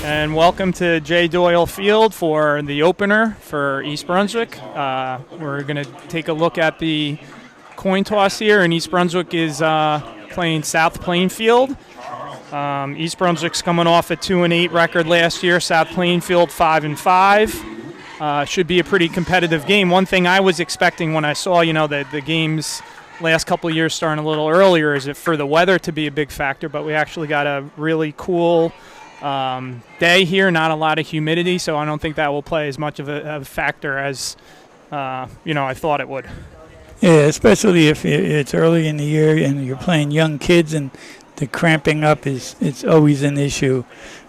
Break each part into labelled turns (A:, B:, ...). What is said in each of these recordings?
A: And welcome to J. Doyle Field for the opener for East Brunswick. We're going to take a look at the coin toss here, and East Brunswick is playing South Plainfield. East Brunswick's coming off a 2-8 record last year. South Plainfield 5-5. Should be a pretty competitive game. One thing I was expecting when I saw, the games last couple of years starting a little earlier is for the weather to be a big factor, but we actually got a really cool day here, not a lot of humidity, so I don't think that will play as much of a factor as I thought it would.
B: Yeah, especially if it's early in the year and you're playing young kids, and the cramping up it's always an issue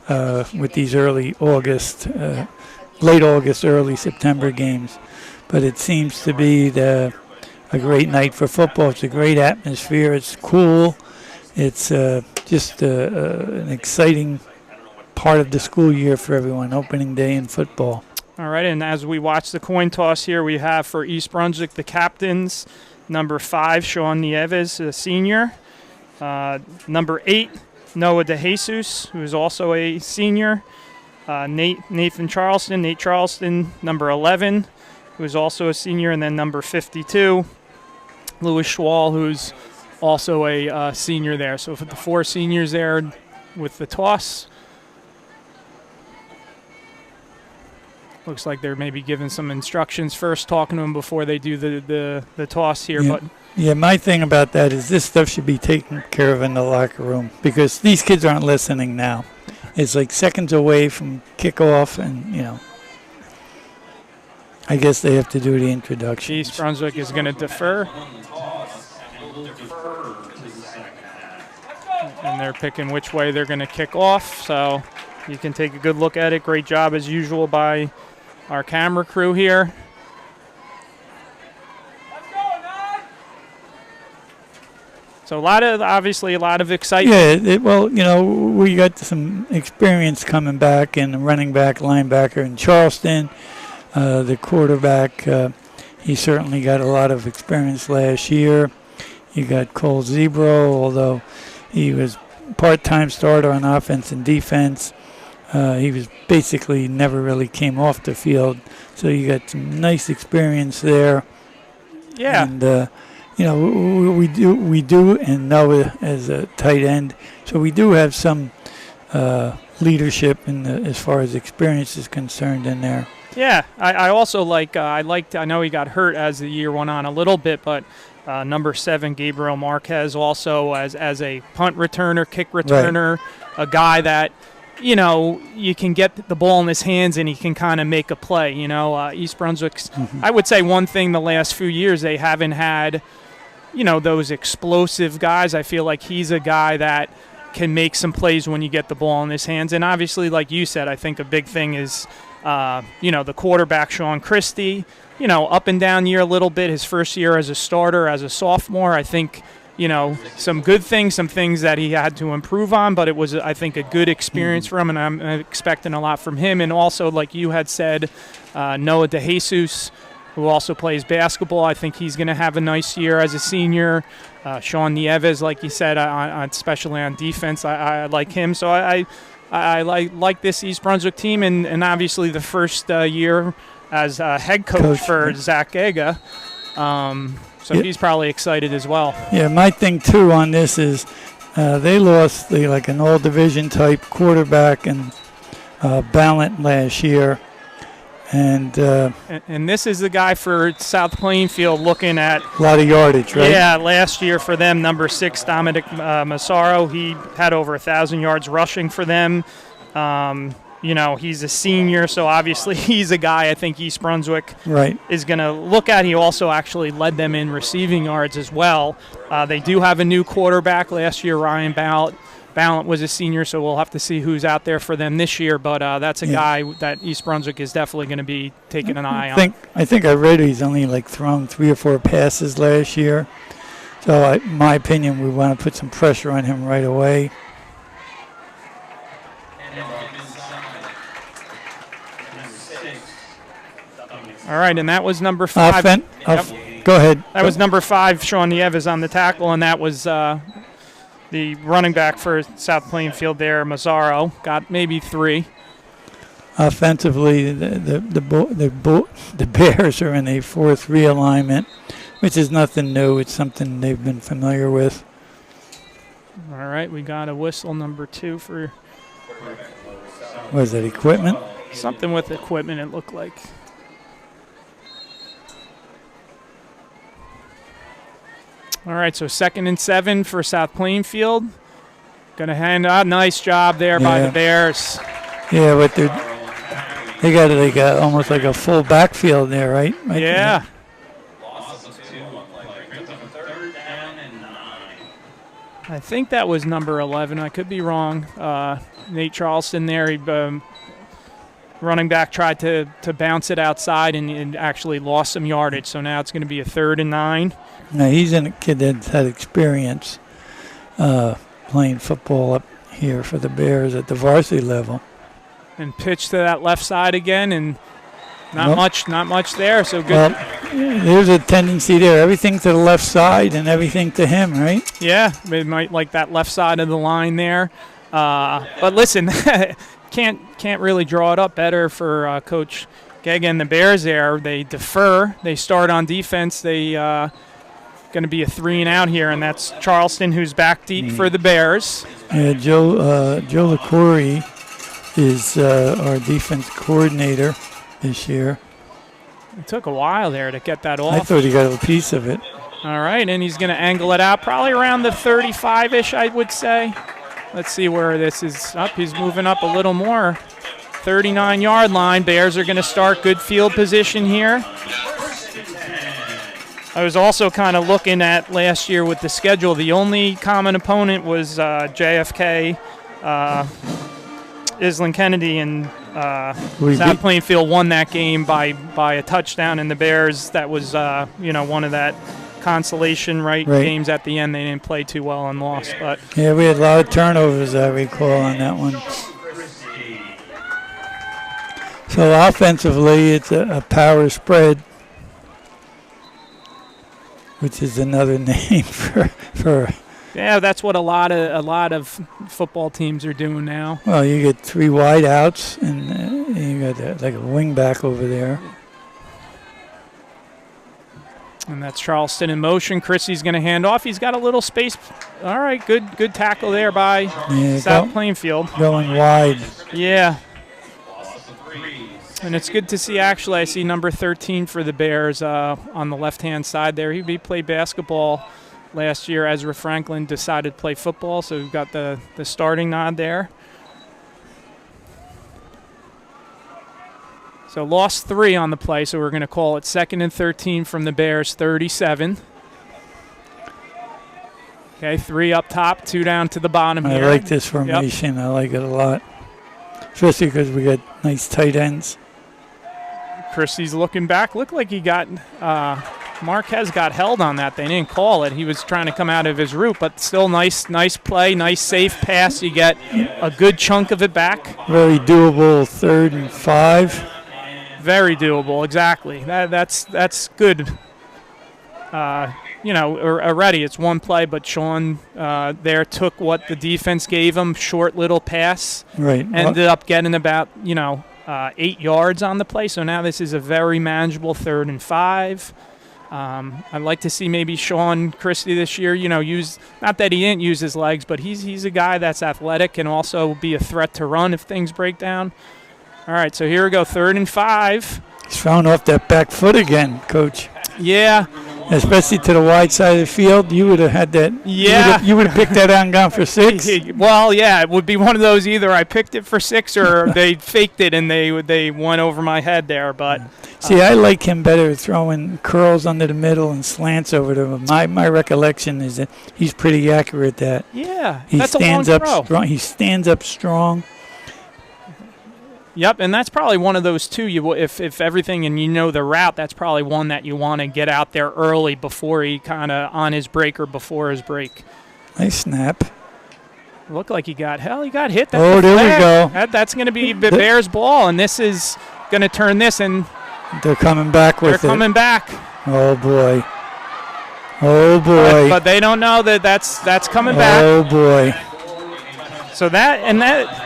B: with these early August, late August, early September games. But it seems to be a great night for football. It's a great atmosphere. It's cool. It's just an exciting part of the school year for everyone, opening day in football.
A: All right, and as we watch the coin toss here, we have for East Brunswick the captains, number 5, Sean Nieves, a senior. Number 8, Noah DeJesus, who is also a senior. Nate Charleston, number 11, who is also a senior. And then number 52, Louis Schwall, who's also a senior there. So for the 4 seniors there with the toss. Looks like they're maybe giving some instructions first, talking to them before they do the toss here.
B: Yeah. Yeah, my thing about that is this stuff should be taken care of in the locker room, because these kids aren't listening now. It's like seconds away from kickoff, and, I guess they have to do the introduction.
A: East Brunswick is going to defer. And they're picking which way they're going to kick off, so you can take a good look at it. Great job, as usual, by our camera crew here. So obviously a lot of excitement.
B: Yeah, we got some experience coming back in the running back, linebacker in Charleston. The quarterback, he certainly got a lot of experience last year. You got Cole Zebro, although he was part-time starter on offense and defense. He was basically never really came off the field, so you got some nice experience there.
A: Yeah.
B: And we do, and Noah as a tight end, so we do have some leadership as far as experience is concerned in there.
A: Yeah, I also I know he got hurt as the year went on a little bit, but number 7, Gabriel Marquez, also as a punt returner, kick returner, right. A guy that, you can get the ball in his hands and he can kind of make a play. East Brunswick's, I would say one thing the last few years, they haven't had, those explosive guys. I feel like he's a guy that can make some plays when you get the ball in his hands. And obviously, like you said, I think a big thing is, the quarterback, Sean Christie, up and down year a little bit. His first year as a starter, as a sophomore, I think, some good things, some things that he had to improve on, but it was, I think, a good experience for him, and I'm expecting a lot from him. And also, like you had said, Noah DeJesus, who also plays basketball, I think he's going to have a nice year as a senior. Sean Nieves, like you said, especially on defense, I like him. So I like this East Brunswick team, and obviously the first year as head coach for Zach Gaga. So he's probably excited as well.
B: Yeah, my thing, too, on this is they lost an all-division type quarterback and Ballant last year. And
A: this is the guy for South Plainfield looking at
B: a lot of yardage, right?
A: Yeah, last year for them, number 6, Dominic Massaro. He had over 1,000 yards rushing for them. He's a senior, so obviously he's a guy I think East Brunswick is going to look at. He also actually led them in receiving yards as well. They do have a new quarterback last year, Ryan Ballant. Ballant was a senior, so we'll have to see who's out there for them this year. But that's a guy that East Brunswick is definitely going to be taking an eye on.
B: I think I read he's only thrown 3 or 4 passes last year. So in my opinion, we want to put some pressure on him right away.
A: All right, and that was number 5.
B: Go ahead.
A: That was number 5, Sean Nieves on the tackle, and that was the running back for South Plainfield there, Mazzaro. Got maybe 3.
B: Offensively, the Bears are in a fourth realignment, which is nothing new. It's something they've been familiar with.
A: All right, we got a whistle number 2 for.
B: What is that, equipment?
A: Something with equipment, it looked like. All right, so 2nd and 7 for South Plainfield. Going to hand out. Nice job there by the Bears.
B: Yeah, but they got almost like a full backfield there, right?
A: Yeah. I think that was number 11. I could be wrong. Nate Charleston there. He, running back tried to bounce it outside and actually lost some yardage. So now it's going to be a 3rd and 9.
B: Now he's a kid that's had experience playing football up here for the Bears at the varsity level.
A: And pitch to that left side again, and not much there. So good.
B: Well, there's a tendency there. Everything to the left side and everything to him, right?
A: Yeah, it might like that left side of the line there. But listen, can't really draw it up better for Coach Gega and the Bears there. They defer. They start on defense. They going to be a 3 and out here, and that's Charleston, who's back deep for the Bears.
B: Yeah, Joe LaCourie is our defense coordinator this year.
A: It took a while there to get that off.
B: I thought he got a piece of it.
A: All right, and he's going to angle it out probably around the 35-ish, I would say. Let's see where this is up. He's moving up a little more. 39-yard line. Bears are going to start good field position here. I was also kind of looking at last year with the schedule. The only common opponent was JFK, Island Kennedy, and South Plainfield won that game by a touchdown. And the Bears, that was one of that consolation games at the end. They didn't play too well and lost. But
B: yeah, we had a lot of turnovers, I recall, on that one. So offensively, it's a power spread, which is another name for.
A: Yeah, that's what a lot of football teams are doing now.
B: Well, you get 3 wide outs, and you got like a wing back over there.
A: And that's Charleston in motion. Chrissy's going to hand off. He's got a little space. All right, good tackle there by South Plainfield.
B: Going wide.
A: Yeah. And it's good to see, actually, I see number 13 for the Bears on the left-hand side there. He played basketball last year. Ezra Franklin decided to play football, so we've got the starting nod there. So lost 3 on the play, so we're going to call it 2nd and 13 from the Bears, 37. Okay, 3 up top, 2 down to the bottom here.
B: I like this formation. Yep. I like it a lot, especially because we got nice tight ends.
A: Christie's looking back. Looked like he got Marquez got held on that. They didn't call it. He was trying to come out of his route, but still nice play, nice safe pass. You get a good chunk of it back.
B: Very doable 3rd and 5.
A: Very doable, exactly. That's good. Already it's one play, but Sean there took what the defense gave him, short little pass.
B: Right.
A: Ended up getting about 8 yards on the play. So now this is a very manageable 3rd and 5. I'd like to see maybe Sean Christie this year, use, not that he didn't use his legs, but he's a guy that's athletic and also be a threat to run if things break down. All right, so here we go, 3rd and 5.
B: He's thrown off that back foot again, Coach.
A: Yeah.
B: Especially to the wide side of the field. You would have had that.
A: Yeah.
B: You would have picked that out and gone for 6.
A: Well, yeah, it would be one of those. Either I picked it for 6 or they faked it and they went over my head there. But
B: see, I like him better throwing curls under the middle and slants over to him. My recollection is that he's pretty accurate at that.
A: Yeah,
B: that's a long throw. Strong. He stands up strong.
A: Yep, and that's probably one of those too. If everything and the route, that's probably one that you want to get out there early before he kind of on his break or before his break.
B: Nice snap.
A: Looked like he got hit. That's
B: there we go.
A: That's going to be the Bears' ball, and this is going to turn this, and
B: they're coming back with it.
A: They're coming back.
B: Oh boy. Oh boy.
A: But they don't know that's coming back.
B: Oh boy.
A: So that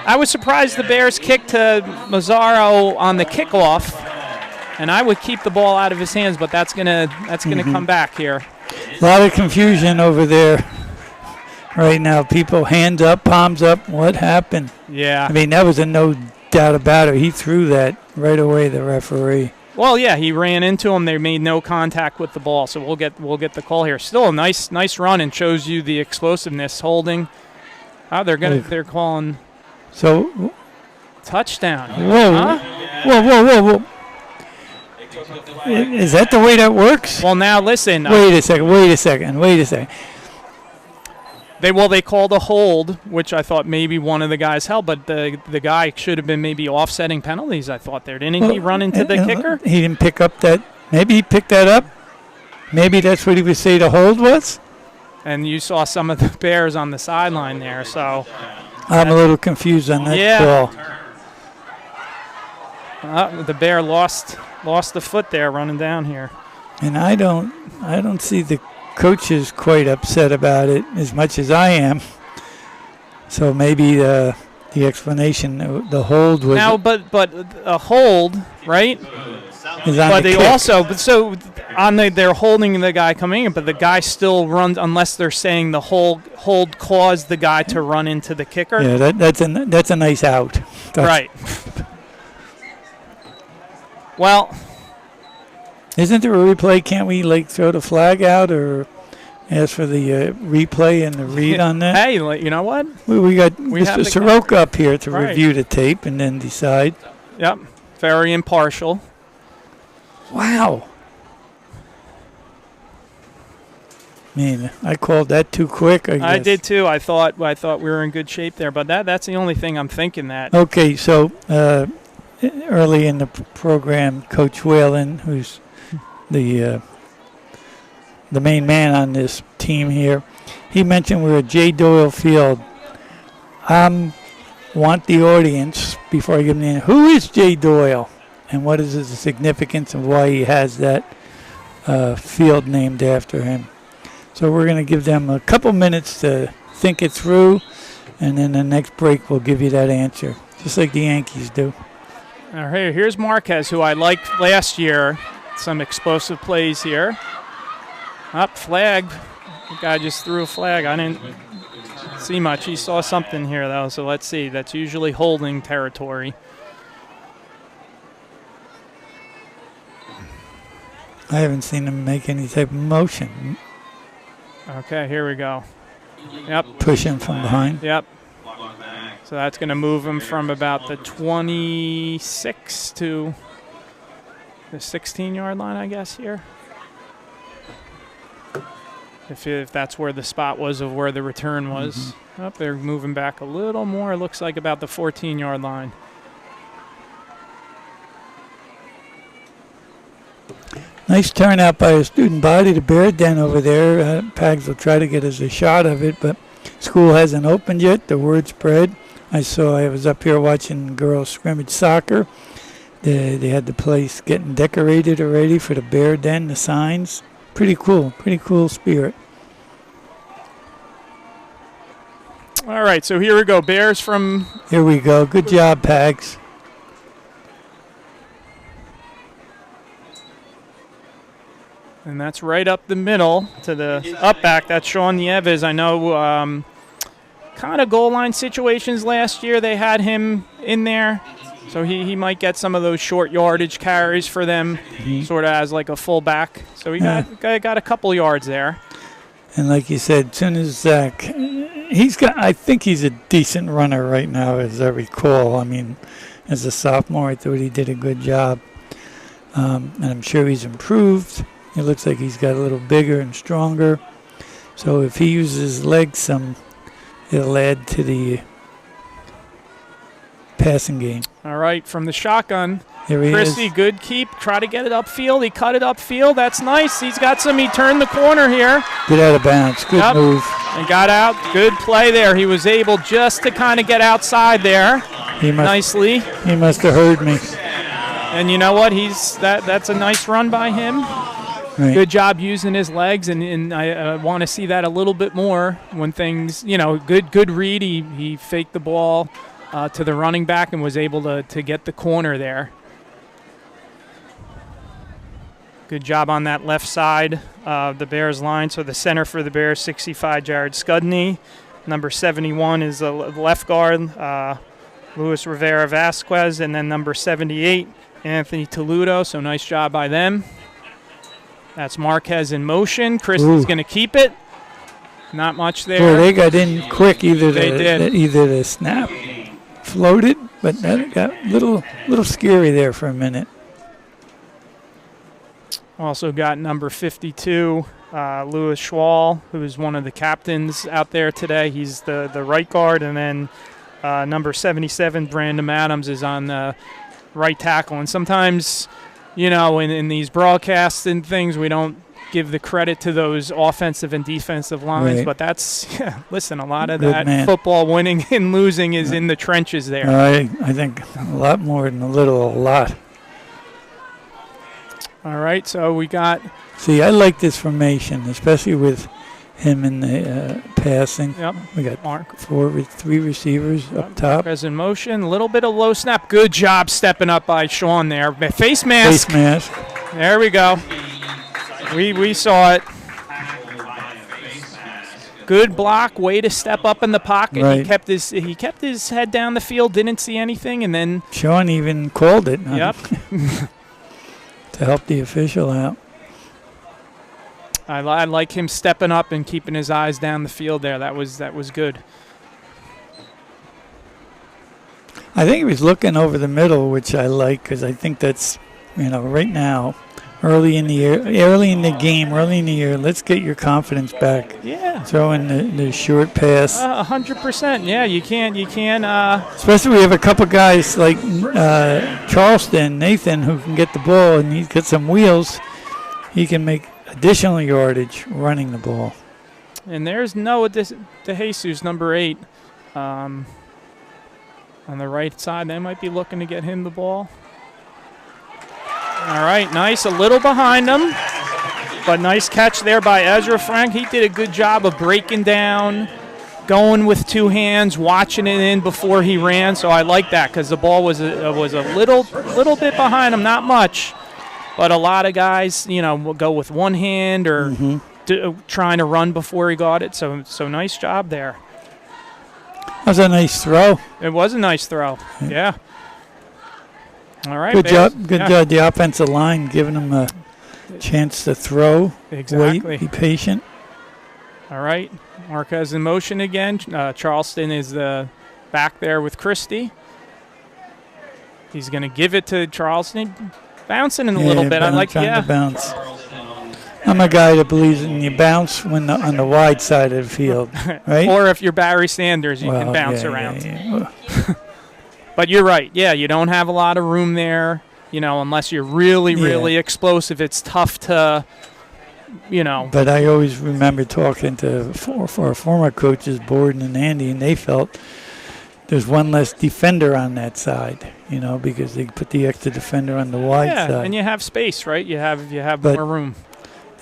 A: I was surprised the Bears kicked to Mazzaro on the kickoff, and I would keep the ball out of his hands, but that's gonna come back here.
B: A lot of confusion over there right now. People hands up, palms up. What happened?
A: Yeah.
B: I mean, that was a no doubt about it. He threw that right away, the referee.
A: Well, yeah, he ran into him. They made no contact with the ball, so we'll get the call here. Still a nice run, and shows you the explosiveness. Holding. Oh, they're calling.
B: So
A: touchdown.
B: Whoa,
A: huh?
B: whoa. Is that the way that works?
A: Well, now listen.
B: Wait a second.
A: They called a hold, which I thought maybe one of the guys held, but the guy should have been maybe offsetting penalties, I thought there. Didn't he run into the kicker?
B: He didn't pick up that. Maybe he picked that up. Maybe that's what he would say the hold was.
A: And you saw some of the Bears on the sideline there, so.
B: I'm a little confused on that
A: call. The Bear lost the foot there running down here.
B: And I don't see the coaches quite upset about it as much as I am. So maybe the explanation, the hold was
A: now, but a hold, right?
B: Is on
A: but
B: the
A: they
B: kick.
A: also, they're holding the guy coming in, but the guy still runs unless they're saying the hold caused the guy to run into the kicker.
B: Yeah, that's a nice out.
A: Right. Well,
B: isn't there a replay? Can't we throw the flag out or ask for the replay and the read on that?
A: Hey, you know what?
B: We got Mr. Soroka up here to review the tape and then decide.
A: Yep, very impartial.
B: Wow. Man, I called that too quick, I guess.
A: I did too. I thought we were in good shape there, but that's the only thing I'm thinking that.
B: Okay, so early in the program, Coach Whalen, who's the main man on this team here, he mentioned we're at J. Doyle Field. I want the audience, before I give them the answer, who is J. Doyle? And what is the significance of why he has that field named after him? So we're going to give them a couple minutes to think it through, and then the next break we'll give you that answer, just like the Yankees do.
A: All right, here's Marquez, who I liked last year. Some explosive plays here. Up, flag. The guy just threw a flag. I didn't see much. He saw something here, though, so let's see. That's usually holding territory.
B: I haven't seen him make any type of motion.
A: Okay, here we go. Yep.
B: Push him from behind.
A: Yep. So that's going to move him from about the 26 to the 16-yard line, I guess, here. If that's where the spot was of where the return was. Mm-hmm. Oh, they're moving back a little more. It looks like about the 14-yard line.
B: Nice turnout by a student body. The Bear Den over there. Pags will try to get us a shot of it, but school hasn't opened yet. The word spread. I was up here watching girls scrimmage soccer. They had the place getting decorated already for the Bear Den, the signs. Pretty cool spirit.
A: All right, so here we go. Bears from...
B: Here we go. Good job, Pags.
A: And that's right up the middle to the up back. That's Sean Nieves. I know kind of goal line situations last year they had him in there. So he might get some of those short yardage carries for them, sort of as like a fullback. So he got a couple yards there.
B: And like you said, soon as Zach, I think he's a decent runner right now, as I recall. I mean, as a sophomore, I thought he did a good job. And I'm sure he's improved. It looks like he's got a little bigger and stronger. So if he uses his legs some, it'll add to the passing game.
A: All right, from the shotgun.
B: Here he
A: Christie,
B: is.
A: good keep. Try to get it upfield. He cut it upfield. That's nice. He turned the corner here.
B: Get out of bounds. Good move.
A: And got out. Good play there. He was able just to kind of get outside there nicely.
B: He must have heard me.
A: And you know what? That's a nice run by him.
B: Right.
A: Good job using his legs, and I want to see that a little bit more when things, good read. He faked the ball to the running back and was able to get the corner there. Good job on that left side of the Bears line. So the center for the Bears, 65, Jared Scudney. Number 71 is the left guard, Luis Rivera Vasquez, and then number 78, Anthony Toludo. So nice job by them. That's Marquez in motion. Christie's going to keep it. Not much there.
B: Well, they got in quick. Either the snap floated, but that got a little scary there for a minute.
A: Also got number 52, Louis Schwall, who is one of the captains out there today. He's the right guard. And then number 77, Brandon Adams, is on the right tackle. And sometimes, in these broadcasts and things, we don't give the credit to those offensive and defensive lines.
B: Right.
A: But that's, listen, a lot of
B: Good
A: that
B: man.
A: football winning and losing is in the trenches there.
B: I think a lot more than a lot.
A: All right, so we got...
B: See, I like this formation, especially with him in the passing.
A: Yep.
B: We got
A: Mark.
B: three receivers up top.
A: Marquez in motion, a little bit of low snap. Good job stepping up by Sean there. Face mask.
B: Face mask.
A: There we go. We saw it. Good block, way to step up in the pocket.
B: Right.
A: He kept his head down the field, didn't see anything, and then...
B: Sean even called it.
A: Yep.
B: To help the official out.
A: I like him stepping up and keeping his eyes down the field there. That was good.
B: I think he was looking over the middle, which I like because I think that's, right now, early in the year, let's get your confidence back.
A: Yeah.
B: Throw in the short pass.
A: 100%. Yeah, you can.
B: Especially we have a couple guys like Charleston, Nathan, who can get the ball, and he's got some wheels. He can make additional yardage running the ball.
A: And there's Noah DeJesus, number 8, on the right side. They might be looking to get him the ball. All right, nice. A little behind him, but nice catch there by Ezra Frank. He did a good job of breaking down, going with 2 hands, watching it in before he ran. So I like that because the ball was a little bit behind him, not much, but a lot of guys, will go with 1 hand or trying to run before he got it. So nice job there.
B: That was a nice throw.
A: It was a nice throw. Yeah. All right.
B: Good job. Good job. The offensive line giving him a chance to throw.
A: Exactly.
B: Wait. Be patient.
A: All right. Marquez in motion again. Charleston is back there with Christie. He's going to give it to Charleston. Bouncing in a little bit.
B: To bounce. I'm a guy that believes in you bounce when on the wide side of the field, right?
A: Or if you're Barry Sanders, you can bounce around.
B: Yeah.
A: But you're right. Yeah, you don't have a lot of room there, unless you're really explosive. It's tough to,
B: But I always remember talking to our former coaches, Borden and Andy, and they felt there's one less defender on that side, because they put the extra defender on the wide side.
A: Yeah, and you have space, right? You have more room.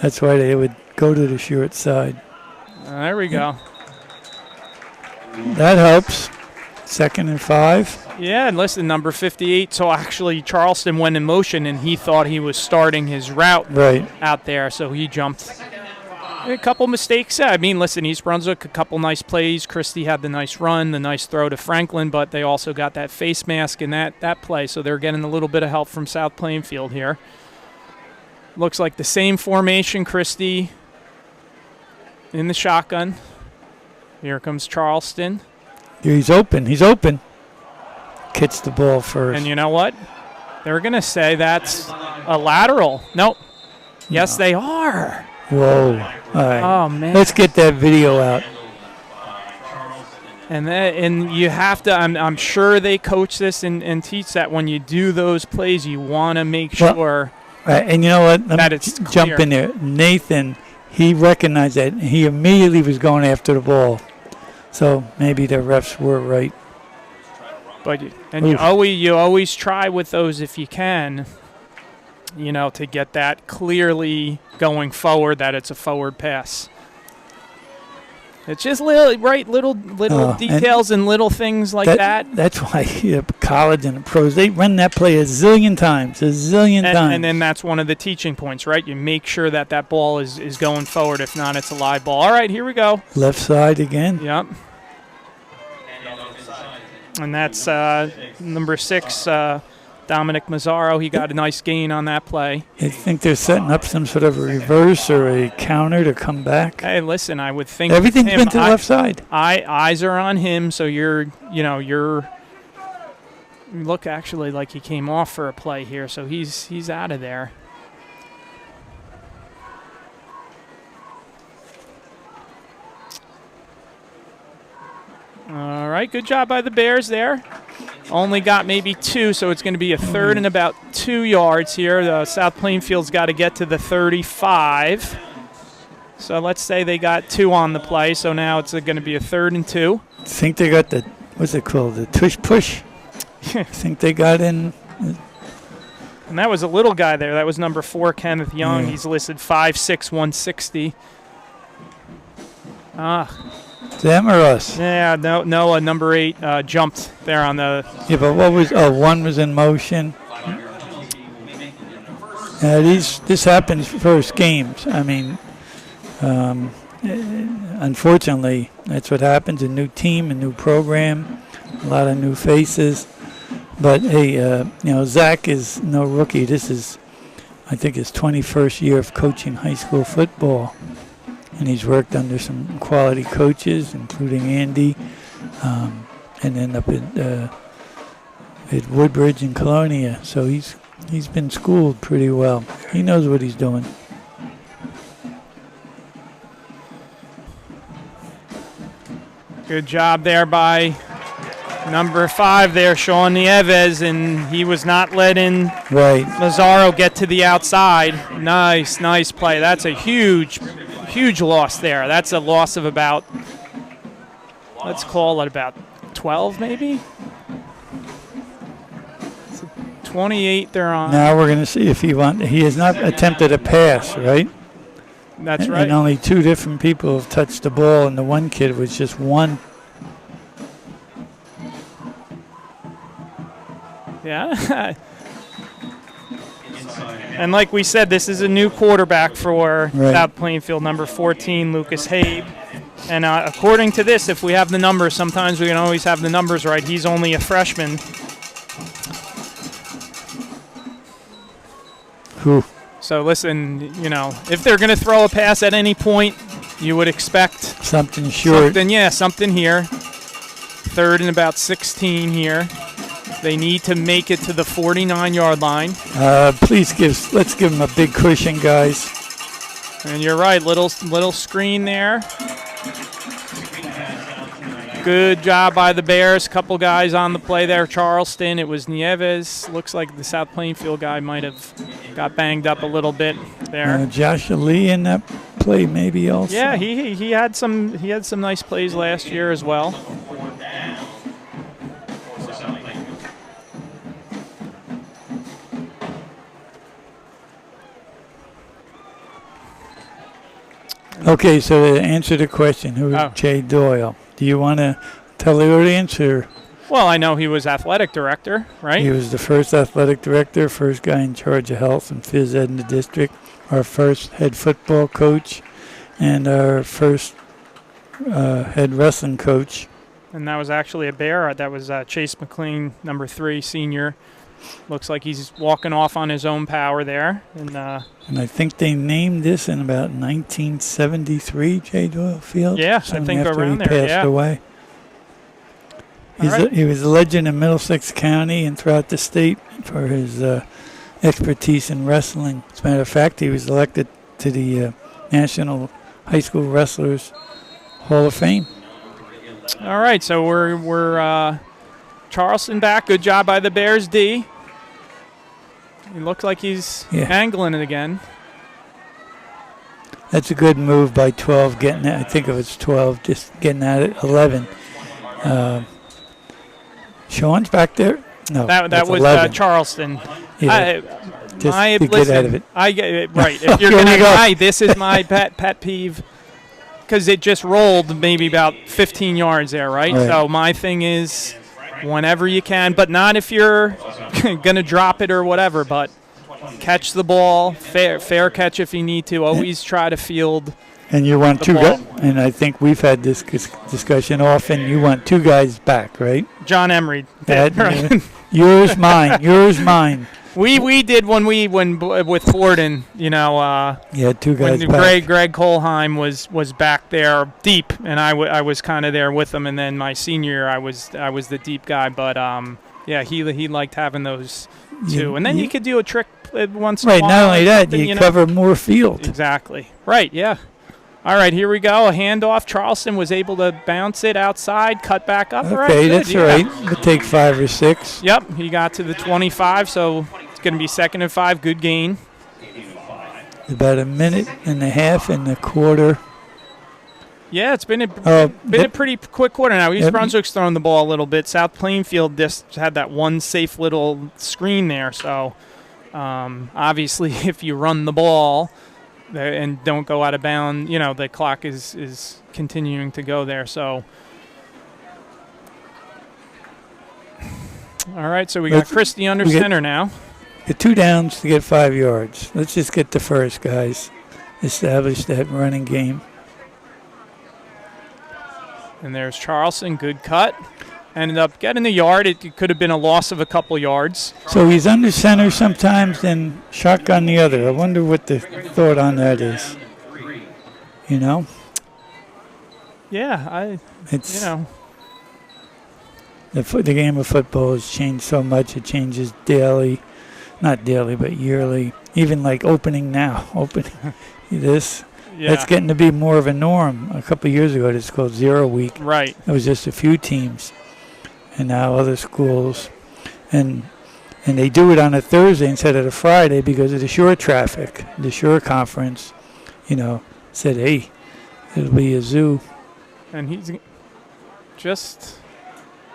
B: That's why they would go to the short side.
A: There we go.
B: That helps. 2nd and 5.
A: Yeah, and listen, number 58. So actually, Charleston went in motion, and he thought he was starting his route out there, so he jumped. A couple mistakes. I mean, listen, East Brunswick, a couple nice plays. Christie had the nice run, the nice throw to Franklin, but they also got that face mask in that play, so they're getting a little bit of help from South Plainfield here. Looks like the same formation, Christie in the shotgun. Here comes Charleston.
B: He's open. Kicks the ball first.
A: And you know what? They're going to say that's a lateral. Nope. Yes, they are.
B: Whoa. All right.
A: Oh, man.
B: Let's get that video out.
A: And you have to, I'm sure they coach this and teach that when you do those plays, you want to make sure.
B: Right. And you know what?
A: That it's
B: jump in there. Nathan, he recognized that. And he immediately was going after the ball. So maybe the refs were right.
A: But you always try with those if you can. to get that clearly going forward, that it's a forward pass. It's just little details and little things like that.
B: That's why college and the pros, they run that play a zillion times.
A: And then that's one of the teaching points, right? You make sure that ball is going forward. If not, it's a live ball. All right, here we go.
B: Left side again.
A: Yep. And that's number 6, Dominic Mazzaro. He got a nice gain on that play.
B: You think they're setting up some sort of a reverse or a counter to come back?
A: Hey, listen, I would think
B: everything's been to the left side.
A: Eyes are on him, so you look actually like he came off for a play here, so he's out of there. All right, good job by the Bears there. Only got maybe 2, so it's going to be a third and about 2 yards here. The South Plainfield's got to get to the 35. So let's say they got 2 on the play, so now it's going to be a 3rd and 2.
B: Think they got what's it called, the tush push? Think they got in.
A: And that was a little guy there. That was number 4, Kenneth Young.
B: Yeah.
A: He's listed 5'6", 160.
B: Them or us?
A: Yeah, no. Number 8 jumped there on the.
B: Yeah, but what was? One was in motion. This happens first games. I mean, unfortunately, that's what happens. A new team, a new program, a lot of new faces. But hey, Zach is no rookie. This is, I think, his 21st year of coaching high school football. And he's worked under some quality coaches, including Andy, and then up at Woodbridge and Colonia. So he's been schooled pretty well. He knows what he's doing.
A: Good job there by number 5 there, Sean Nieves, and he was not letting Mazzaro get to the outside. Nice play. That's a huge loss there. That's a loss of about, let's call it about 12 maybe? 28 they're on.
B: Now we're going to see if he has not attempted a pass, right?
A: That's right.
B: And only 2 different people have touched the ball, and the one kid was just one.
A: Yeah. And like we said, this is a new quarterback for South Plainfield, number 14, Lucas Habe. And according to this, if we have the numbers, sometimes we can always have the numbers right. He's only a freshman.
B: Whew.
A: So listen, if they're going to throw a pass at any point, you would expect
B: something short.
A: Something here. 3rd and about 16 here. They need to make it to the 49-yard line.
B: Let's give them a big cushion, guys.
A: And you're right, little screen there. Good job by the Bears. Couple guys on the play there. Charleston, it was Nieves. Looks like the South Plainfield guy might have got banged up a little bit there.
B: Joshua Lee in that play maybe also.
A: Yeah, he had some nice plays last year as well.
B: Okay, so to answer the question, who is Jay Doyle? Do you want to tell the audience? Or?
A: Well, I know he was athletic director, right?
B: He was the first athletic director, first guy in charge of health and phys ed in the district, our first head football coach, and our first head wrestling coach.
A: And that was actually a Bear. That was Chase McLean, number 3, senior. Looks like he's walking off on his own power there. And
B: I think they named this in about 1973, J. Doyle Field.
A: Yeah, I think around there,
B: he passed away. He was a legend in Middlesex County and throughout the state for his expertise in wrestling. As a matter of fact, he was elected to the National High School Wrestlers Hall of Fame.
A: All right, so we're Charleston back. Good job by the Bears D. He looks like he's angling it again.
B: That's a good move by 12, getting at, I think it was 12, just getting at it, 11. Sean's back there? No,
A: that was Charleston.
B: Yeah. just to get out of it.
A: I get it right. If you're
B: Here
A: gonna
B: we go.
A: this is my pet peeve, because it just rolled maybe about 15 yards there, right? So my thing is, whenever you can, but not if you're gonna drop it or whatever. But catch the ball, fair catch if you need to. Always try to field.
B: And you want two guys, and I think we've had this discussion often. You want two guys back, right?
A: John Emery.
B: Right. Yours, mine. Yours, mine.
A: We did when with Forden, you know.
B: Yeah, two guys
A: when
B: back.
A: Greg Kohlheim was back there deep, and I was kind of there with him. And then my senior year, I was the deep guy. But yeah, he liked having those two. And then you could do a trick once in a while.
B: Right. Not only that, you cover more field.
A: Exactly. Right. Yeah. All right, here we go. A handoff. Charleston was able to bounce it outside, cut back up.
B: Okay, that's all right. We'll take 5 or 6.
A: Yep, he got to the 25, so it's going to be 2nd and 5. Good gain.
B: About a minute and a half in the quarter.
A: Yeah, it's been a pretty quick quarter now. East Brunswick's thrown the ball a little bit. South Plainfield just had that one safe little screen there. So obviously, if you run the ball and don't go out of bounds, you know, the clock is continuing to go there. So, all right, so we got Christie under center now.
B: Get 2 downs to get 5 yards. Let's just get the first, guys. Establish that running game.
A: And there's Charleston, good cut. Ended up getting the yard. It could have been a loss of a couple yards.
B: So he's under center sometimes and shotgun the other. I wonder what the thought on that is. You know?
A: Yeah,
B: it's, the game of football has changed so much. It changes daily. Not daily, but yearly. Even like opening now. This. Yeah. That's getting to be more of a norm. A couple of years ago, it's called 0 week.
A: Right.
B: It was just a few teams. And now other schools, and they do it on a Thursday instead of a Friday because of the shore traffic. The shore conference, said, hey, it'll be a zoo.
A: And he's just,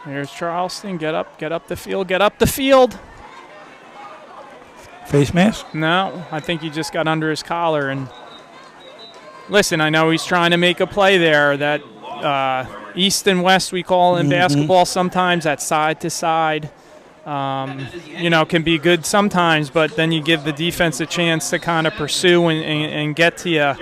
A: there's Charleston, get up the field.
B: Face mask?
A: No, I think he just got under his collar. And listen, I know he's trying to make a play there that east and west, we call in basketball sometimes, that side to side, can be good sometimes, but then you give the defense a chance to kind of pursue and get to you,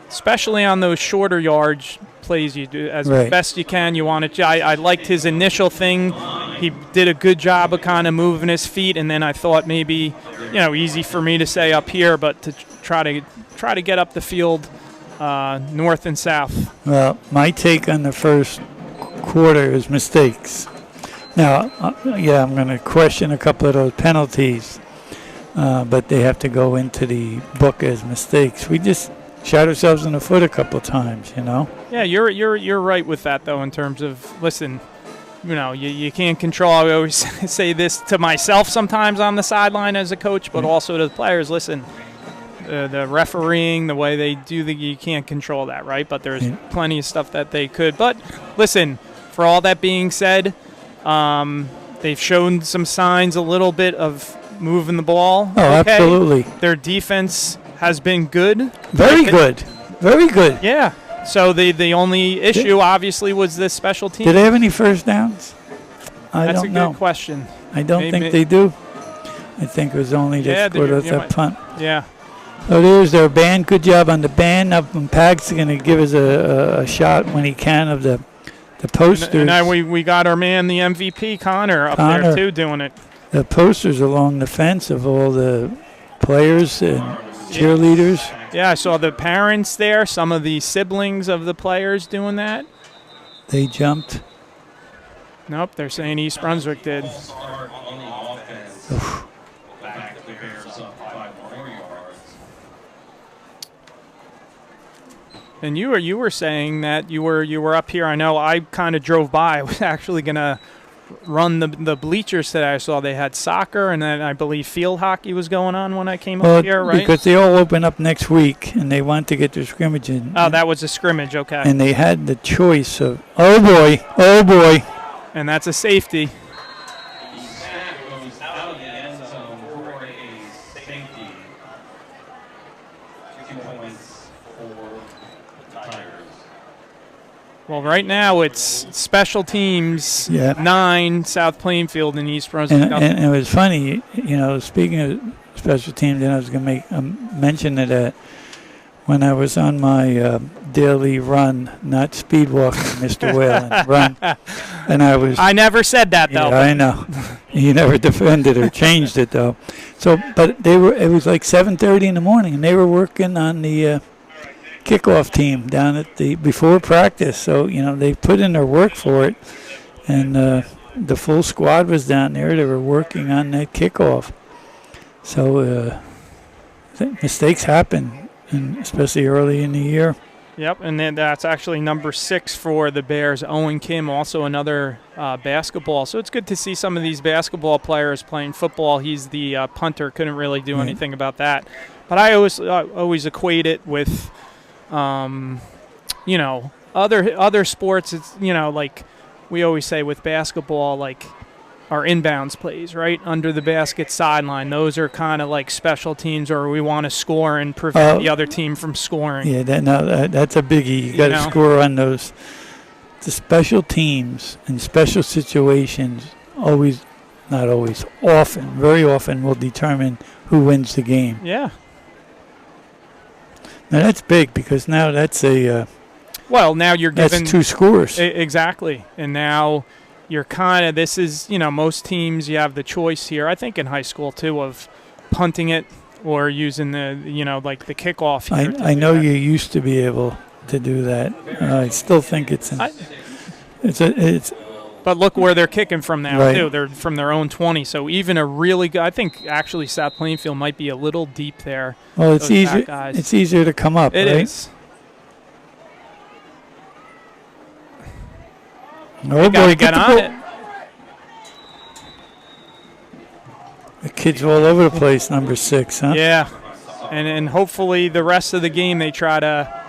A: especially on those shorter yardage plays. You do as best you can. You want to. I liked his initial thing. He did a good job of kind of moving his feet, and then I thought maybe, easy for me to say up here, but to try to get up the field. North and south.
B: Well, my take on the first quarter is mistakes. Now, I'm going to question a couple of those penalties, but they have to go into the book as mistakes. We just shot ourselves in the foot a couple of times,
A: Yeah, you're right with that though. In terms of listen, you can't control. I always say this to myself sometimes on the sideline as a coach, but also to the players. Listen. The refereeing, the way they do you can't control that, right? But there's plenty of stuff that they could. But listen, for all that being said, they've shown some signs a little bit of moving the ball.
B: Oh, okay. Absolutely.
A: Their defense has been good.
B: Very good.
A: Yeah. So the only issue, obviously, was this special team.
B: Did they have any first downs?
A: That's a good question.
B: I don't think they do. I think it was only just that punt.
A: Yeah.
B: So there's their band. Good job on the band. Now Pag's going to give us a shot when he can of the posters.
A: And now we got our man, the MVP, Connor, up there too, doing it.
B: The posters along the fence of all the players and cheerleaders.
A: Yeah, I saw the parents there, some of the siblings of the players doing that.
B: They jumped.
A: Nope, they're saying East Brunswick did.
B: Oof.
A: And you were saying that you were up here. I know I kind of drove by. I was actually going to run the bleachers today. I saw they had soccer, and then I believe field hockey was going on when I came up here, right?
B: Because they all open up next week, and they want to get their scrimmage in.
A: Oh, that was a scrimmage, okay.
B: And they had the choice of, oh, boy.
A: And that's a safety. Well, right now it's special teams, 9, South Plainfield and East Brunswick.
B: And it was funny, speaking of special teams, and I was going to make mention of that when I was on my daily run, not speed walking, Mr. Whalen, run. And I
A: never said that, though.
B: Yeah, I know. You never defended or changed it, though. So, but it was like 7:30 in the morning, and they were working on the kickoff team down at before practice. So, they put in their work for it, and the full squad was down there. They were working on that kickoff. So, mistakes happen, and especially early in the year.
A: Yep, and then that's actually number 6 for the Bears. Owen Kim, also another basketball. So it's good to see some of these basketball players playing football. He's the punter. Couldn't really do anything about that. But I always equate it with, other sports. It's like we always say with basketball, like our inbounds plays, right under the basket sideline. Those are kind of like special teams, or we want to score and prevent the other team from scoring.
B: Yeah, that's a biggie. You got to score on those. The special teams and special situations very often will determine who wins the game.
A: Yeah.
B: Now that's big because now that's now you're given. That's 2 scores.
A: Exactly, and now. You're kind of, this is, most teams you have the choice here, I think in high school too, of punting it or using the, like the kickoff here.
B: I know you used to be able to do that. I still think it's
A: But look where they're kicking from now,
B: right.
A: too. They're from their own 20. So even a really good, I think actually South Plainfield might be a little deep there.
B: Well, it's easier. It's easier to come up,
A: It
B: right?
A: is.
B: Oh boy,
A: get on it.
B: The kid's all over the place, number 6, huh?
A: Yeah, and hopefully the rest of the game they try to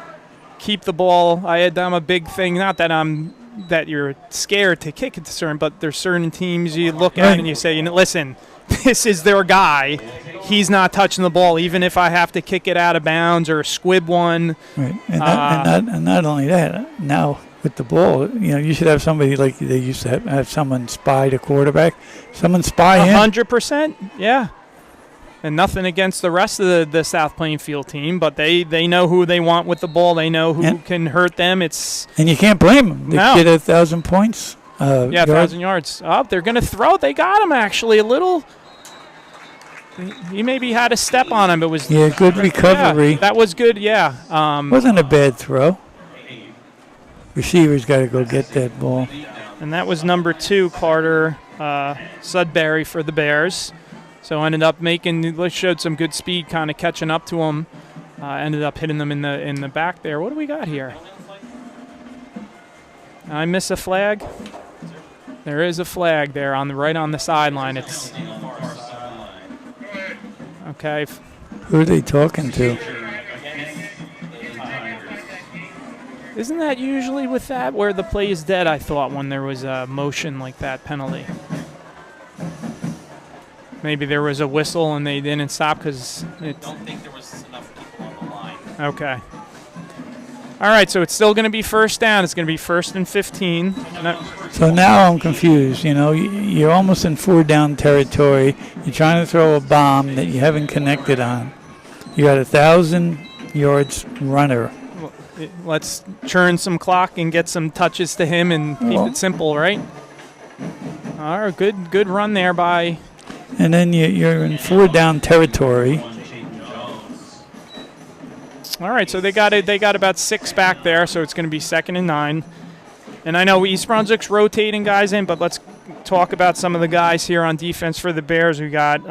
A: keep the ball. I'm a big thing. Not that you're scared to kick it to certain, but there's certain teams you look at and you say, listen, this is their guy. He's not touching the ball, even if I have to kick it out of bounds or squib one.
B: Right, and not only that, now. With the ball, you should have somebody like they used to have someone spy the quarterback. Someone spy him.
A: 100%, yeah. And nothing against the rest of the South Plainfield team, but they know who they want with the ball. They know who can hurt them. And
B: you can't blame them. They get 1,000 points.
A: 1,000 yards. Oh, they're going to throw. They got him, actually, a little. He maybe had a step on him. It was
B: good recovery.
A: Yeah, that was good, yeah.
B: Wasn't a bad throw. Receiver's got to go get that ball.
A: And that was number 2, Carter Sudbury for the Bears. So ended up showed some good speed, kind of catching up to him. Ended up hitting them in the back there. What do we got here? I miss a flag. There is a flag there right on the sideline. It's okay.
B: Who are they talking to?
A: Isn't that usually with that where the play is dead, I thought, when there was a motion like that penalty? Maybe there was a whistle and they didn't stop because I
C: don't think there was enough people on the line.
A: Okay. All right, so it's still going to be first down. It's going to be 1st and 15.
B: So now I'm confused. You're almost in 4-down territory. You're trying to throw a bomb that you haven't connected on. You got 1,000 yards runner.
A: Let's churn some clock and get some touches to him and keep it simple, right? All right, good run there by.
B: And then you're in 4-down territory.
A: All right, so they got about 6 back there, so it's going to be 2nd and 9. And I know East Brunswick's rotating guys in, but let's talk about some of the guys here on defense for the Bears. We got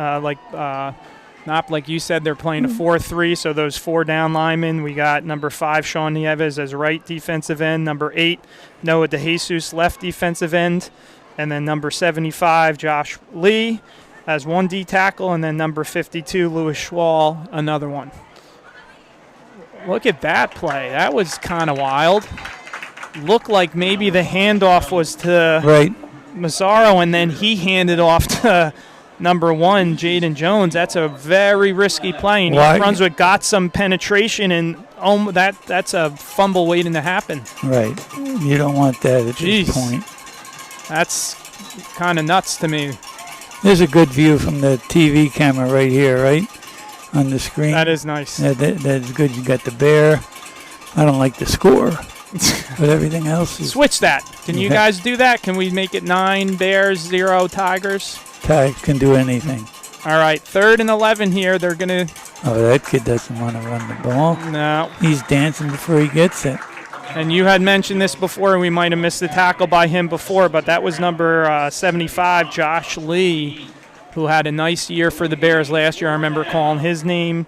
A: like you said, they're playing a 4-3, so those 4 down linemen. We got number 5, Sean Nieves, as right defensive end. Number 8, Noah DeJesus, left defensive end. And then number 75, Josh Lee, as 1 D tackle. And then number 52, Louis Schwall, another one. Look at that play. That was kind of wild. Looked like maybe the handoff was to Mazzaro, and then he handed off to number 1, Jaden Jones. That's a very risky play. And Brunswick got some penetration and that's a fumble waiting to happen.
B: Right. You don't want that at
A: Jeez.
B: this point.
A: That's kind of nuts to me.
B: There's a good view from the TV camera right here, right? On the screen.
A: That is nice.
B: That's good. You got the bear. I don't like the score, but everything else is.
A: Switch that. Can you guys do that? Can we make it 9 Bears, 0 Tigers?
B: Ty can do anything.
A: All right, 3rd and 11 here. They're going to...
B: Oh, that kid doesn't want to run the ball.
A: No.
B: He's dancing before he gets it.
A: And you had mentioned this before, and we might have missed the tackle by him before, but that was number 75, Josh Lee, who had a nice year for the Bears last year. I remember calling his name.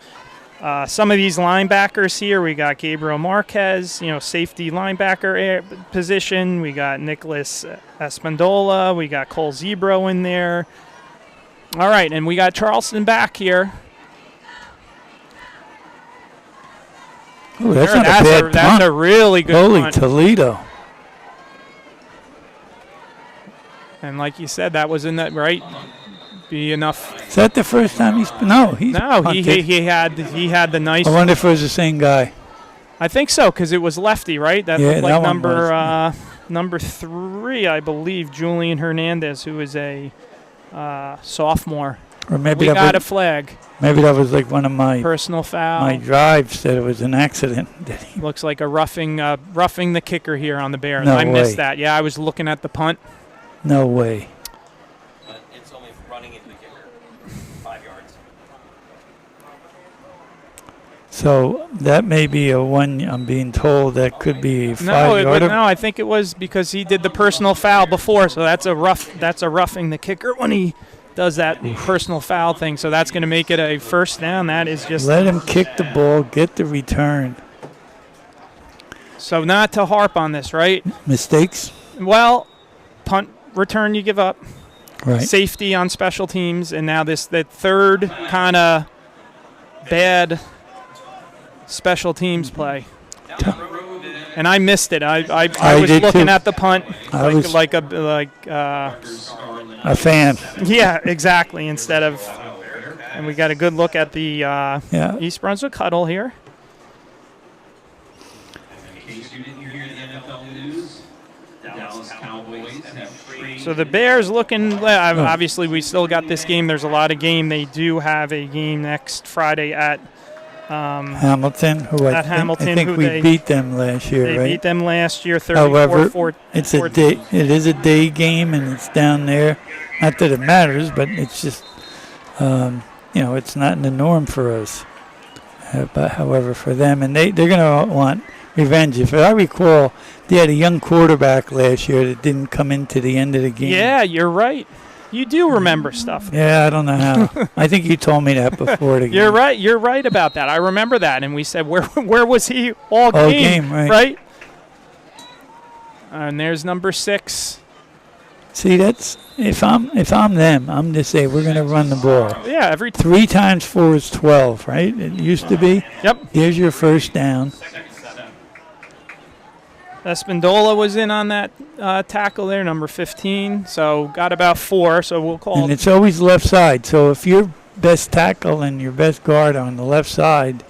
A: Some of these linebackers here, we got Gabriel Marquez, safety linebacker position. We got Nicholas Espandola. We got Cole Zebro in there. All right, and we got Charleston back here.
B: Ooh, that's not a bad punt.
A: That's a really good
B: Holy
A: punt.
B: Toledo.
A: And like you said, that was in that right. Be enough.
B: Is that the first time he's? No, he's.
A: No,
B: punted.
A: he had the nice.
B: I wonder if it was the same guy.
A: I think so, because it was lefty, right? That
B: Yeah,
A: looked like
B: that
A: number 3, I believe, Julian Hernandez, who is a sophomore.
B: Or maybe
A: We
B: that
A: got a
B: was,
A: flag.
B: maybe that was like one of my
A: Personal foul.
B: my drives that it was an accident.
A: Looks like a roughing the kicker here on the Bears.
B: No
A: I missed
B: way.
A: that. Yeah, I was looking at the punt.
B: No way.
C: But it's only running into the kicker. 5 yards.
B: So that may be a one. I'm being told that could be a 5 yarder.
A: No, I think it was because he did the personal foul before, so that's a roughing the kicker when he does that personal foul thing. So that's going to make it a first down. That is just
B: Let him kick the ball, get the return.
A: so not to harp on this, right?
B: Mistakes,
A: Well, punt return you give up,
B: right?
A: safety on special teams, and now the third kind of bad special teams play. And I missed it. I was
B: did
A: looking
B: too.
A: at the punt
B: I was
A: like
B: a fan.
A: yeah, exactly. Instead of, and we got a good look at the
B: Yeah.
A: East Brunswick huddle here. So the Bears looking. Obviously, we still got this game. There's a lot of game. They do have a game next Friday at
B: Hamilton, who I
A: At Hamilton,
B: think
A: who
B: we
A: they-
B: beat them last year,
A: They
B: right?
A: beat them last year,
B: However,
A: 34-14.
B: It's a day. It is a day game, and it's down there. Not that it matters, but it's just, it's not in the norm for us. But however, for them, and they're going to want revenge. If I recall, they had a young quarterback last year that didn't come into the end of the game.
A: Yeah, you're right. You do remember stuff.
B: Yeah, I don't know how. I think you told me that before the game.
A: You're right. You're right about that. I remember that, and we said, where was he all
B: All
A: game?
B: game, right.
A: And there's number 6.
B: See, that's if I'm them, I'm just say we're going to run the ball.
A: Yeah, every
B: 3 times 4 is 12, right? It used to be.
A: Yep.
B: Here's your first down.
A: Espandola was in on that tackle there, number 15. So got about 4. So we'll call
B: And it's always left side. So if your best tackle and your best guard are on the left side,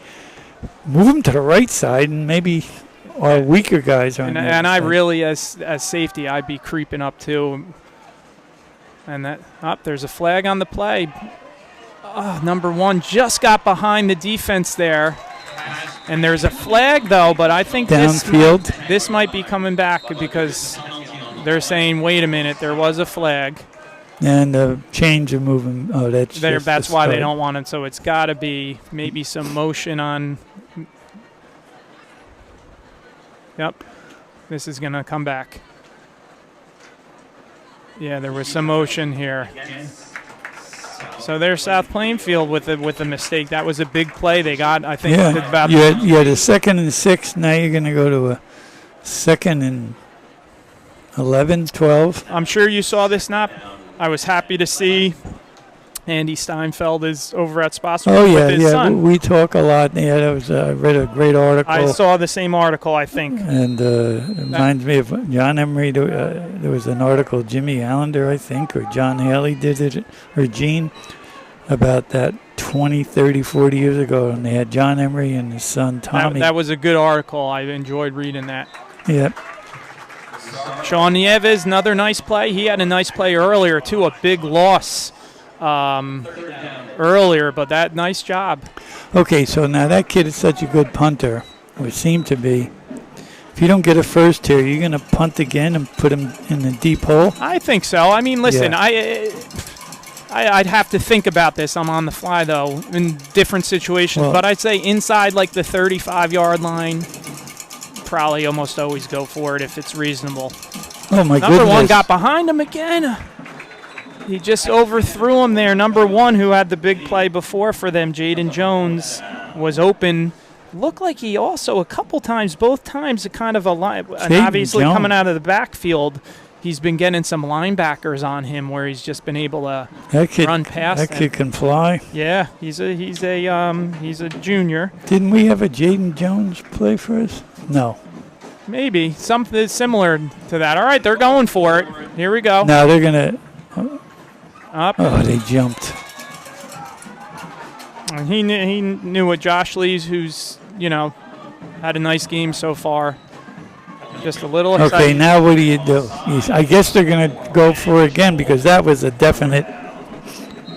B: move them to the right side, and maybe our weaker guys are on the other
A: And I
B: side.
A: really, as safety, I'd be creeping up too. And there's a flag on the play. Number 1 just got behind the defense there. And there's a flag, though, but I think
B: Downfield.
A: this might be coming back because they're saying, wait a minute, there was a flag.
B: And the change of movement. Oh, that's just
A: That's
B: the
A: why they
B: start.
A: don't want it. So it's got to be maybe some motion on. Yep. This is going to come back. Yeah, there was some motion here. So there's South Plainfield with a mistake. That was a big play. They got, I think,
B: Yeah,
A: about
B: you had a 2nd and 6. Now you're going to go to a 2nd and 11, 12.
A: I'm sure you saw this, Nop. I was happy to see Andy Steinfeld is over at Spotswood
B: Oh,
A: with
B: yeah,
A: his
B: yeah.
A: son.
B: We talk a lot. Yeah, that was, I read a great article.
A: I saw the same article, I think.
B: And it reminds me of John Emery. There was an article, Jimmy Allender, I think, or John Haley did it, or Gene, about that 20, 30, 40 years ago, and they had John Emery and his son Tommy.
A: That was a good article. I enjoyed reading that.
B: Yep.
A: Sean Nieves, another nice play. He had a nice play earlier, too, a big loss earlier, but that nice job.
B: Okay, so now that kid is such a good punter, or seemed to be. If you don't get a first here, you're going to punt again and put him in the deep hole?
A: I think so. I mean, listen,
B: Yeah.
A: I'd have to think about this. I'm on the fly, though, in different situations.
B: Well-
A: but I'd say inside, like, the 35-yard line, probably almost always go for it if it's reasonable.
B: Oh, my
A: Number
B: goodness.
A: one got behind him again. He just overthrew him there. Number one, who had the big play before for them, Jaden Jones, was open. Looked like he also a couple times, both times, a kind of a line. And
B: Jaden
A: obviously
B: Jones.
A: coming out of the backfield, he's been getting some linebackers on him where he's just been able to
B: That kid,
A: run past
B: that
A: them.
B: kid can fly.
A: Yeah, he's a junior.
B: Didn't we have a Jaden Jones play for us? No.
A: Maybe something similar to that. All right, they're going for it. Here we go.
B: Now they're going to.
A: Up.
B: Oh, they jumped.
A: And he knew what Josh Lee's, who's, had a nice game so far. Just a little excited.
B: Okay, now what do you do? I guess they're going to go for it again because that was a definite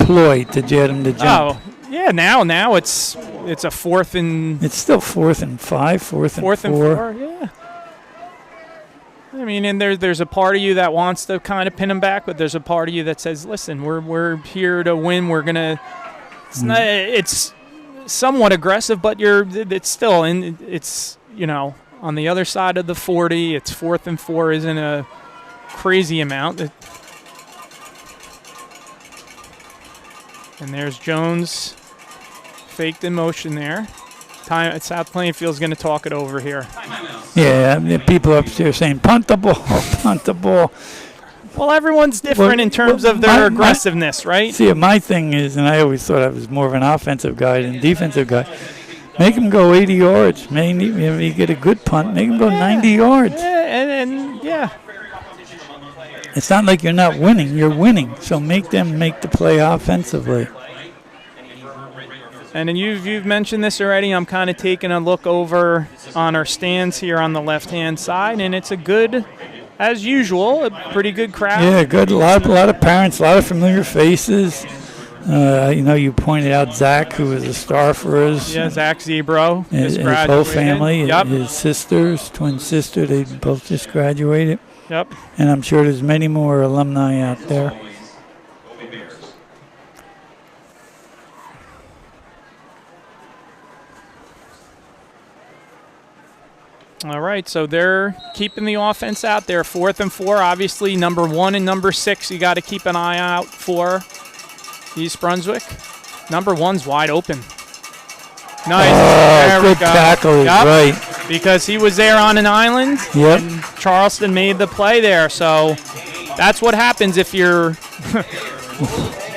B: ploy to get him to jump.
A: Oh, yeah, now it's a fourth and
B: It's still 4th and 5, 4th and 4.
A: Yeah. I mean, and there's a part of you that wants to kind of pin him back, but there's a part of you that says, "Listen, we're here to win. We're gonna." It's somewhat aggressive, but it's still it's on the other side of the 40. It's 4th and 4 isn't a crazy amount. And there's Jones, faked in motion there. Time South Plainfield's going to talk it over here.
B: Yeah, the people up there saying, punt the ball, punt the ball.
A: Well, everyone's different in terms of their aggressiveness, right?
B: See, my thing is, and I always thought I was more of an offensive guy than defensive guy, make him go 80 yards. Maybe if you get a good punt, make him go 90 yards.
A: Yeah, and yeah.
B: It's not like you're not winning. You're winning. So make them make the play offensively.
A: And then you've mentioned this already. I'm kind of taking a look over on our stands here on the left-hand side, and it's a good, as usual, a pretty good crowd.
B: Yeah, good. A lot of parents, a lot of familiar faces. You pointed out Zach, who was a star for us.
A: Yeah, Zach Zebro.
B: His whole family, his sisters, twin sister, they both just graduated.
A: Yep.
B: And I'm sure there's many more alumni out there.
A: All right, so they're keeping the offense out there. 4th and 4, obviously, number 1 and number 6 you got to keep an eye out for East Brunswick. Number 1's wide open. Nice. There we
B: Good
A: go.
B: tackle,
A: Yep.
B: right.
A: Because he was there on an island,
B: Yep.
A: and Charleston made the play there. So that's what happens if you're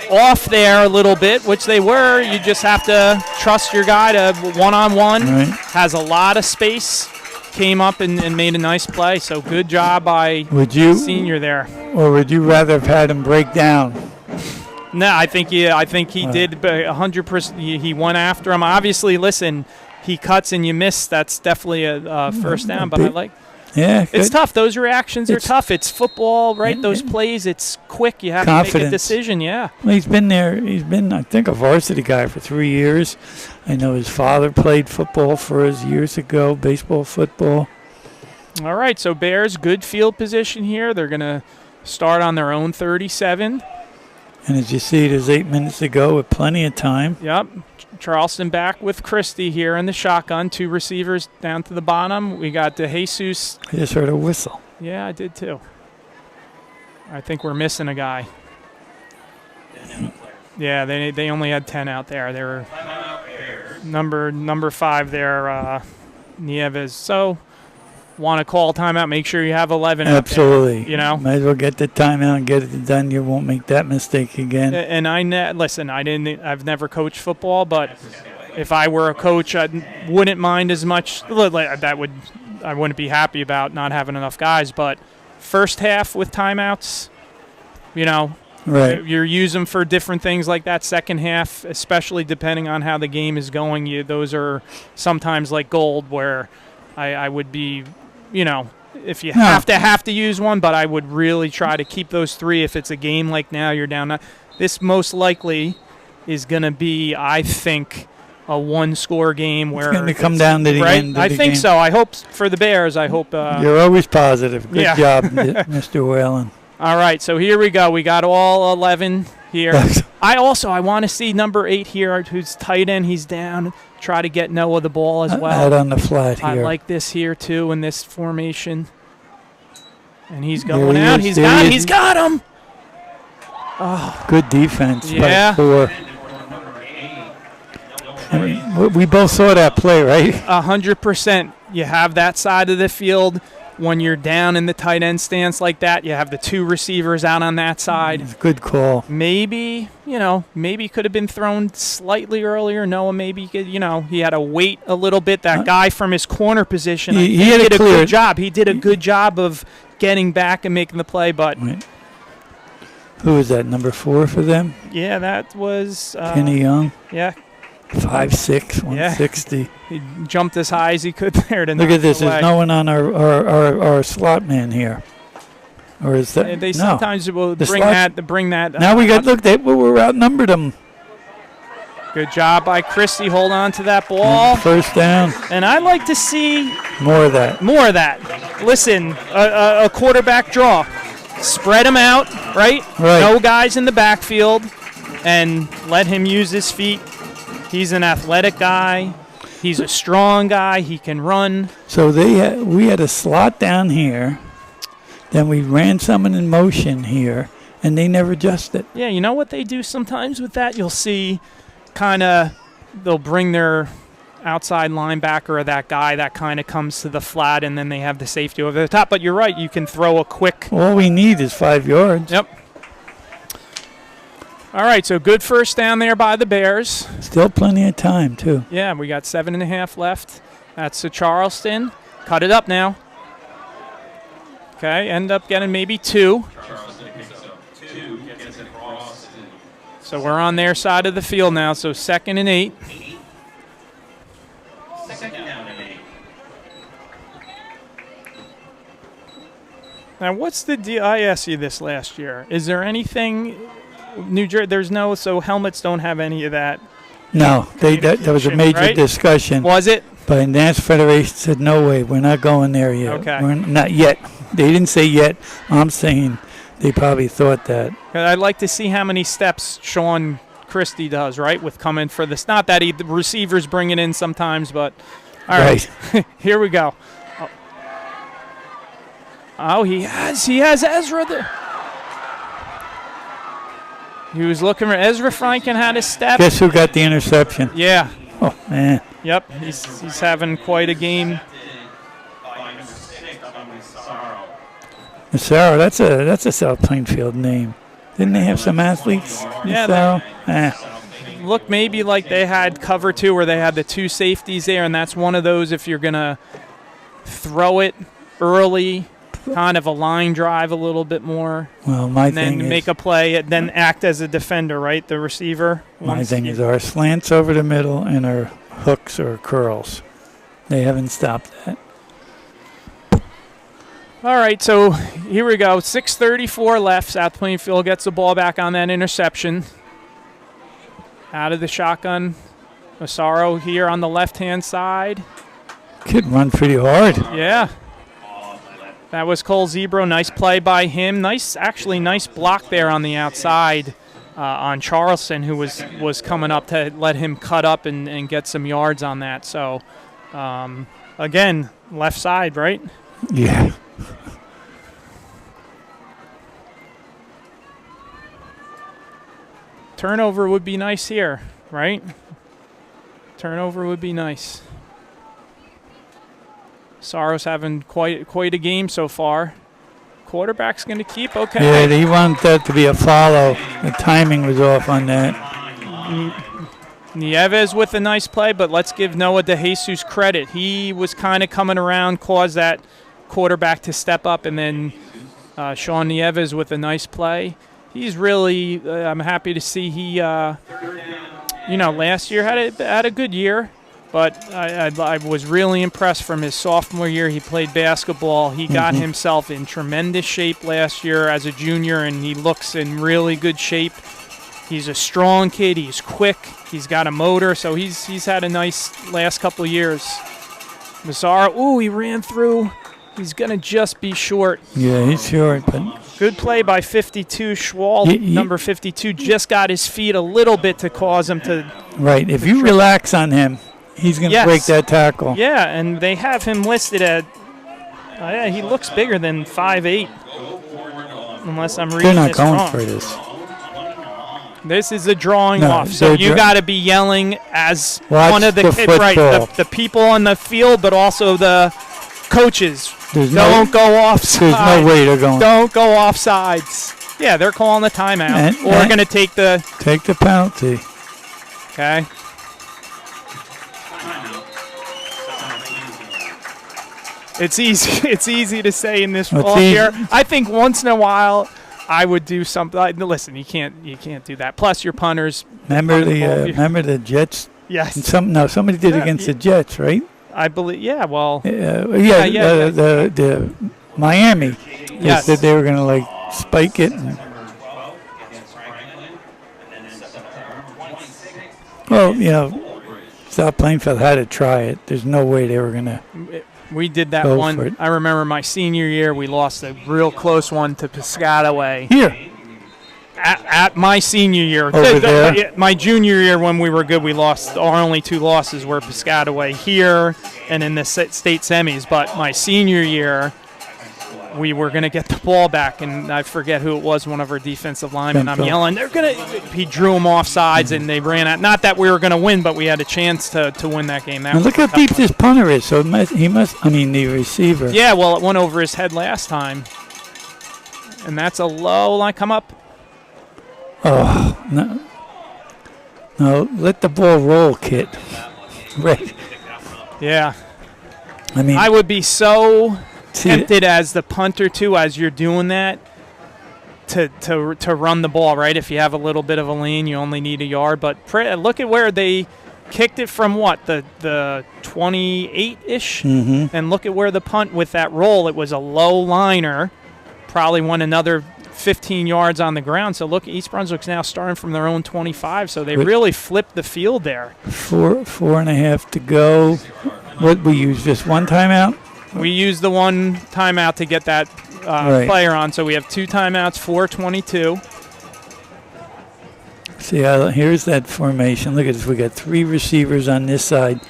A: off there a little bit, which they were. You just have to trust your guy to one-on-one.
B: Right.
A: Has a lot of space. Came up and made a nice play. So good job by senior there.
B: Or would you rather have had him break down?
A: No, I think he did 100%. He went after him. Obviously, listen, he cuts and you miss. That's definitely a first down. But I like.
B: Yeah,
A: It's
B: good.
A: tough. Those reactions are tough. It's football, right?
B: Yeah.
A: Those plays, it's quick. You have to make a
B: Confidence.
A: decision. Yeah.
B: Well, he's been there. He's been, I think, a varsity guy for 3 years. I know his father played football for us years ago, baseball, football.
A: All right. So Bears, good field position here. They're going to start on their own 37.
B: And as you see, there's 8 minutes to go with plenty of time.
A: Yep. Charleston back with Christie here in the shotgun. 2 receivers down to the bottom. We got DeJesus.
B: I just heard a whistle.
A: Yeah, I did too. I think we're missing a guy. Yeah, they only had 10 out there. They were number 5 there, Nieves. So, want to call timeout, make sure you have 11
B: Absolutely.
A: out there,
B: Might as well get the timeout and get it done. You won't make that mistake again.
A: And I've never coached football, but if I were a coach, I wouldn't mind as much. I wouldn't be happy about not having enough guys, but first half with timeouts,
B: Right.
A: You use them for different things like that second half, especially depending on how the game is going. Those are sometimes like gold, where I would be, if you have to use one, but I would really try to keep those 3 if it's a game like now you're down. This most likely is going to be, I think, a 1-score game where
B: it's going to come down to the end of the
A: I think
B: game.
A: so. I hope for the Bears. I hope.
B: You're always positive. Good job, Mr. Whalen.
A: All right, so here we go. We got all 11 here. I want to see number 8 here, who's tight end. He's down. Try to get Noah the ball as well.
B: Out on the flat here.
A: I like this here, too, in this formation. And he's going out. He's got him. Oh.
B: Good defense.
A: Yeah.
B: By 4. I mean, we both saw that play, right?
A: 100%. You have that side of the field. When you're down in the tight end stance like that, you have the 2 receivers out on that side.
B: It's a good call.
A: Maybe could have been thrown slightly earlier. Noah maybe could, he had to wait a little bit. That guy from his corner position,
B: he
A: did a good job. He did a good job of getting back and making the play, but
B: right. Who was that, number 4 for them?
A: Yeah, that was
B: Kenny Young.
A: Yeah.
B: 5'6", 160.
A: Yeah. He jumped as high as he could there to
B: Look at this.
A: Away.
B: There's no one on our slot man here. Or is that
A: they sometimes will bring that.
B: Now we got we're outnumbered them.
A: Good job by Christie. Hold on to that ball.
B: And first down.
A: And I'd like to see
B: more of that.
A: Listen, a quarterback draw. Spread him out, right? No guys in the backfield, and let him use his feet. He's an athletic guy. He's a strong guy. He can run.
B: So we had a slot down here. Then we ran someone in motion here, and they never adjusted.
A: Yeah, you know what they do sometimes with that? You'll see they'll bring their outside linebacker or that guy that kind of comes to the flat, and then they have the safety over the top. But you're right. You can throw a quick.
B: All we need is 5 yards.
A: Yep. All right, so good first down there by the Bears.
B: Still plenty of time, too.
A: Yeah, we got 7.5 left. That's to Charleston. Cut it up now. Okay, end up getting maybe 2. So we're on their side of the field now, so 2nd and 8. Now, what's the deal? I asked you this last year. Is there anything... New Jersey, so helmets don't have any of that.
B: No, that was a major discussion.
A: Was it?
B: But the NASCAR Federation said, no way, we're not going there yet.
A: Okay.
B: We're not yet. They didn't say yet. I'm saying they probably thought that.
A: I'd like to see how many steps Sean Christie does, right, with coming for this. Not that the receivers bring it in sometimes, but all right. Here we go. Oh, he has Ezra there. He was looking for Ezra Franken had his step.
B: Guess who got the interception?
A: Yeah.
B: Oh, man.
A: Yep, he's having quite a game.
B: Massaro, that's a South Plainfield name. Didn't they have some athletes?
A: Yeah. Look, maybe like they had cover 2 where they had the 2 safeties there, and that's one of those if you're going to throw it early, kind of a line drive a little bit more.
B: Well,
A: and then make a play, and then act as a defender, right? The receiver.
B: My thing is our slants over the middle and our hooks or curls. They haven't stopped that.
A: All right, so here we go. 6:34 left. South Plainfield gets the ball back on that interception. Out of the shotgun. Massaro here on the left-hand side.
B: Kid run pretty hard.
A: Yeah. That was Cole Zebro. Nice play by him. Nice block there on the outside on Charleston, who was coming up to let him cut up and get some yards on that. So, again, left side, right?
B: Yeah.
A: Turnover would be nice here, right? Turnover would be nice. Saros having quite a game so far. Quarterback's going to keep, okay.
B: Yeah, he wanted that to be a follow. The timing was off on that.
A: Nieves with a nice play, but let's give Noah DeJesus credit. He was kind of coming around, caused that quarterback to step up, and then Sean Nieves with a nice play. he's really. I'm happy to see he. Last year had a good year, but I was really impressed from his sophomore year. He played basketball. He got himself in tremendous shape last year as a junior, and he looks in really good shape. He's a strong kid. He's quick. He's got a motor, so he's had a nice last couple of years. Mazzara, he ran through. He's going to just be short.
B: Yeah, he's short, but
A: good play by 52. Schwal, number 52, just got his feet a little bit to cause him to.
B: Right. If you relax on him, he's going to break that tackle.
A: Yeah, and they have him listed at. He looks bigger than 5'8". Unless I'm reading this wrong.
B: They're not going for this.
A: This is a drawing off, so you got to be yelling as one of the kids, right? The people on the field, but also the coaches. Don't go offside.
B: There's no way they're going.
A: Don't go offsides. Yeah, they're calling the timeout. We're going to take the
B: penalty.
A: Okay. It's easy. It's easy to say in this fall here. I think once in a while I would do something. Listen, you can't do that. Plus, your punters.
B: Remember the Jets?
A: Yes.
B: Somebody did against the Jets, right?
A: I believe. Yeah. Well.
B: The Miami.
A: Yes.
B: They said they were going to spike it. South Plainfield had to try it. There's no way they were going to.
A: We did that one. I remember my senior year, we lost a real close one to Piscataway.
B: Here.
A: At my senior year.
B: Over there?
A: My junior year when we were good, we lost. Our only two losses were Piscataway here and in the state semis. But my senior year, we were going to get the ball back, and I forget who it was, one of our defensive linemen. I'm yelling, he drew them off sides, and they ran out. Not that we were going to win, but we had a chance to win that game.
B: Look how deep this punter is. So the receiver.
A: Yeah, well, it went over his head last time. And that's a low line. Come up.
B: Oh, no. No, let the ball roll, kid. Right.
A: Yeah. I would be so tempted as the punter too, as you're doing that, to run the ball, right? If you have a little bit of a lane, you only need a yard. But look at where they kicked it from. What, the 28-ish, and look at where the punt with that roll. It was a low liner, probably went another 15 yards on the ground. So look, East Brunswick's now starting from their own 25. So they really flipped the field there.
B: 4.5 to go. What we use, just one timeout?
A: We used the one timeout to get that player on, so we have two timeouts, 4:22.
B: See, here's that formation. Look at this. We got three receivers on this side.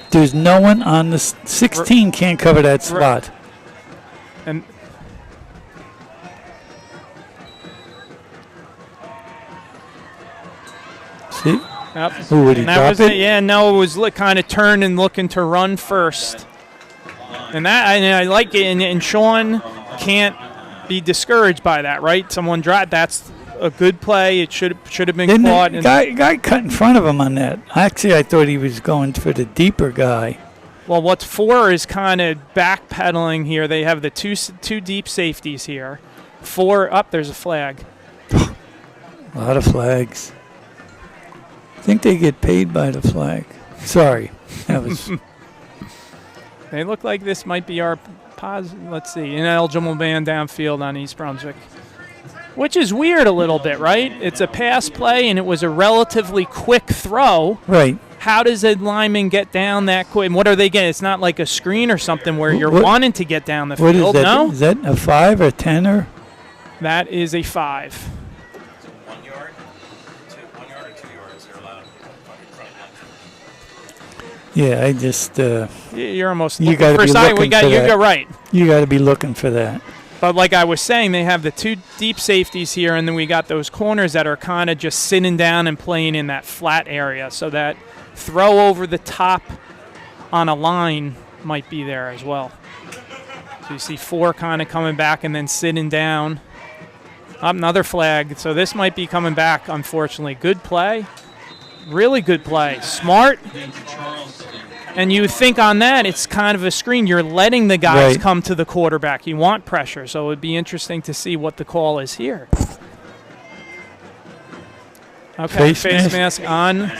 B: There's no one on the 16 can't cover that spot.
A: And
B: see?
A: Yep.
B: Ooh, would he drop it?
A: Yeah, no, it was kind of turned and looking to run first. And I like it, and Sean can't be discouraged by that, right? Someone dropped. That's a good play. It should have been caught.
B: Guy cut in front of him on that. Actually, I thought he was going for the deeper guy.
A: Well, what's 4 is kind of backpedaling here. They have the two deep safeties here. 4 up. There's a flag.
B: A lot of flags. I think they get paid by the flag. Sorry, that was.
A: They look like this might be our let's see, ineligible man downfield on East Brunswick, which is weird a little bit, right? It's a pass play, and it was a relatively quick throw.
B: Right.
A: How does a lineman get down that quick? And what are they getting? It's not like a screen or something where you're wanting to get down the field.
B: What is that?
A: No?
B: Is that a 5 or 10 or?
A: That is a 5.
C: 1 yard? 1 yard or 2 yards? They're allowed.
B: Yeah, I just.
A: You're almost.
B: You got to be looking for that.
A: You're right.
B: You got to be looking for that.
A: But like I was saying, they have the two deep safeties here, and then we got those corners that are kind of just sitting down and playing in that flat area. So that throw over the top on a line might be there as well. So you see 4 kind of coming back and then sitting down. Another flag. So this might be coming back, unfortunately. Good play. Really good play. Smart. And you think on that, it's kind of a screen. You're letting the guys come to the quarterback. You want pressure. So it would be interesting to see what the call is here. Okay, face mask on.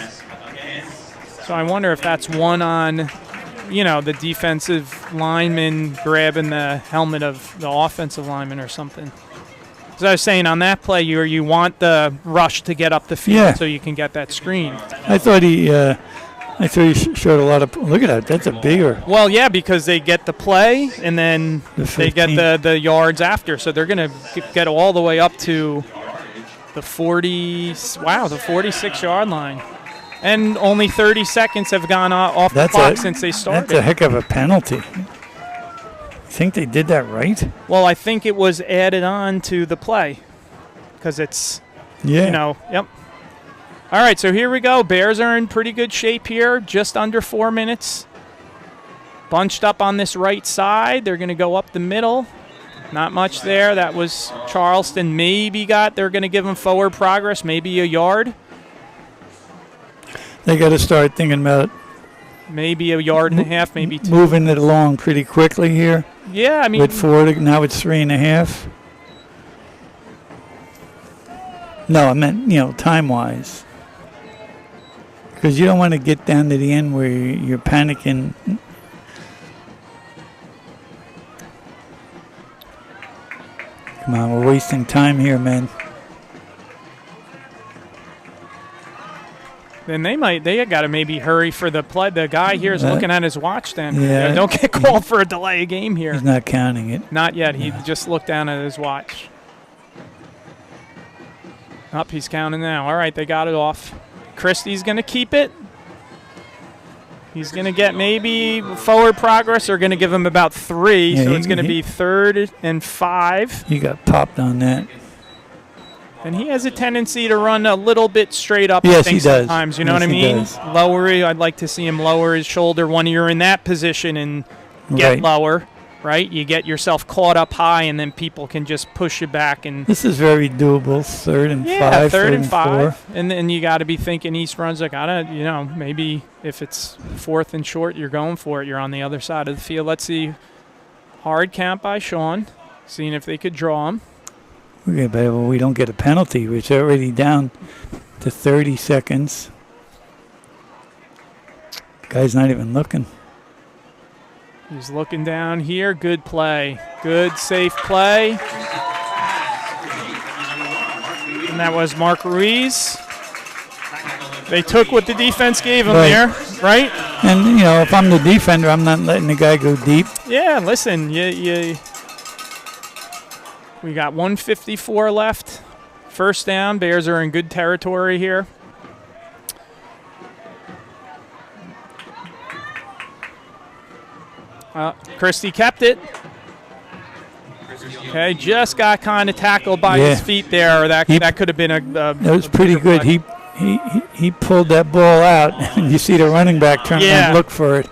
A: So I wonder if that's one on, the defensive lineman grabbing the helmet of the offensive lineman or something. As I was saying, on that play, you want the rush to get up the field so you can get that screen.
B: I thought he showed a lot of. Look at that. That's a bigger.
A: Well, yeah, because they get the play and then they get the yards after, so they're going to get all the way up to the 46-yard line. And only 30 seconds have gone off the clock since they started.
B: That's a heck of a penalty. You think they did that right?
A: Well, I think it was added on to the play because it's, Yep. All right, so here we go. Bears are in pretty good shape here, just under 4 minutes. Bunched up on this right side. They're going to go up the middle. Not much there. That was Charleston. They're going to give them forward progress, maybe a yard.
B: They got to start thinking about
A: maybe a yard and a half, maybe 2.
B: Moving it along pretty quickly here.
A: Yeah, I mean.
B: With 4, now it's 3.5. No, I meant, time-wise. Because you don't want to get down to the end where you're panicking. Come on, we're wasting time here, man.
A: Then they got to maybe hurry for the play. The guy here is looking at his watch then.
B: Yeah.
A: Don't get called for a delay of game here.
B: He's not counting it.
A: Not yet. He just looked down at his watch. Up, he's counting now. All right, they got it off. Christie's going to keep it. He's going to get maybe forward progress. They're going to give him about 3, so it's going to be 3rd and 5.
B: He got popped on that.
A: And he has a tendency to run a little bit straight up.
B: Yes,
A: I think
B: he does.
A: Sometimes, you know what I mean? Lower. I'd like to see him lower his shoulder when you're in that position and get lower, right? You get yourself caught up high, and then people can just push you back. And
B: this is very doable. 3rd and 5.
A: Yeah, 3rd and
B: 5.
A: 4. And then you got to be thinking East Brunswick. Maybe if it's 4th and short, you're going for it. You're on the other side of the field. Let's see. Hard count by Sean, seeing if they could draw him.
B: Okay, but we don't get a penalty. We're already down to 30 seconds. Guy's not even looking.
A: He's looking down here. Good play. Good, safe play. And that was Mark Ruiz. They took what the defense gave them there, right?
B: And, if I'm the defender, I'm not letting the guy go deep.
A: Yeah, listen, we got 1:54 left. First down. Bears are in good territory here. Christie kept it. Okay, just got kind of tackled by his feet there. That could have been a
B: that was pretty good. He pulled that ball out, and you see the running back turn and look for it.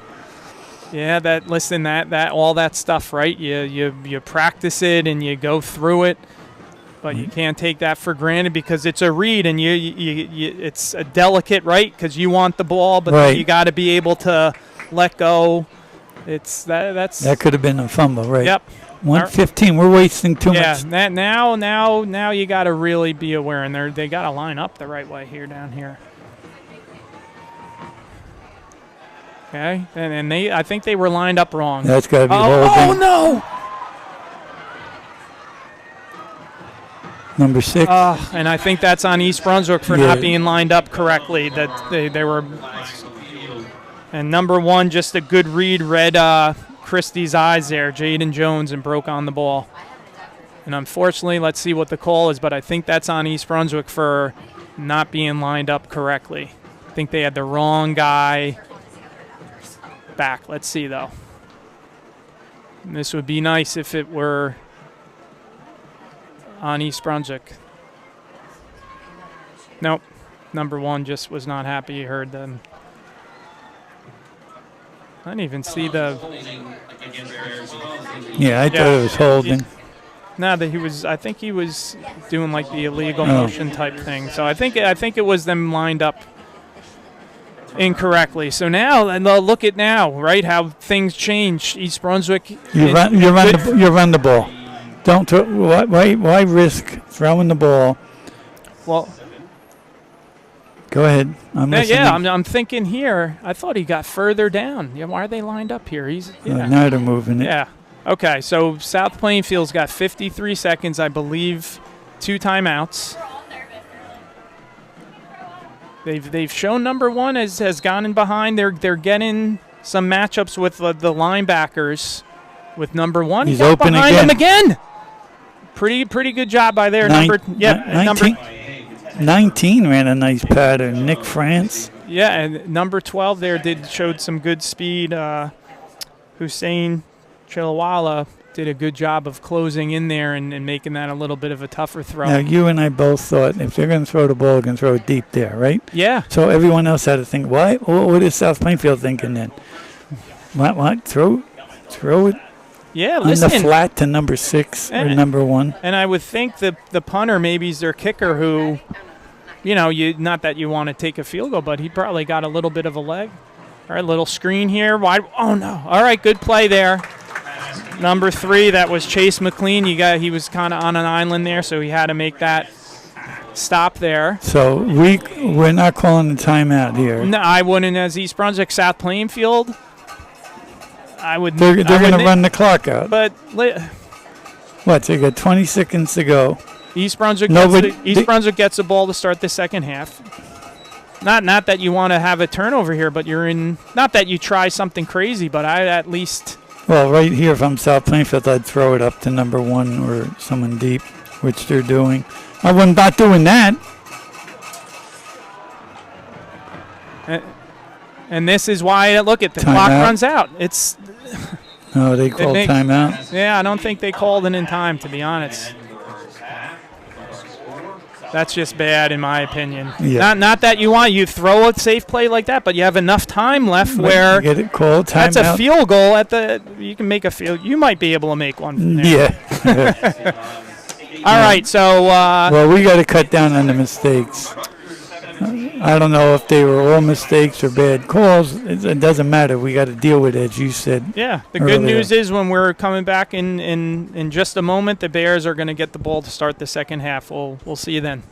A: Yeah, that all that stuff, right? You practice it and you go through it, but you can't take that for granted because it's a read and it's a delicate, right? Because you want the ball, but then you got to be able to let go. That
B: could have been a fumble, right?
A: Yep.
B: 1:15. We're wasting too much.
A: Yeah. Now you got to really be aware, and they got to line up the right way here down here. Okay, and I think they were lined up wrong.
B: That's got to be holding.
A: Oh no!
B: Number 6.
A: And I think that's on East Brunswick for not being lined up correctly. That they were. And number 1, just a good read, read Christie's eyes there, Jaden Jones, and broke on the ball. And unfortunately, let's see what the call is, but I think that's on East Brunswick for not being lined up correctly. I think they had the wrong guy back. Let's see, though. And this would be nice if it were on East Brunswick. Nope. Number 1 just was not happy. He heard them. I didn't even see the.
B: Yeah, I thought it was holding.
A: No, I think he was doing like the illegal motion type thing. So I think it was them lined up incorrectly. So now, and look at now, right? How things change. East Brunswick.
B: You run the ball. Don't why risk throwing the ball?
A: Well,
B: Go ahead. I'm listening.
A: Yeah, I'm thinking here. I thought he got further down. Yeah, why are they lined up here?
B: Now they're moving it.
A: Yeah. Okay, so South Plainfield's got 53 seconds, I believe, 2 timeouts. They've shown number 1 has gone in behind. They're getting some matchups with the linebackers with number 1.
B: He's
A: got
B: open
A: behind
B: again.
A: him again. Pretty good job by there.
B: 19 ran a nice pattern. Nick France.
A: Yeah, and number 12 there showed some good speed. Hussein Chilawala did a good job of closing in there and making that a little bit of a tougher throw.
B: Now, you and I both thought if they're going to throw the ball, they're going to throw it deep there, right?
A: Yeah.
B: So everyone else had to think, why? What is South Plainfield thinking then? What? Throw it
A: Yeah,
B: on
A: listen.
B: the flat to number 6 or number 1.
A: And I would think the punter maybe is their kicker who, not that you want to take a field goal, but he probably got a little bit of a leg. All right, little screen here. Wide. Oh, no. All right, good play there. Number 3, that was Chase McLean. He was kind of on an island there, so he had to make that stop there.
B: So we're not calling a timeout here.
A: No, I wouldn't as East Brunswick, South Plainfield. I would.
B: They're going to run the clock out.
A: But
B: What? They got 20 seconds to go.
A: East Brunswick gets the ball to start the second half. Not that you want to have a turnover here, but you're in. Not that you try something crazy, but I at least.
B: Well, right here, if I'm South Plainfield, I'd throw it up to number 1 or someone deep, which they're doing. I was not doing that.
A: And this is why, look at the clock runs out. It's.
B: No, they called timeout.
A: Yeah, I don't think they called it in time, to be honest. That's just bad, in my opinion.
B: Yeah.
A: Not that you throw a safe play like that, but you have enough time left where
B: get it called timeout.
A: That's a field goal you can make a field. You might be able to make one from there.
B: Yeah.
A: All right, so.
B: Well, we got to cut down on the mistakes. I don't know if they were all mistakes or bad calls. It doesn't matter. We got to deal with it, as you said.
A: Yeah, the good news is when we're coming back in just a moment, the Bears are going to get the ball to start the second half. We'll see you then.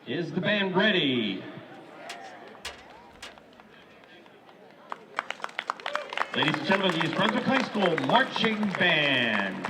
D: Is the band ready? Ladies and gentlemen, the East Brunswick High School Marching Band.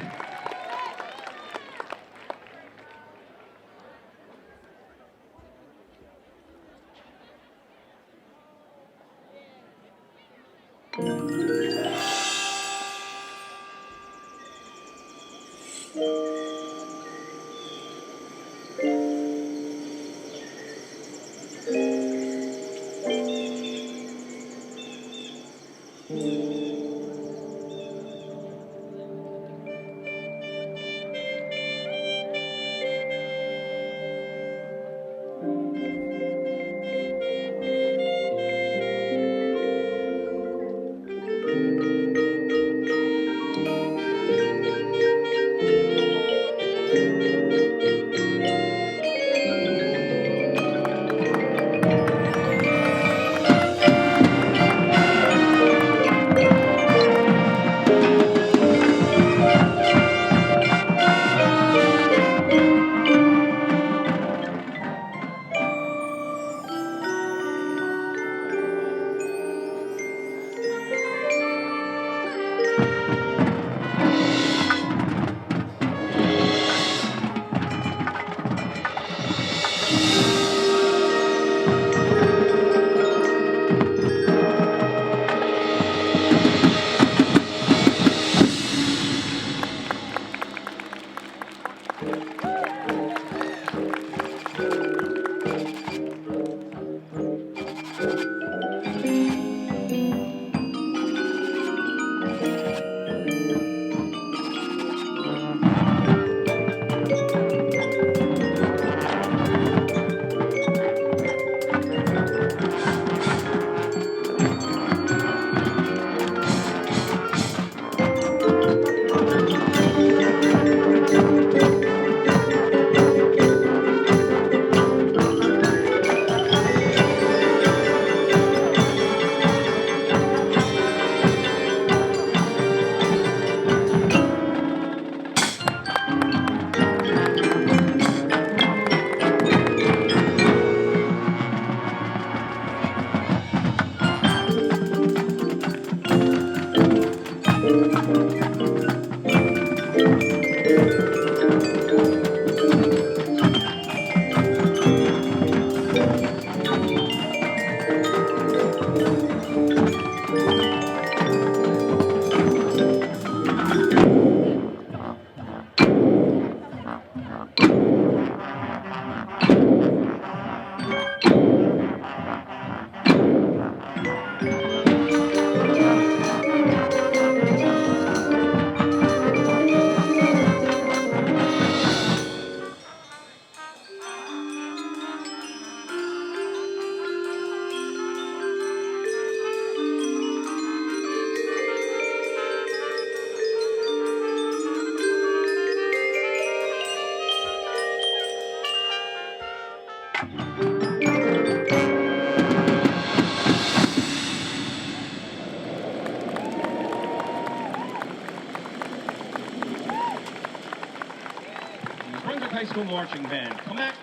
D: High School Marching Band. Come back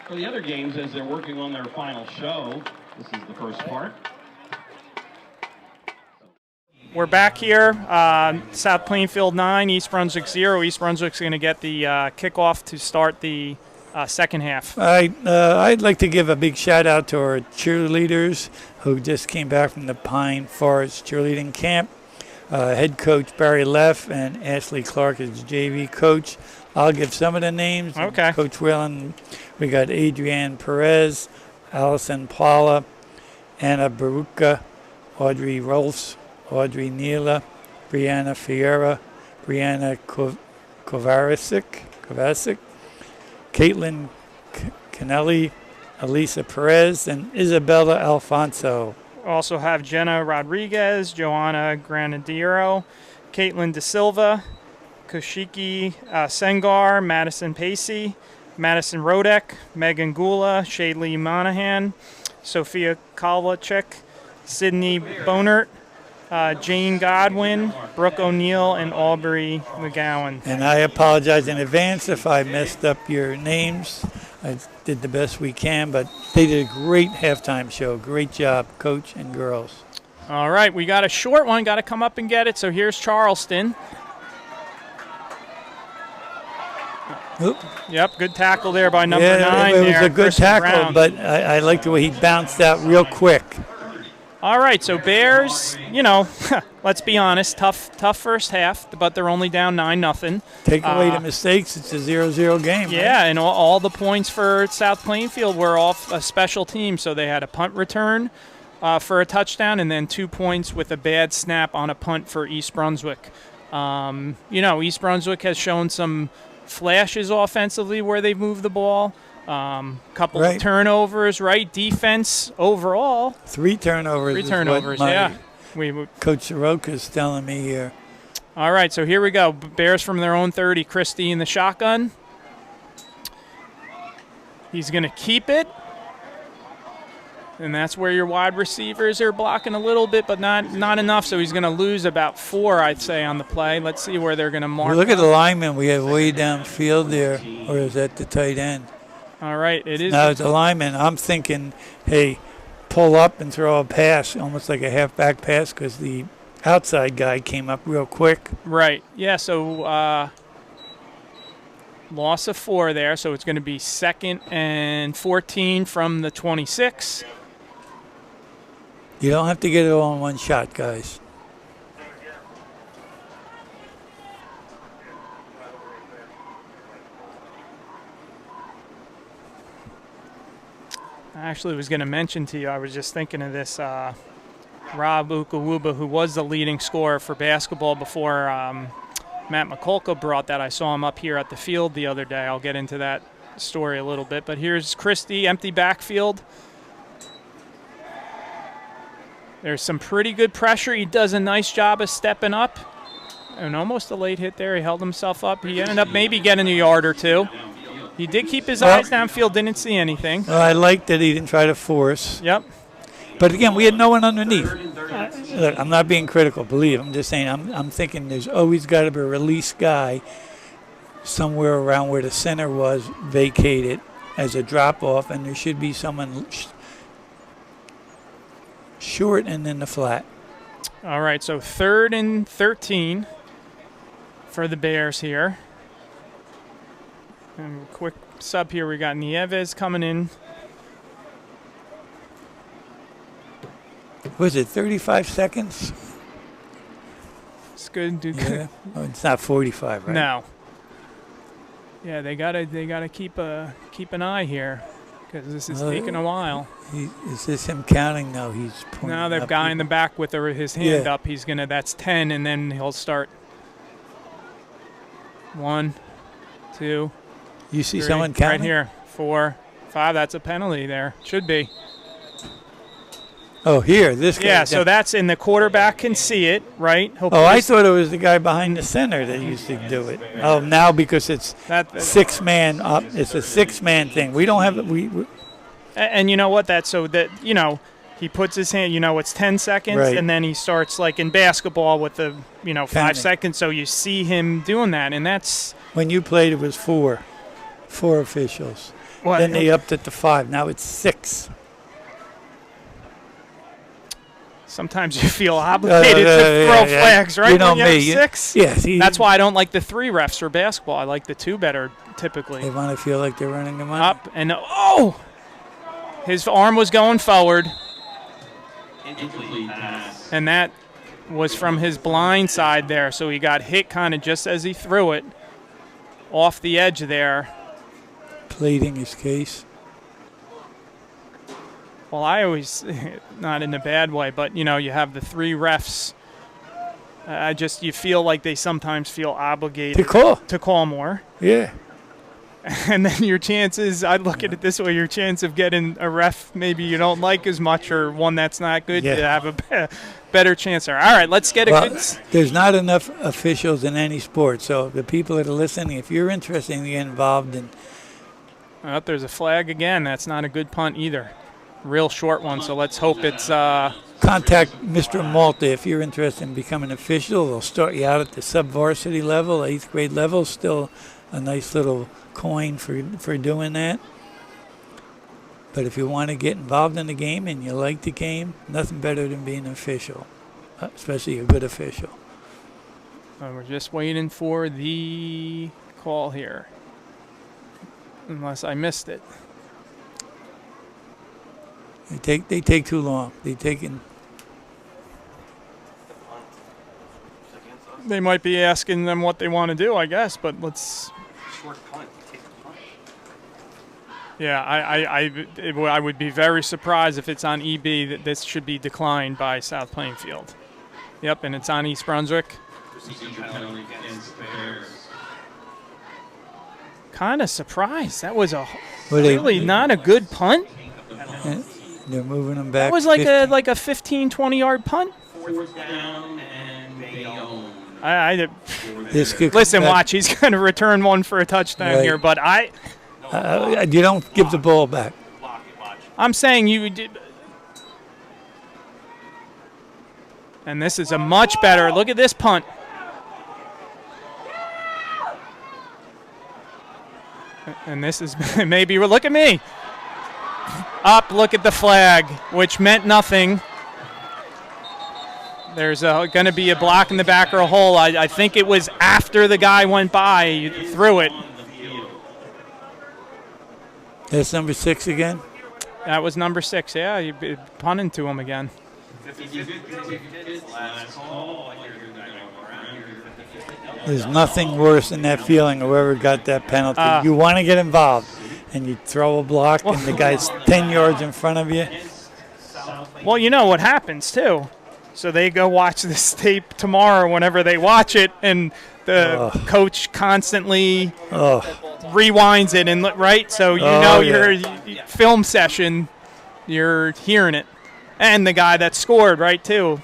D: for the other games as they're working on their final show. This is the first part.
A: We're back here, South Plainfield 9, East Brunswick 0. East Brunswick's going to get the kickoff to start the second half.
B: I'd like to give a big shout out to our cheerleaders who just came back from the Pine Forest cheerleading camp. Head coach Barry Leff and Ashley Clark is JV coach. I'll give some of the names.
A: Okay.
B: Coach Whalen, we got Adrienne Perez, Allison Paula, Anna Baruka, Audrey Rolfs, Audrey Neela, Brianna Fiera, Brianna Kovacic, Caitlin Kennelly, Elisa Perez, and Isabella Alfonso.
A: Also have Jenna Rodriguez, Joanna Granadero, Caitlin De Silva, Koshiki Sengar, Madison Pacey, Madison Rodek, Megan Gula, Shaylee Monahan, Sophia Kalwachek, Sydney Bonert, Jane Godwin, Brooke O'Neill, and Aubrey McGowan.
B: And I apologize in advance if I messed up your names. I did the best we can, but they did a great halftime show. Great job, coach and girls.
A: All right, we got a short one. Got to come up and get it. So here's Charleston.
B: Oop.
A: Yep, good tackle there by number 9.
B: It was
A: there,
B: a good
A: Kristen
B: tackle,
A: Brown.
B: but I like the way he bounced out real quick.
A: All right, so Bears, you know, let's be honest, tough first half, but they're only down 9-0.
B: Take away the mistakes, it's a 0-0 game.
A: Yeah,
B: right?
A: and all the points for South Plainfield were off a special team. So they had a punt return for a touchdown and then 2 points with a bad snap on a punt for East Brunswick. You know, East Brunswick has shown some flashes offensively where they've moved the ball. Couple of turnovers, right? Defense overall.
B: 3 turnovers.
A: 3 turnovers, yeah.
B: Coach Soroka's telling me here.
A: All right, so here we go. Bears from their own 30. Christie in the shotgun. He's going to keep it. And that's where your wide receivers are blocking a little bit, but not enough. So he's going to lose about 4, I'd say, on the play. Let's see where they're going to mark.
B: Look at the lineman we have way downfield there, or is that the tight end?
A: All right, it is.
B: No, it's a lineman. I'm thinking, hey, pull up and throw a pass, almost like a halfback pass, because the outside guy came up real quick.
A: Right. Yeah, so loss of 4 there, so it's going to be 2nd and 14 from the 26.
B: You don't have to get it all in one shot, guys.
A: I actually was going to mention to you, I was just thinking of this, Rob Ukawuba, who was the leading scorer for basketball before Matt McCulka brought that. I saw him up here at the field the other day. I'll get into that story a little bit. But here's Christie, empty backfield. There's some pretty good pressure. He does a nice job of stepping up. And almost a late hit there. He held himself up. He ended up maybe getting a yard or 2. He did keep his eyes downfield, didn't see anything.
B: Well, I like that he didn't try to force.
A: Yep.
B: But again, we had no one underneath. Look, I'm not being critical, believe. I'm just saying I'm thinking there's always got to be a release guy somewhere around where the center was vacated as a drop-off, and there should be someone short and in the flat.
A: All right, so 3rd and 13 for the Bears here. And quick sub here, we got Nieves coming in.
B: Was it 35 seconds?
A: It's good.
B: Yeah. Oh, it's not 45, right?
A: No. Yeah, they gotta keep an eye here because this is taking a while.
B: Is this him counting? No, he's pointing.
A: Now they've
B: up.
A: guy in the back with his hand up. He's gonna. That's 10, and then he'll start. 1, 2.
B: You see
A: 3,
B: someone counting?
A: right here. 4, 5. That's a penalty there. Should be.
B: Oh, here, this guy.
A: Yeah, so that's in the quarterback can see it, right?
B: I thought it was the guy behind the center that used to do it. Oh, now because it's 6-man up, it's a 6-man thing. We don't have it.
A: And you know what? That's so that he puts his hand. It's 10 seconds,
B: right.
A: And then he starts like in basketball with the 5
B: Counting.
A: seconds. So you see him doing that, and that's
B: when you played. It was 4 officials.
A: what.
B: Then they upped it to 5. Now it's 6.
A: Sometimes you feel obligated to throw flags, right?
B: You know
A: when you have
B: me.
A: 6.
B: Yes.
A: That's why I don't like the 3 refs for basketball. I like the 2 better typically.
B: They want to feel like they're running the money.
A: Up and his arm was going forward, and that was from his blind side there. So he got hit kind of just as he threw it. off the edge there.
B: Pleading his case.
A: Well, I always, not in a bad way, but, you know, you have the 3 refs. You feel like they sometimes feel obligated to call more.
B: Yeah.
A: And then your chances, I look at it this way, your chance of getting a ref maybe you don't like as much or one that's not good, you have a better chance there. All right, let's get a good...
B: There's not enough officials in any sport, so the people that are listening, if you're interested in getting involved in...
A: Oh, there's a flag again. That's not a good punt either. Real short one, so let's hope it's...
B: Contact Mr. Malta if you're interested in becoming an official. They'll start you out at the sub-varsity level, 8th grade level. Still a nice little coin for doing that. But if you want to get involved in the game and you like the game, nothing better than being an official, especially a good official.
A: We're just waiting for the call here, unless I missed it.
B: They take too long.
A: They might be asking them what they want to do, I guess, but let's...
C: Short punt. Take the punt.
A: Yeah, I would be very surprised if it's on EB that this should be declined by South Plainfield. Yep, and it's on East Brunswick. Kind of surprised. That was really not a good punt.
B: They're moving them back.
A: That was like a 15, 20-yard punt.
D: 4th down and they own.
A: Listen, watch. He's going to return one for a touchdown here, but
B: you don't give the ball back.
A: I'm saying you did. And this is a much better. Look at this punt. And this is maybe. Look at me. Up. Look at the flag, which meant nothing. There's going to be a block in the back or a hole. I think it was after the guy went by. You threw it.
B: That's number 6 again?
A: That was number 6, yeah. You punting to him again.
B: There's nothing worse than that feeling of whoever got that penalty. You want to get involved, and you throw a block, and the guy's 10 yards in front of you.
A: Well, you know what happens, too. So they go watch this tape tomorrow whenever they watch it, and the coach constantly rewinds it, and right? So your film session, you're hearing it. And the guy that scored, right, too.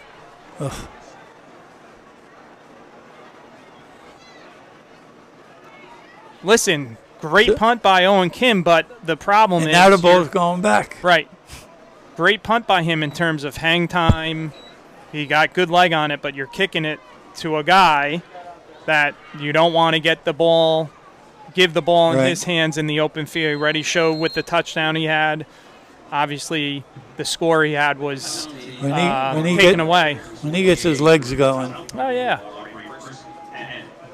A: Listen, great punt by Owen Kim, but the problem is...
B: now the ball's going back.
A: Right. Great punt by him in terms of hang time. He got good leg on it, but you're kicking it to a guy that you don't want to get the ball, give the ball in his hands in the open field. He already showed with the touchdown he had. Obviously, the score he had was taken away.
B: When he gets his legs going.
A: Oh, yeah.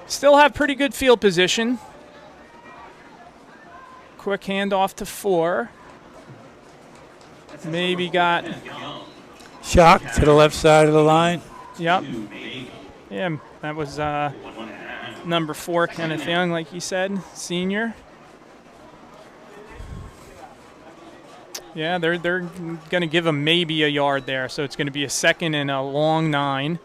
A: Still have pretty good field position. Quick handoff to 4. Maybe got...
B: Shock to the left side of the line.
A: Yep. Yeah, that was number 4, Kenneth Young, like you said, senior. Yeah, they're going to give him maybe a yard there, so it's going to be a 2nd and a long 9.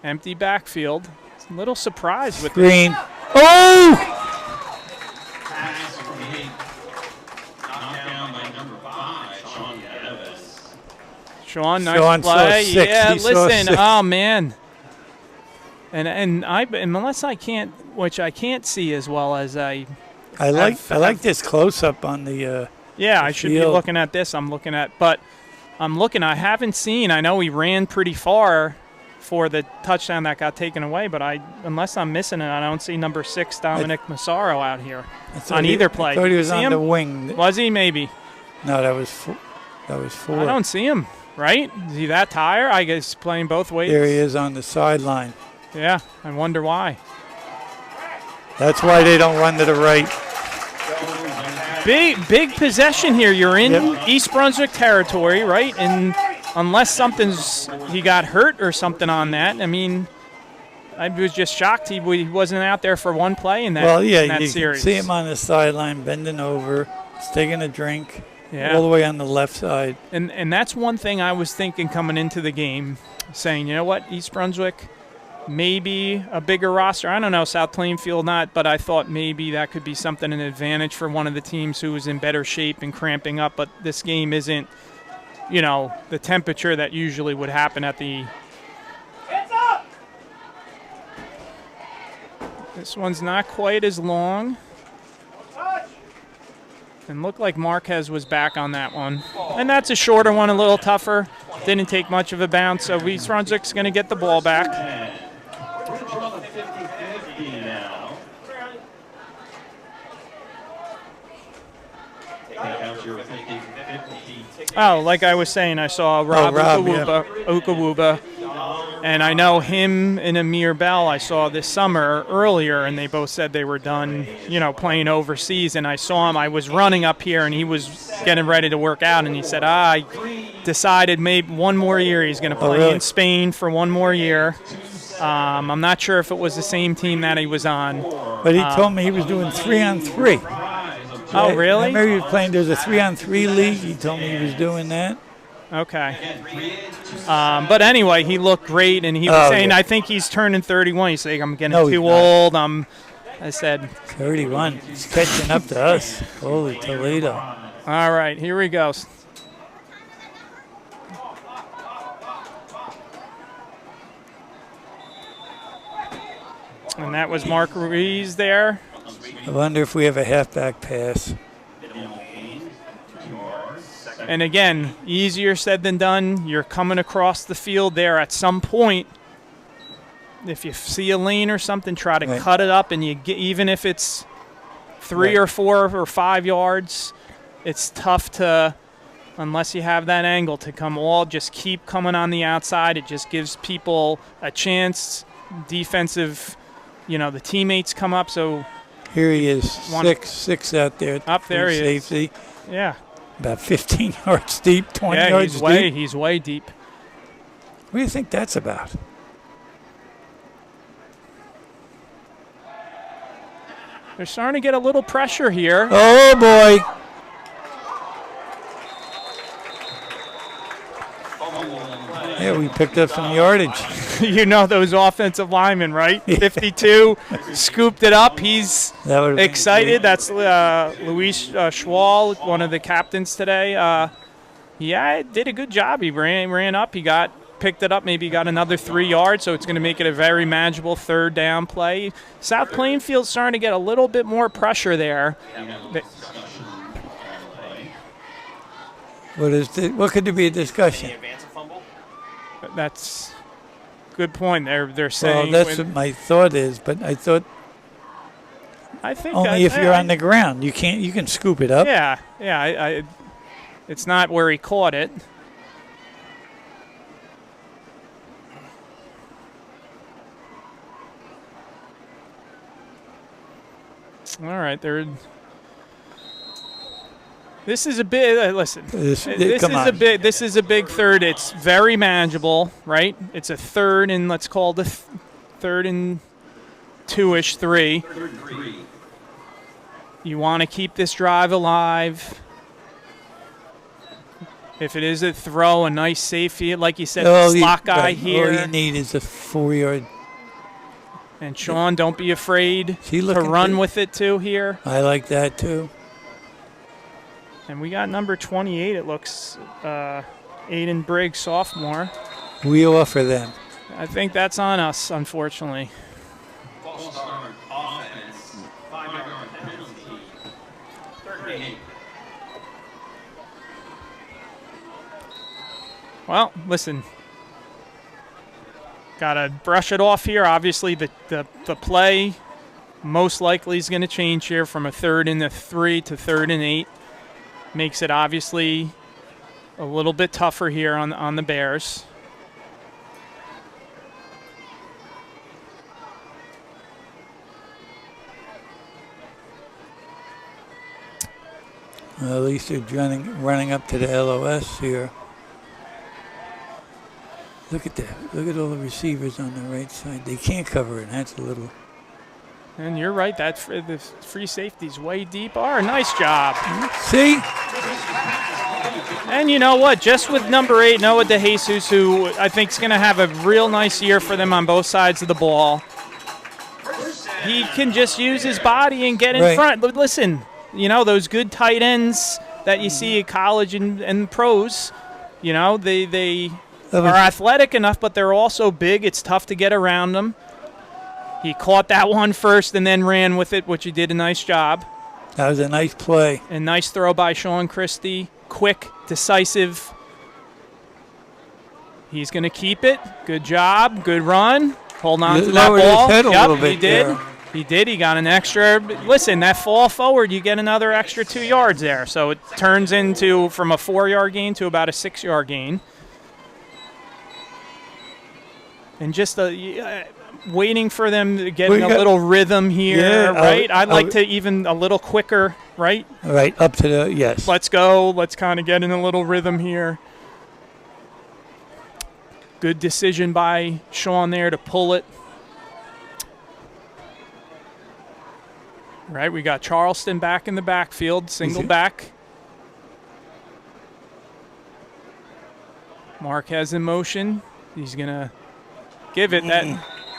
A: Empty backfield. A little surprised with
B: Green.
A: This.
B: Oh!
D: Pass from 8. Knocked down by number 5, Sean Davis.
A: Sean, nice play. Yeah, listen. Oh, man. And unless I can't, which I can't see as well as I
B: like this close up on the
A: yeah,
B: the
A: I should be looking at this. I haven't seen. I know he ran pretty far for the touchdown that got taken away, but unless I'm missing it, I don't see number 6 Dominic Massaro out here on either play.
B: I thought he was on
A: him?
B: the wing.
A: Was he? Maybe.
B: No, that was 4.
A: I don't see him. Right? Is he that tired? I guess playing both ways.
B: There he is on the sideline.
A: Yeah, I wonder why.
B: That's why they don't run to the right.
A: big possession here. You're in
B: Yep.
A: East Brunswick territory, right? And unless he got hurt or something on that, I mean, I was just shocked he wasn't out there for one play in that,
B: Well, yeah,
A: in that
B: you
A: series.
B: can see him on the sideline bending over, he's taking a drink,
A: Yeah.
B: all the way on the left side.
A: And that's one thing I was thinking coming into the game, saying, you know what, East Brunswick, maybe a bigger roster. I don't know, South Plainfield not, but I thought maybe that could be something, an advantage for one of the teams who was in better shape and cramping up. But this game isn't, you know, the temperature that usually would happen at the. This one's not quite as long. And looked like Marquez was back on that one. And that's a shorter one, a little tougher. Didn't take much of a bounce, so East Brunswick's going to get the ball back.
D: We're on the 50-50 now. Taking out here with 50-50.
A: Oh, like I was saying, I saw Rob Ukawuba. And I know him and Amir Bell I saw this summer earlier, and they both said they were done, you know, playing overseas. And I saw him, I was running up here, and he was getting ready to work out, and he said, I decided maybe one more year he's going to play in Spain for one more year. I'm not sure if it was the same team that he was on.
B: But he told me he was doing 3-on-3.
A: Oh, really?
B: Remember he was playing, there's a 3-on-3 league. He told me he was doing that.
A: Okay. But anyway, he looked great, and he was saying, I think he's turning 31. He's saying, I'm getting too old. I said,
B: 31. He's catching up to us. Holy Toledo.
A: All right, here we go. And that was Mark Ruiz there.
B: I wonder if we have a halfback pass.
A: And again, easier said than done. You're coming across the field there at some point. If you see a lane or something, try to cut it up, and you get, even if it's 3 or 4 or 5 yards, it's tough to, unless you have that angle, to come all, just keep coming on the outside. It just gives people a chance. Defensive, you know, the teammates come up. So
B: here he is, 6 out there.
A: Up there he is.
B: Safety.
A: Yeah.
B: About 15 yards deep, 20 yards deep.
A: He's way deep.
B: What do you think that's about?
A: They're starting to get a little pressure here.
B: Oh, boy. Yeah, we picked up some yardage.
A: You know those offensive linemen, right? 52, scooped it up. He's excited. That's Luis Schwal, one of the captains today. Yeah, did a good job. He ran up. He picked it up. Maybe got another 3 yards, so it's going to make it a very manageable third down play. South Plainfield's starting to get a little bit more pressure there.
B: What could there be a discussion?
A: That's a good point. They're saying.
B: Well, that's what my thought is, but I think only if you're on the ground, you can scoop it up.
A: Yeah. It's not where he caught it. All right, This is a big. Listen, this is a big third. It's very manageable, right? It's a third and let's call it third and 2-ish, 3. You want to keep this drive alive. If it is a throw, a nice safety, like you said, the slot guy here.
B: All you need is a 4-yard.
A: And Sean, don't be afraid to run with it too here.
B: I like that too.
A: And we got number 28, it looks, Aiden Briggs, sophomore.
B: We offer them.
A: I think that's on us, unfortunately.
D: False start, offense, 5-yard penalty, 38.
A: Well, listen, got to brush it off here. Obviously, the play most likely is going to change here from a 3rd and 3 to 3rd and 8. Makes it obviously a little bit tougher here on the Bears.
B: Well, at least they're running up to the LOS here. Look at that. Look at all the receivers on the right side. They can't cover it. That's a little.
A: And you're right. That the free safety's way deep. Nice job.
B: See?
A: And you know what? Just with number 8, Noah DeJesus, who I think is going to have a real nice year for them on both sides of the ball. He can just use his body and get in front. But listen, you know, those good tight ends that you see at college and pros, you know, they are athletic enough, but they're also big. It's tough to get around them. He caught that one first and then ran with it, which he did a nice job.
B: That was a nice play.
A: A nice throw by Sean Christie. Quick, decisive. He's going to keep it. Good job. Good run. Hold on to that ball.
B: His head a little bit
A: he did.
B: There.
A: He did. He got an extra. Listen, that fall forward, you get another extra 2 yards there. So it turns into from a 4-yard gain to about a 6-yard gain. And just waiting for them to get a little rhythm here, right? I'd like to even a little quicker, right?
B: Right, up to the, yes.
A: Let's go. Let's kind of get in a little rhythm here. Good decision by Sean there to pull it. Right, we got Charleston back in the backfield, single back. Marquez in motion. He's going to give it that,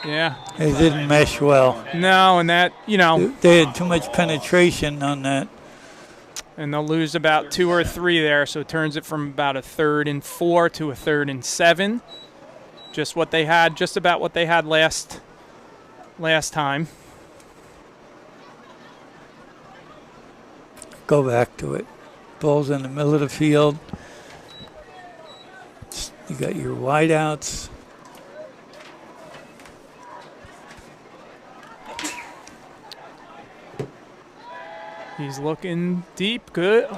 A: yeah.
B: It didn't mesh well.
A: No, and that, you know.
B: They had too much penetration on that.
A: And they'll lose about 2 or 3 there, so it turns it from about a 3rd and 4 to a 3rd and 7. Just what they had, just about what they had last time.
B: Go back to it. Ball's in the middle of the field. You got your wideouts.
A: He's looking deep, good.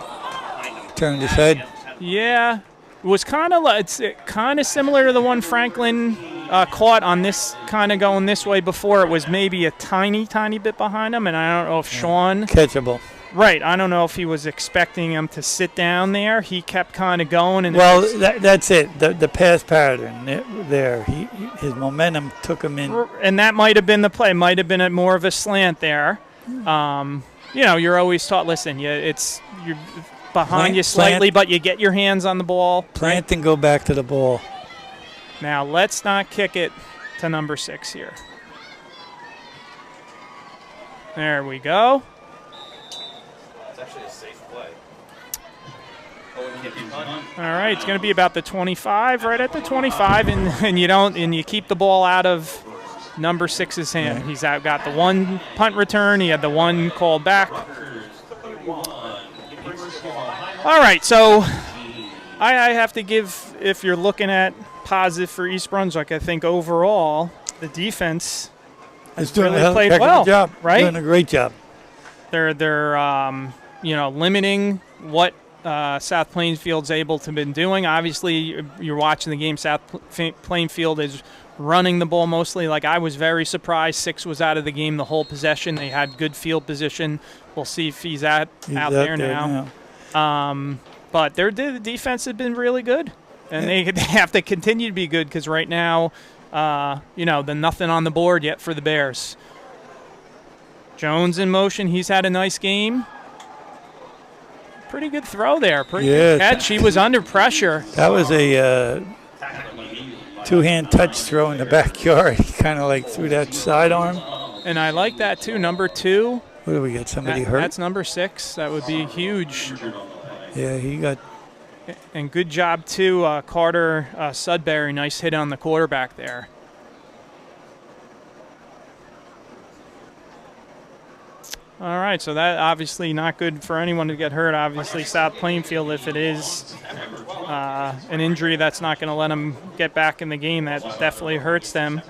B: Turned his head.
A: Yeah, it was kind of similar to the one Franklin caught on this, kind of going this way before. It was maybe a tiny bit behind him, and I don't know if Sean
B: catchable.
A: Right, I don't know if he was expecting him to sit down there. He kept kind of going, and
B: that's it. The pass pattern there. His momentum took him in,
A: and that might have been the play. Might have been more of a slant there. You know, you're always taught. Listen, you're behind you slightly, but you get your hands on the ball.
B: Plant and go back to the ball.
A: Now let's not kick it to number 6 here. There we go.
C: It's actually a safe play.
A: All right, it's going to be about the 25, right at the 25, and you keep the ball out of number 6's hand. He's got the one punt return. He had the one called back. All right, so I have to give, if you're looking at positive for East Brunswick, I think overall the defense has really played well.
B: Job.
A: Right?
B: Doing a great job.
A: They're limiting what South Plainfield's able to been doing. Obviously, you're watching the game. South Plainfield is running the ball mostly. Like, I was very surprised 6 was out of the game the whole possession. They had good field position. We'll see if he's out there now. But the defense has been really good, and they have to continue to be good because right now, the nothing on the board yet for the Bears. Jones in motion. He's had a nice game. Pretty good throw there. Pretty good catch. He was under pressure.
B: That was a two-hand touch throw in the backyard. He kind of like threw that sidearm.
A: And I like that too. Number 2.
B: What do we get? Somebody hurt?
A: That's number 6. That would be huge.
B: Yeah, he got.
A: And good job too, Carter Sudbury. Nice hit on the quarterback there. All right, so that obviously not good for anyone to get hurt. Obviously, South Plainfield, if it is an injury that's not going to let them get back in the game, that definitely hurts them.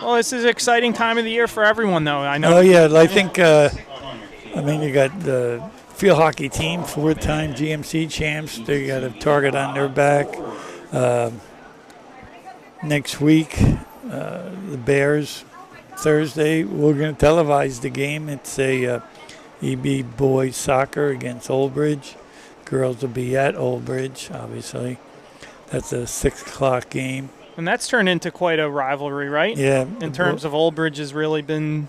A: Well, this is an exciting time of the year for everyone, though. I know.
B: Oh, yeah, I think, you got the field hockey team, 4-time GMC champs. They got a target on their back. Next week, the Bears Thursday. We're going to televise the game. It's a EB boys soccer against Old Bridge. Girls will be at Old Bridge, obviously. That's a 6 o'clock game.
A: And that's turned into quite a rivalry, right?
B: Yeah.
A: In terms of Old Bridge has really been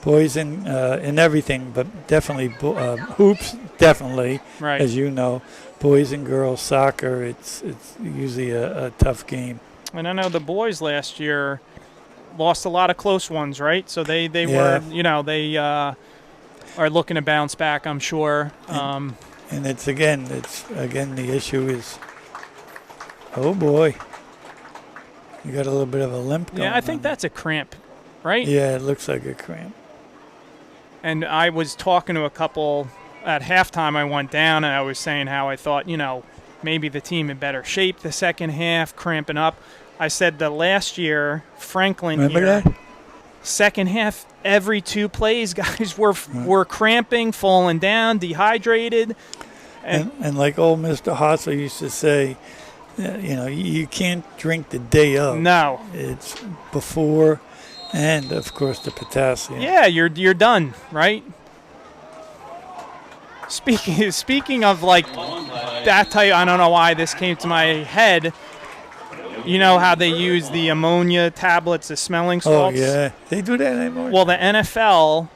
B: boys in everything, but definitely hoops, definitely,
A: right.
B: As you know. Boys and girls soccer, it's usually a tough game.
A: And I know the boys last year lost a lot of close ones, right? So they
B: Yeah.
A: were, they are looking to bounce back, I'm sure.
B: And it's again the issue is, oh boy, you got a little bit of a limp going
A: I think
B: on.
A: that's a cramp, right?
B: Yeah, it looks like a cramp.
A: And I was talking to a couple at halftime. I went down and I was saying how I thought, maybe the team in better shape the second half, cramping up. I said the last year, Franklin
B: Remember
A: here,
B: that?
A: second half, every 2 plays, guys were cramping, falling down, dehydrated.
B: And like old Mr. Hosler used to say, you can't drink the day of.
A: No.
B: It's before and, of course, the potassium.
A: Yeah, you're done, right? Speaking of like that type, I don't know why this came to my head. You know how they use the ammonia tablets, the smelling salts?
B: Oh, yeah. They do that anymore?
A: Well, the NFL,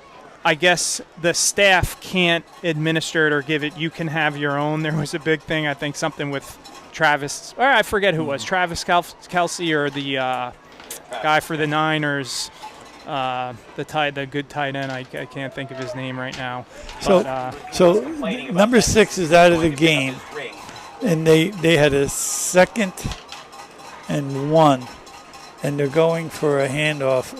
A: I guess the staff can't administer it or give it. You can have your own. There was a big thing, I think, something with Travis, or I forget who it was, Travis Kelce or the guy for the Niners, the good tight end. I can't think of his name right now.
B: So number 6 is out of the game, and they had a 2nd and 1, and they're going for a handoff.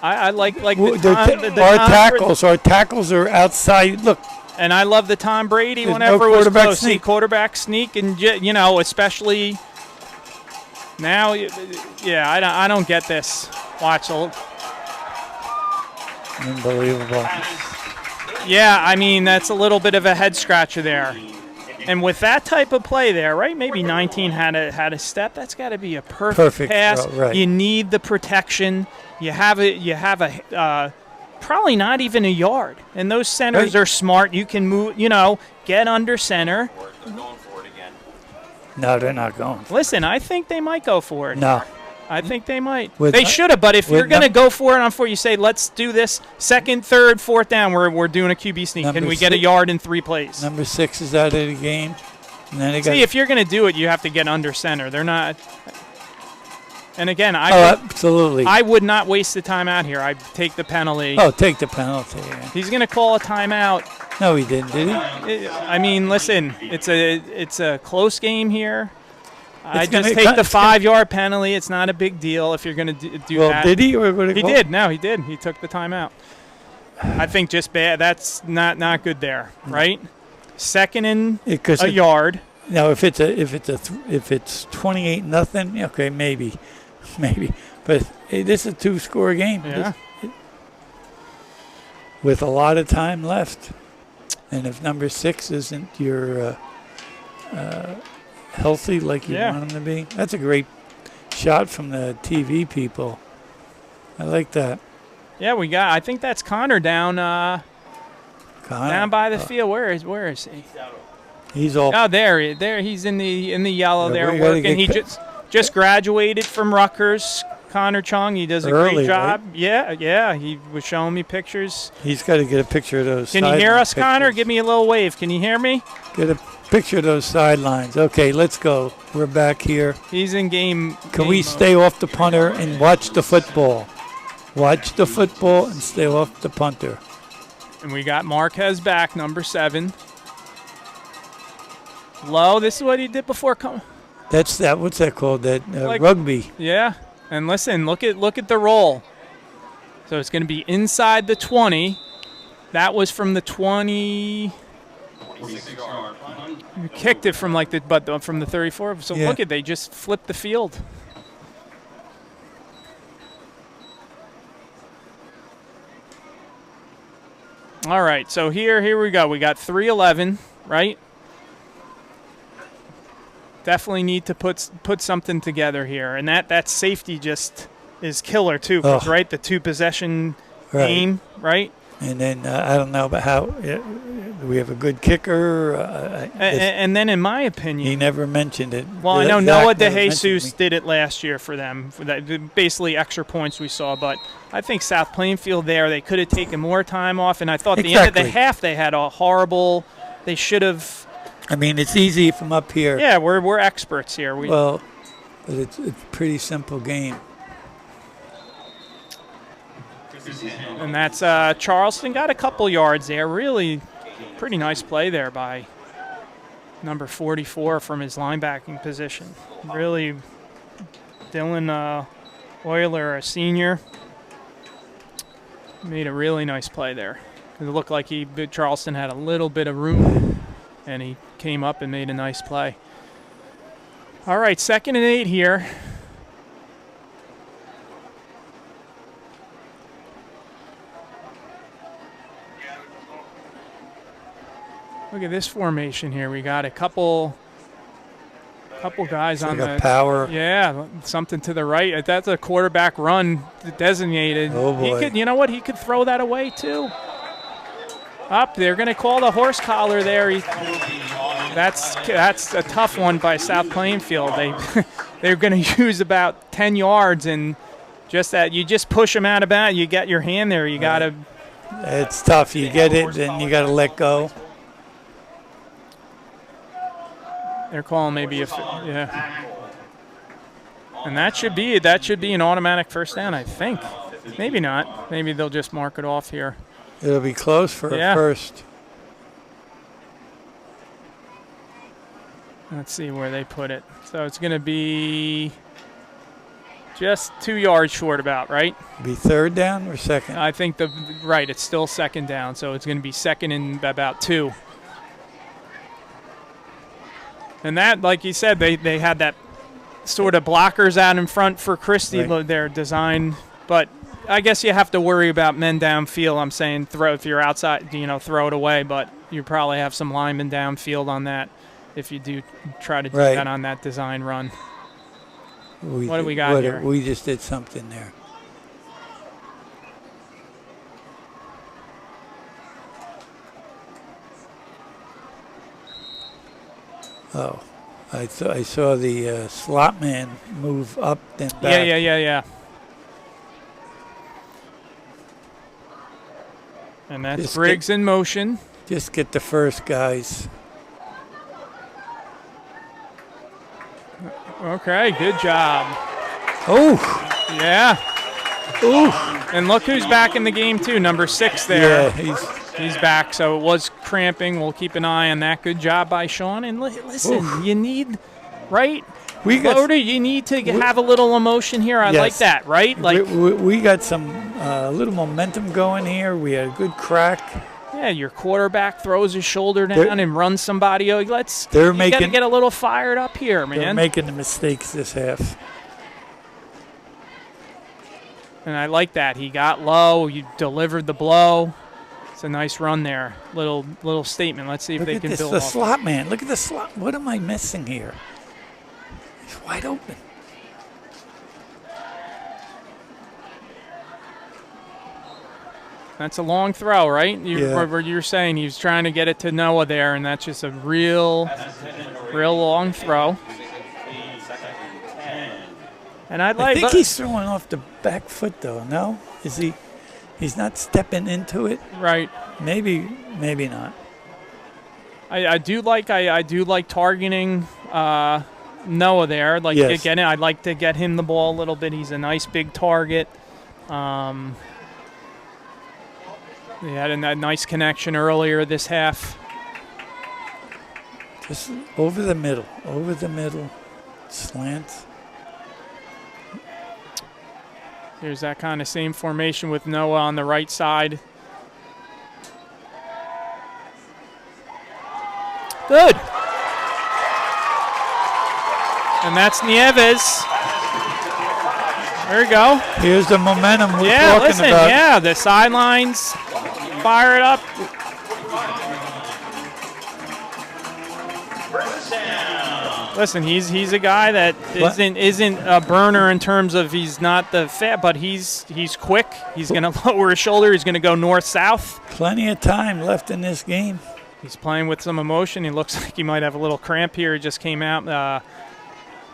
A: I like
B: our tackles are outside. Look.
A: And I love the Tom Brady
B: There's
A: whenever
B: no
A: it was
B: quarterback
A: close.
B: sneak.
A: See, quarterback sneak, and especially now. I don't get this. Watch.
B: Unbelievable.
A: Yeah, I mean that's a little bit of a head scratcher there. And with that type of play there, right? Maybe 19 had a step. That's got to be a perfect pass.
B: Throw, right.
A: You need the protection. You have a probably not even a yard. And those centers are smart. You can move, get under center.
C: They're going for it again.
B: No, they're not going.
A: Listen, I think they might go for it.
B: No.
A: I think they might.
B: They
A: should have, but if you're going to go for it on 4, you say, let's do this. 2nd, 3rd, 4th down, we're doing a QB sneak. Can we get a yard in 3 plays?
B: Number 6 is out of the game. And then
A: if you're going to do it, you have to get under center. They're not. And again,
B: absolutely.
A: I would not waste the timeout here. I'd take the penalty.
B: Oh, take the penalty. Yeah.
A: He's going to call a timeout.
B: No, he didn't, did he?
A: I mean, listen, it's a close game here. I just take the 5-yard penalty. It's not a big deal if you're going to do that.
B: Well, did he? Or would
A: he did. No, he did. He took the timeout. I think just bad. That's not good there, right? 2nd and a yard.
B: Now, if it's 28-0, okay, maybe. But this is a 2-score game.
A: Yeah.
B: With a lot of time left, and if number 6 isn't your healthy like you want him to be, that's a great shot from the TV people. I like that.
A: Yeah, I think that's Connor down by the field. Where is he?
B: He's all.
A: Oh, there. He's in the yellow there working. He just graduated from Rutgers. Connor Chung, he does a great job. Right? Yeah, he was showing me pictures.
B: He's got to get a picture of those.
A: Can you hear us, Connor? Give me a little wave. Can you hear me?
B: Get a picture of those sidelines. Okay, let's go. We're back here.
A: He's in game.
B: Can we stay off the punter and watch the football? Watch the football and stay off the punter.
A: And we got Marquez back, number 7. Low. This is what he did before.
B: That's that. What's that called? That rugby.
A: Yeah. And listen, look at the roll. So it's going to be inside the 20. That was from the 20. You kicked it from from the 34. So look they just flipped the field. All right. So here we go. We got 3:11, right? definitely need to put something together here, and that safety just is killer too. 'Cause, right, the 2 possession game, right?
B: And then I don't know about how we have a good kicker.
A: And then, in my opinion,
B: he never mentioned it.
A: Well, I know
B: Zach
A: Noah
B: never
A: DeJesus did it last year for them, for that, basically extra points we saw. But I think South Plainfield there, they could have taken more time off. And I thought the end of the half they had a horrible. They should have.
B: I mean, it's easy from up here.
A: Yeah, we're experts here.
B: Well, but it's a pretty simple game.
A: And that's Charleston got a couple yards there. Really pretty nice play there by number 44 from his linebacking position. Really, Dylan Euler, a senior, made a really nice play there. It looked like Charleston had a little bit of room, and he came up and made a nice play. All right, 2nd and 8 here. Look at this formation here. We got a couple guys on the
B: power.
A: Yeah, something to the right. That's a quarterback run designated.
B: Oh boy.
A: He could, you know what? He could throw that away too. Up, they're going to call the horse collar there. That's a tough one by South Plainfield. They're going to use about 10 yards, and just that you just push them out of bounds. You got your hand there. You got to.
B: It's tough. You get it, then you got to let go.
A: They're calling maybe yeah. And that should be an automatic first down, I think. Maybe not. Maybe they'll just mark it off here.
B: It'll be close for a first.
A: Let's see where they put it. So it's going to be just 2 yards short about, right?
B: Be 3rd down or 2nd?
A: I think it's still 2nd down, so it's going to be 2nd and about 2. And that, like you said, they had that sort of blockers out in front for Christie.
B: Right.
A: Their design, but I guess you have to worry about men downfield. I'm saying throw if you're outside, throw it away. But you probably have some linemen downfield on that if you do try to do that on that design run. What do we got here?
B: We just did something there. Oh, I saw the slot man move up and back.
A: Yeah. And that's just Briggs in motion.
B: Just get the first guys.
A: Okay, good job.
B: Oh.
A: Yeah.
B: Ooh.
A: And look who's back in the game too, number 6 there.
B: Yeah,
A: he's back, so it was cramping. We'll keep an eye on that. Good job by Sean. And listen, you need, right? You need to have a little emotion here. I like that, right? Like
B: we got some little momentum going here. We had a good crack.
A: Yeah, your quarterback throws his shoulder down and runs somebody. You got to get a little fired up here, man.
B: They're making the mistakes this half.
A: And I like that. He got low. You delivered the blow. It's a nice run there. Little statement. Let's see if they can build
B: the
A: off.
B: slot man. Look at the slot. What am I missing here? He's wide open.
A: That's a long throw, right? You're saying he was trying to get it to Noah there, and that's just a real long throw. And
B: I think he's throwing off the back foot, though. No, is he? He's not stepping into it.
A: Right.
B: Maybe not.
A: I do like targeting Noah there. Again, I'd like to get him the ball a little bit. He's a nice big target. They had a nice connection earlier this half.
B: Just over the middle, slant.
A: Here's that kind of same formation with Noah on the right side. Good. And that's Nieves. There you go.
B: Here's the momentum we're talking about.
A: Yeah, the sidelines fire it up. Listen, he's a guy that isn't a burner in terms of he's not the fat, but he's quick. He's going to lower his shoulder. He's going to go north-south.
B: Plenty of time left in this game.
A: He's playing with some emotion. He looks like he might have a little cramp here. He just came out.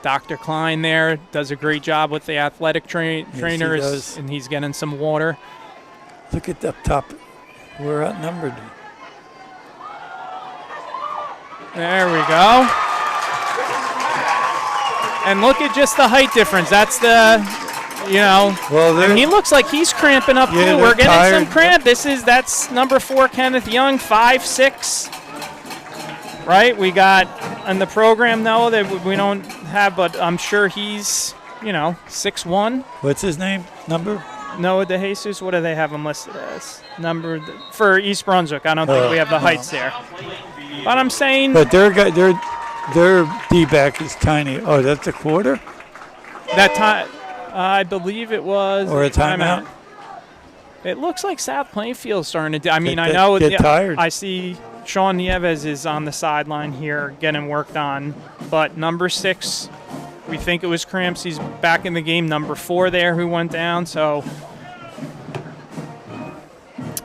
A: Dr. Klein there does a great job with the athletic trainers, and he's getting some water.
B: Look at up top. We're outnumbered.
A: There we go. And look at just the height difference. That's the,
B: Well,
A: and he looks like he's cramping up too. We're getting some cramp. That's number 4, Kenneth Young, 5'6". Right? We got in the program though that we don't have, but I'm sure he's 6'1".
B: What's his name? Number?
A: Noah DeJesus. What do they have him listed as? Number for East Brunswick. I don't think we have the heights there. But I'm saying.
B: But their D-back is tiny. Oh, that's a quarter?
A: That time, I believe it was.
B: Or a timeout?
A: It looks like South Plainfield's starting to. I
B: know. Get tired.
A: I see Sean Nieves is on the sideline here getting worked on. But number 6, we think it was cramps. He's back in the game. Number 4 there who went down. So.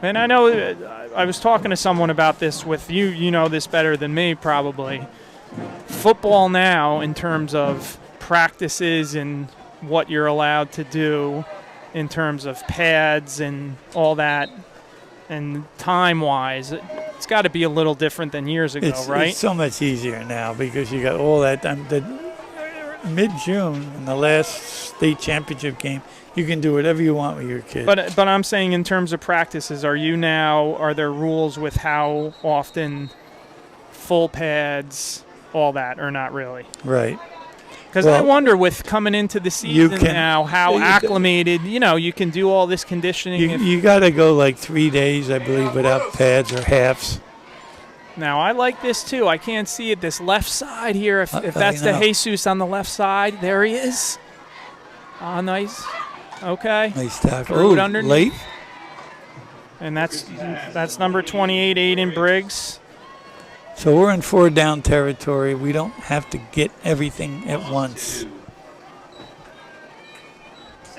A: And I know I was talking to someone about this with you. You know this better than me probably. Football now in terms of practices and what you're allowed to do in terms of pads and all that and time-wise, it's got to be a little different than years ago, right?
B: It's so much easier now because you got all that time. Mid-June in the last state championship game, you can do whatever you want with your kids.
A: But I'm saying in terms of practices, are there rules with how often full pads, all that, or not really?
B: Right.
A: Because I wonder with coming into the season now, how acclimated, you can do all this conditioning.
B: You got to go like 3 days, I believe, without pads or halves.
A: Now, I like this too. I can't see it. This left side here, if that's the Jesus on the left side, there he is. Ah, nice. Okay.
B: Nice tackle.
A: Threw it underneath.
B: Late.
A: And that's number 28, Aiden Briggs.
B: So we're in 4-down territory. We don't have to get everything at once.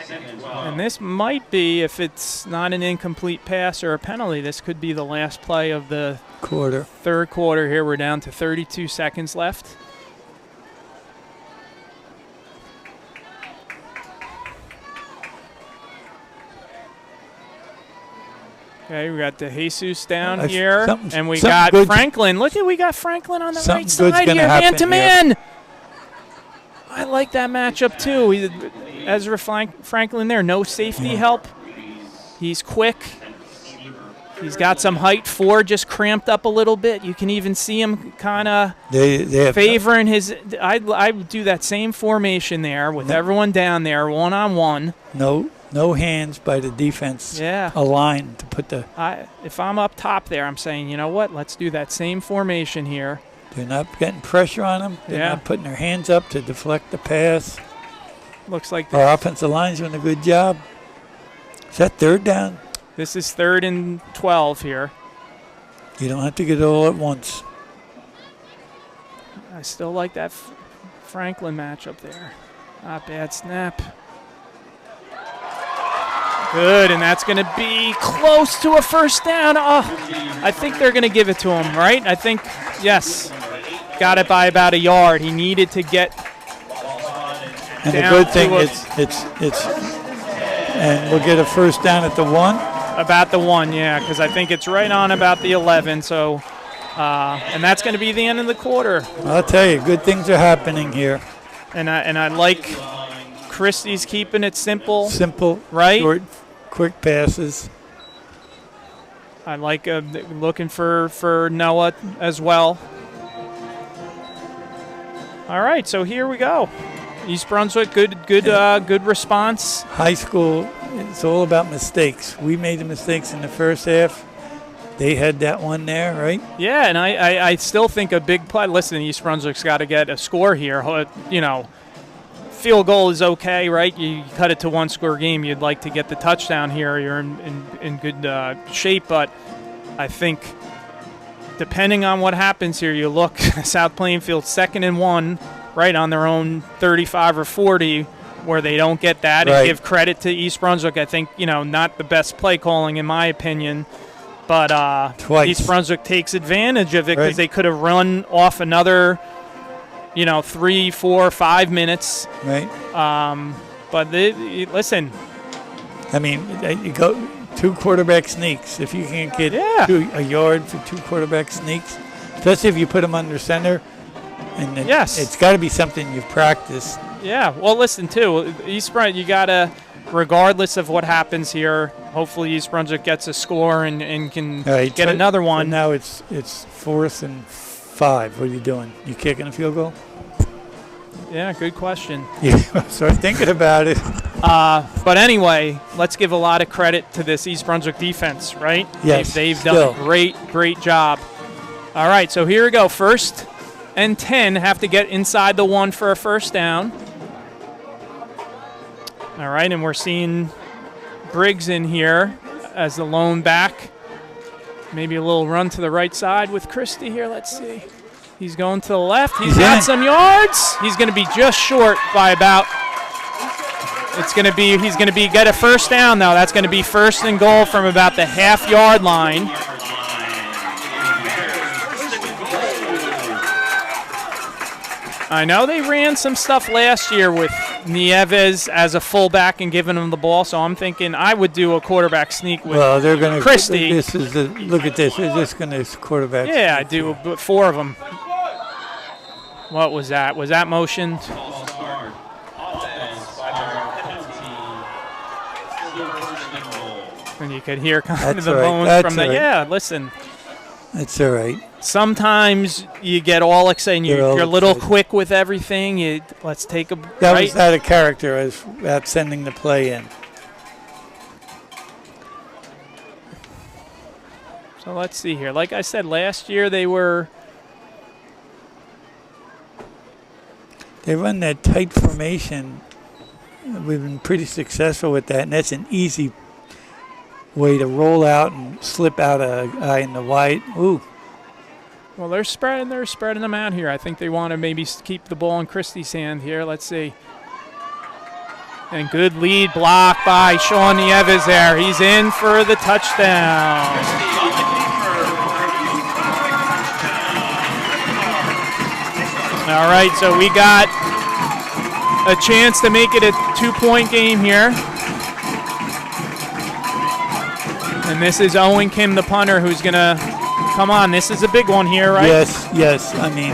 A: And this might be, if it's not an incomplete pass or a penalty, this could be the last play of the third quarter here. We're down to 32 seconds left. Okay, we got the Jesus down here, and we got Franklin. Look at, we got Franklin on the right side here, man-to-man. I like that matchup, too. Ezra Franklin there, no safety help. He's quick. He's got some height. 4 just cramped up a little bit. You can even see him kind of favoring his. I would do that same formation there with everyone down there, one-on-one.
B: No hands by the defense.
A: Yeah.
B: Aligned to put the.
A: If I'm up top there, I'm saying, you know what? Let's do that same formation here.
B: They're not getting pressure on them. They're not putting their hands up to deflect the pass.
A: Looks like
B: our offensive line's doing a good job. Is that 3rd down?
A: This is 3rd and 12 here.
B: You don't have to get it all at once.
A: I still like that Franklin matchup there. Not bad snap. Good, and that's going to be close to a 1st down. Oh, I think they're going to give it to him, right? I think, yes. Got it by about a yard. He needed to get
B: and the good thing it's and we'll get a 1st down at the 1.
A: About the 1, yeah, because I think it's right on about the 11. So, and that's going to be the end of the quarter.
B: I'll tell you, good things are happening here.
A: And I like Christie's keeping it simple.
B: Simple,
A: right?
B: Short, quick passes.
A: I like looking for Noah as well. All right, so here we go. East Brunswick, good response.
B: High school, it's all about mistakes. We made the mistakes in the first half. They had that one there, right?
A: Yeah, and I still think a big play. Listen, East Brunswick's got to get a score here. Field goal is okay, right? You cut it to 1-score game. You'd like to get the touchdown here. You're in good shape, but I think depending on what happens here, you look South Plainfield 2nd and 1 right on their own 35 or 40 where they don't get that.
B: Right.
A: And give credit to East Brunswick. I think, not the best play calling in my opinion, but
B: Twice.
A: East Brunswick takes advantage of it because
B: Right.
A: they could have run off another, 3, 4, 5 minutes.
B: Right.
A: But listen,
B: I mean, you go 2 quarterback sneaks. If you can't get
A: Yeah.
B: a yard for 2 quarterback sneaks, especially if you put them under center, and
A: Yes.
B: it's got to be something you've practiced.
A: yeah. Well, listen, too, East Brunswick, you got to, regardless of what happens here, hopefully East Brunswick gets a score and can
B: All right,
A: get
B: so-
A: another
B: so
A: one.
B: now it's 4th and 5. What are you doing? You kicking a field goal?
A: Yeah, good question.
B: Yeah, start thinking about it.
A: But anyway, let's give a lot of credit to this East Brunswick defense, right?
B: Yes,
A: They've done
B: still.
A: a great job. All right, so here we go. 1st and 10, have to get inside the 1 for a first down. All right, and we're seeing Briggs in here as the lone back. Maybe a little run to the right side with Christie here. Let's see. He's going to the left. He's got
B: in.
A: some yards. He's going to be just short by about. He's going to get a first down though. That's going to be 1st and goal from about the half-yard line. I know they ran some stuff last year with Nieves as a fullback and giving him the ball, so I'm thinking I would do a quarterback sneak with
B: Well, they're going to.
A: Christie.
B: Look at this. They're just going to quarterback.
A: Yeah, I do, but 4 of them. What was that? Was that motioned? And you could hear kind
B: That's
A: of the
B: all right.
A: bones
B: That's
A: from the.
B: all right.
A: Yeah, listen.
B: That's all right.
A: Sometimes you get all excited.
B: You're all
A: You're a little
B: excited.
A: quick with everything. Let's take a
B: That
A: right.
B: was out of character as at sending the play in.
A: So let's see here. Like I said, last year they were.
B: They run that tight formation. We've been pretty successful with that, and that's an easy way to roll out and slip out a guy in the white. Ooh,
A: Well, they're spreading them out here. I think they want to maybe keep the ball in Christie's hand here. Let's see. And good lead block by Sean Nieves there. He's in for the touchdown. All right, so we got a chance to make it a 2-point game here. And this is Owen Kim, the punter, who's going to come on. This is a big one here, right?
B: yes. I mean,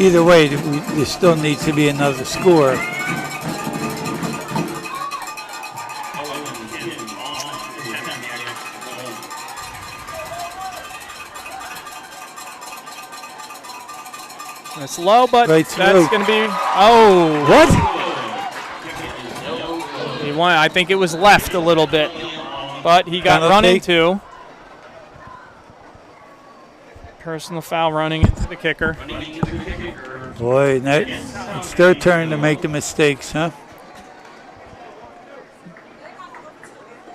B: either way, there still needs to be another score.
A: It's low, but
B: Right
A: that's
B: through.
A: going to be. Oh,
B: What?
A: he won. I think it was left a little bit, but he got run
B: Penalty.
A: into. Personal foul running into the kicker.
B: Boy, it's their turn to make the mistakes, huh?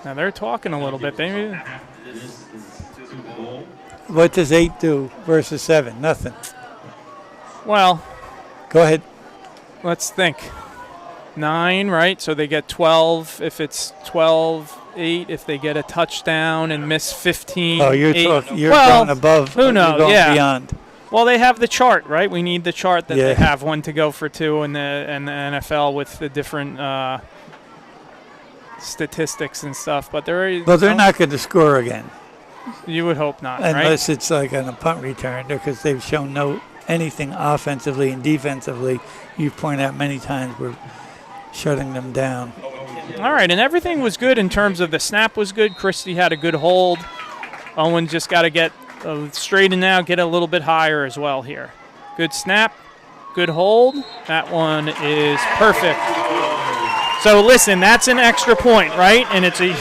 A: Now they're talking a little bit. Maybe.
B: What does 8 do versus 7? Nothing.
A: Well,
B: Go ahead.
A: let's think. 9, right? So they get 12 if it's 12-8. If they get a touchdown and miss 15.
B: Oh, you're
A: 8.
B: talking. You're
A: Well,
B: going above.
A: who knows?
B: You're going
A: Yeah.
B: beyond.
A: Well, they have the chart, right? We need the chart that
B: Yeah.
A: they have, one to go for 2 in the NFL with the different statistics and stuff. But they're
B: Not going to score again
A: You would hope not, right?
B: unless it's like on a punt return, because they've shown anything offensively and defensively. You've pointed out many times we're shutting them down.
A: All right, and everything was good in terms of the snap was good. Christie had a good hold. Owen just got to get straighten out, get a little bit higher as well here. Good snap, good hold. That one is perfect. So listen, that's an extra point, right? And it's a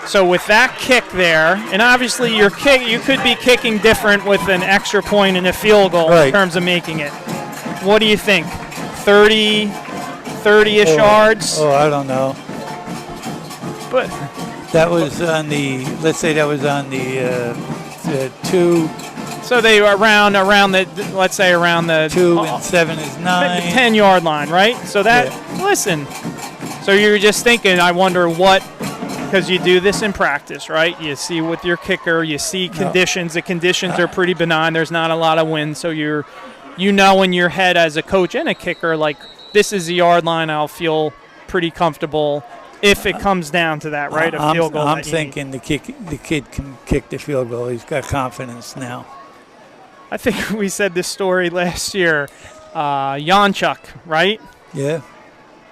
A: so with that kick there, and obviously you could be kicking different with an extra point and a field goal in terms of making it. What do you think? 30-ish yards?
B: Oh, I don't know.
A: But
B: that was on the. Let's say that was on the 2.
A: So they were around the, let's say around the
B: 2 and 7 is 9.
A: 10-yard line, right? So that, listen, so you're just thinking, I wonder what, because you do this in practice, right? You see with your kicker, you see conditions. The conditions are pretty benign. There's not a lot of wind, so you know in your head as a coach and a kicker, like, this is the yard line, I'll feel pretty comfortable if it comes down to that, right? A field goal.
B: I'm thinking the kid can kick the field goal. He's got confidence now.
A: I think we said this story last year. Janchuk, right?
B: Yeah.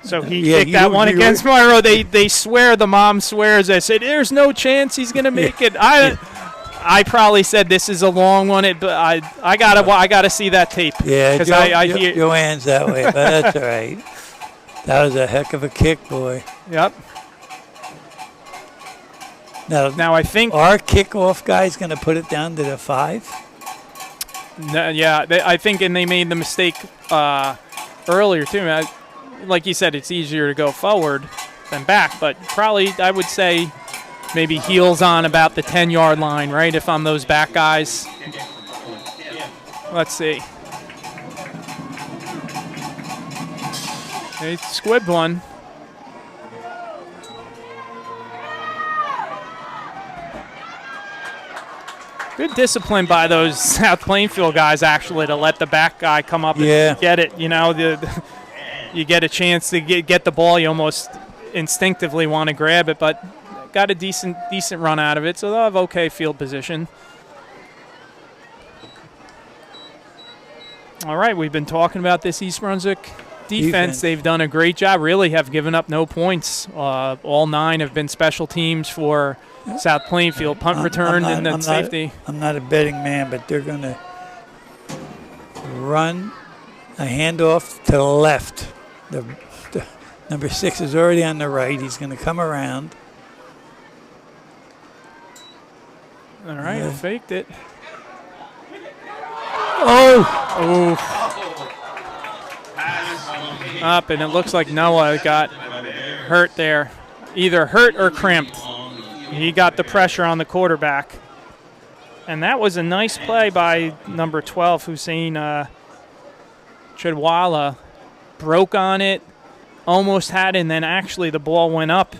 A: So he kicked that one against Monroe. They swear, the mom swears. They said, there's no chance he's going to make it. I probably said this is a long one, but I gotta see that tape.
B: Yeah, because I hear Joanne's that way, but that's all right. That was a heck of a kick, boy.
A: Yep. Now I think
B: our kickoff guy's going to put it down to the 5.
A: Yeah, I think, and they made the mistake earlier too. Like you said, it's easier to go forward than back, but probably I would say maybe heels on about the 10-yard line, right? If I'm those back guys. Let's see. They squibbed one. Good discipline by those South Plainfield guys, actually, to let the back guy come up and get it. You know, you get a chance to get the ball. You almost instinctively want to grab it, but got a decent run out of it, so they'll have okay field position. All right, we've been talking about this East Brunswick defense. They've done a great job, really have given up no points. All 9 have been special teams for South Plainfield, punt return and then safety.
B: I'm not a betting man, but they're going to run a handoff to the left. The number 6 is already on the right. He's going to come around.
A: All right, faked it. Up, and it looks like Noah got hurt there. Either hurt or cramped. He got the pressure on the quarterback. And that was a nice play by number 12, Hussein Chidwala. Broke on it, almost had it, and then actually the ball went up.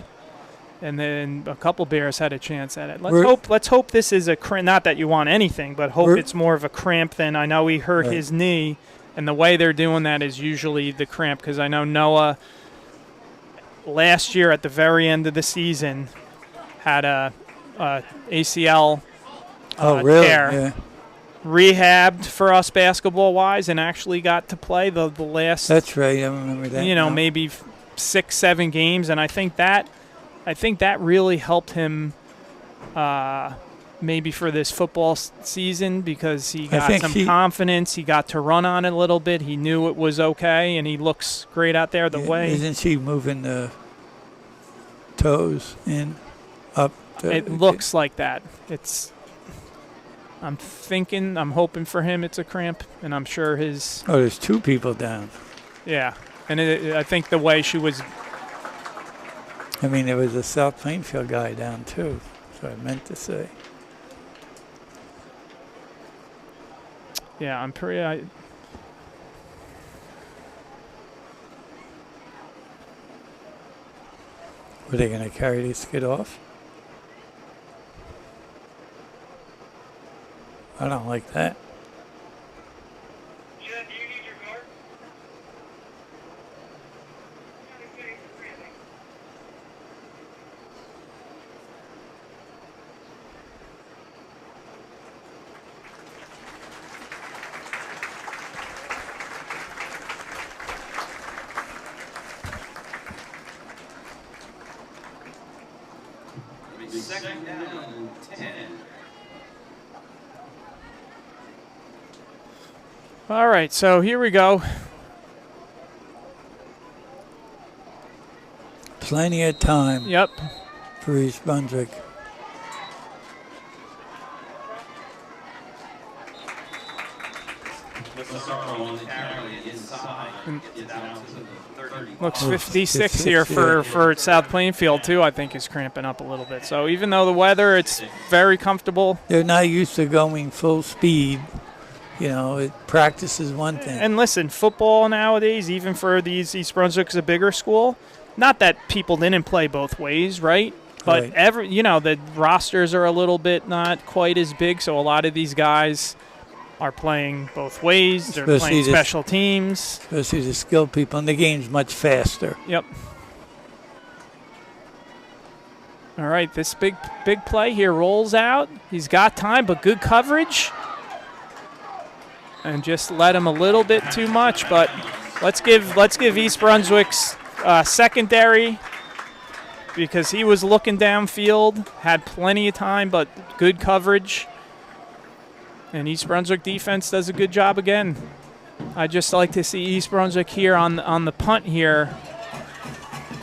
A: And then a couple Bears had a chance at it. Let's hope this is a cramp. Not that you want anything, but hope it's more of a cramp than I know he hurt his knee. And the way they're doing that is usually the cramp, because I know Noah last year at the very end of the season had a ACL tear. Yeah. Rehabbed for us basketball-wise and actually got to play the last.
B: That's right, I remember that.
A: Maybe 6-7 games, and I think that really helped him maybe for this football season, because he got some confidence. He got to run on it a little bit. He knew it was okay, and he looks great out there the way.
B: Isn't she moving the toes in, up?
A: It looks like that. I'm hoping for him it's a cramp, and I'm sure his.
B: Oh, there's 2 people down.
A: Yeah, and I think the way she was.
B: I mean, there was a South Plainfield guy down too, so I meant to say.
A: Yeah, I'm pretty.
B: Were they going to carry this kid off? I don't like that.
E: Do you need your card?
C: Second down, 10.
A: All right, so here we go.
B: Plenty of time.
A: Yep.
B: For East Brunswick.
C: Let's start on the carry inside. Get down to the 30.
A: Looks 56 here for South Plainfield, too, I think is cramping up a little bit. So even though the weather, it's very comfortable.
B: They're not used to going full speed. You know, practice is one thing.
A: And listen, football nowadays, even for these East Brunswick's a bigger school, not that people didn't play both ways, right? But
B: Right.
A: the rosters are a little bit not quite as big, so a lot of these guys are playing both ways. They're
B: Especially
A: playing
B: this-
A: special teams.
B: Especially the skilled people, and the game's much faster.
A: Yep. All right, this big play here rolls out. He's got time, but good coverage. And just let him a little bit too much, but let's give East Brunswick's secondary, because he was looking downfield, had plenty of time, but good coverage. And East Brunswick defense does a good job again. I just like to see East Brunswick here on the punt here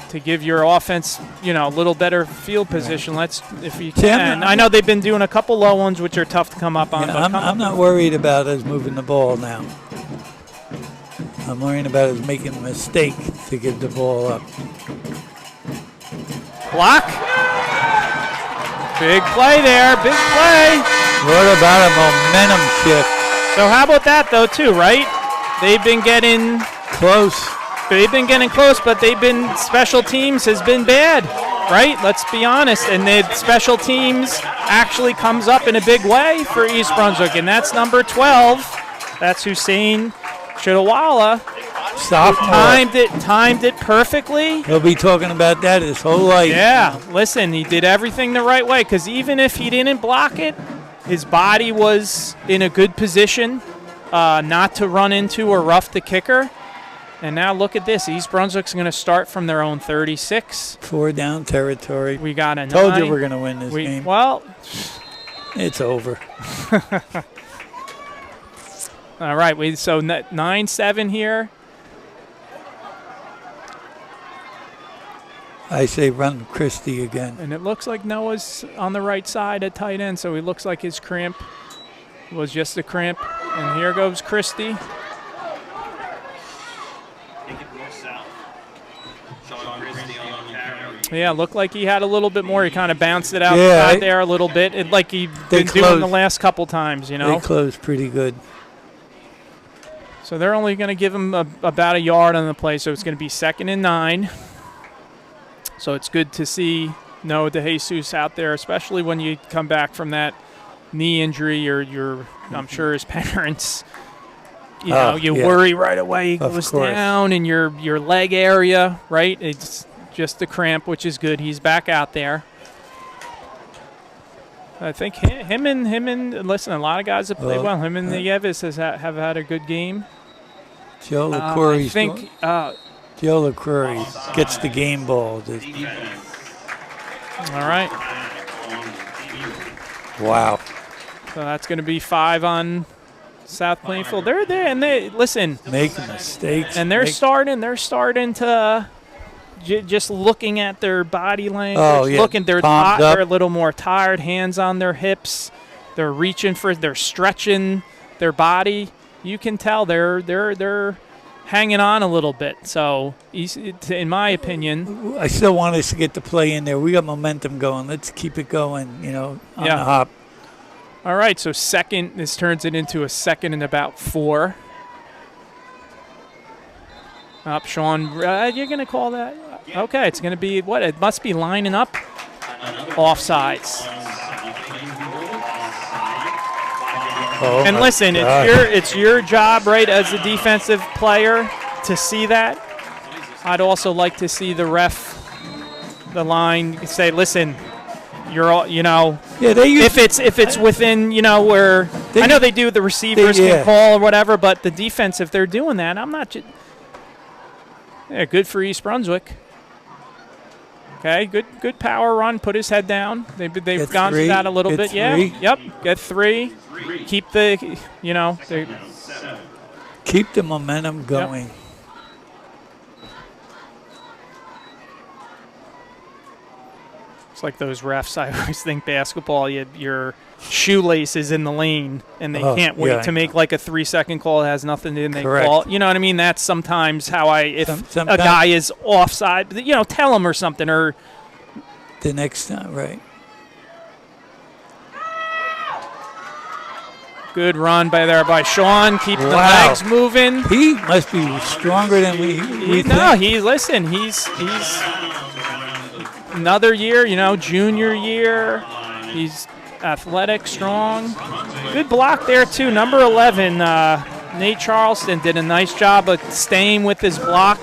A: to give your offense, a little better field position. Let's, if you can. I know they've been doing a couple low ones, which are tough to come up on.
B: Yeah,
A: but
B: I'm not worried about us moving the ball now. I'm worrying about us making a mistake to give the ball up.
A: Block. Big play there. Big play.
B: What about a momentum shift?
A: So how about that, though, too, right? They've been getting
B: close.
A: But special teams has been bad, right? Let's be honest. And the special teams actually comes up in a big way for East Brunswick, and that's number 12. That's Hussein Chidawala.
B: Sophomore.
A: Timed it perfectly.
B: He'll be talking about that his whole life.
A: Yeah, listen, he did everything the right way, because even if he didn't block it, his body was in a good position not to run into or rough the kicker. And now look at this. East Brunswick's going to start from their own 36.
B: 4 down territory.
A: We got a 9.
B: Told you we're going to win this game.
A: Well,
B: it's over.
A: All right, so 9-7 here.
B: I say run Christie again.
A: And it looks like Noah's on the right side at tight end, so he looks like his cramp was just a cramp. And here goes Christie. Yeah, looked like he had a little bit more. He kind of bounced it outside there a little bit, like he'd been doing the last couple times,
B: They closed pretty good.
A: So they're only going to give him about a yard on the play, so it's going to be 2nd and 9. So it's good to see Noah DeJesus out there, especially when you come back from that knee injury, or I'm sure his parents, worry right away. He goes down in your leg area, right? It's just a cramp, which is good. He's back out there. I think him and listen, a lot of guys have played well. Him and Nieves have had a good game.
B: Joe LaCroix.
A: I think
B: Joe LaCroix gets the game ball.
A: All right.
B: Wow.
A: So that's going to be 5 on South Plainfield. They're there, and they listen.
B: Making mistakes.
A: And they're starting to just looking at their body language. They're a little more tired, hands on their hips. They're they're stretching their body. You can tell they're hanging on a little bit. So, in my opinion,
B: I still want us to get the play in there. We got momentum going. Let's keep it going, on the hop.
A: All right, so this turns it into a 2nd and about 4. Up, Sean. You're going to call that? Okay, it's going to be what? It must be lining up offsides. And listen, it's your job, right, as a defensive player to see that. I'd also like to see the ref, the line, say, listen, you're all, if it's within, where I know they do, the receivers can call or whatever, but the defense, if they're doing that, I'm not. Good for East Brunswick. Okay, good power run. Put his head down. They've gone through that a little bit. Yeah. Yep. Get 3. Keep the
B: keep the momentum going.
A: Yep. It's like those refs. I always think basketball, your shoelace is in the lane, and they can't wait to make like a 3-second call. It has nothing to do. And they call. You know what I mean? That's sometimes how if a guy is offside, tell him or something. Or
B: the next time, right.
A: Good run by Sean, keeping the legs moving.
B: He must be stronger than we think.
A: No, he's another year, junior year. He's athletic, strong. Good block there, too. Number 11, Nate Charleston, did a nice job of staying with his block.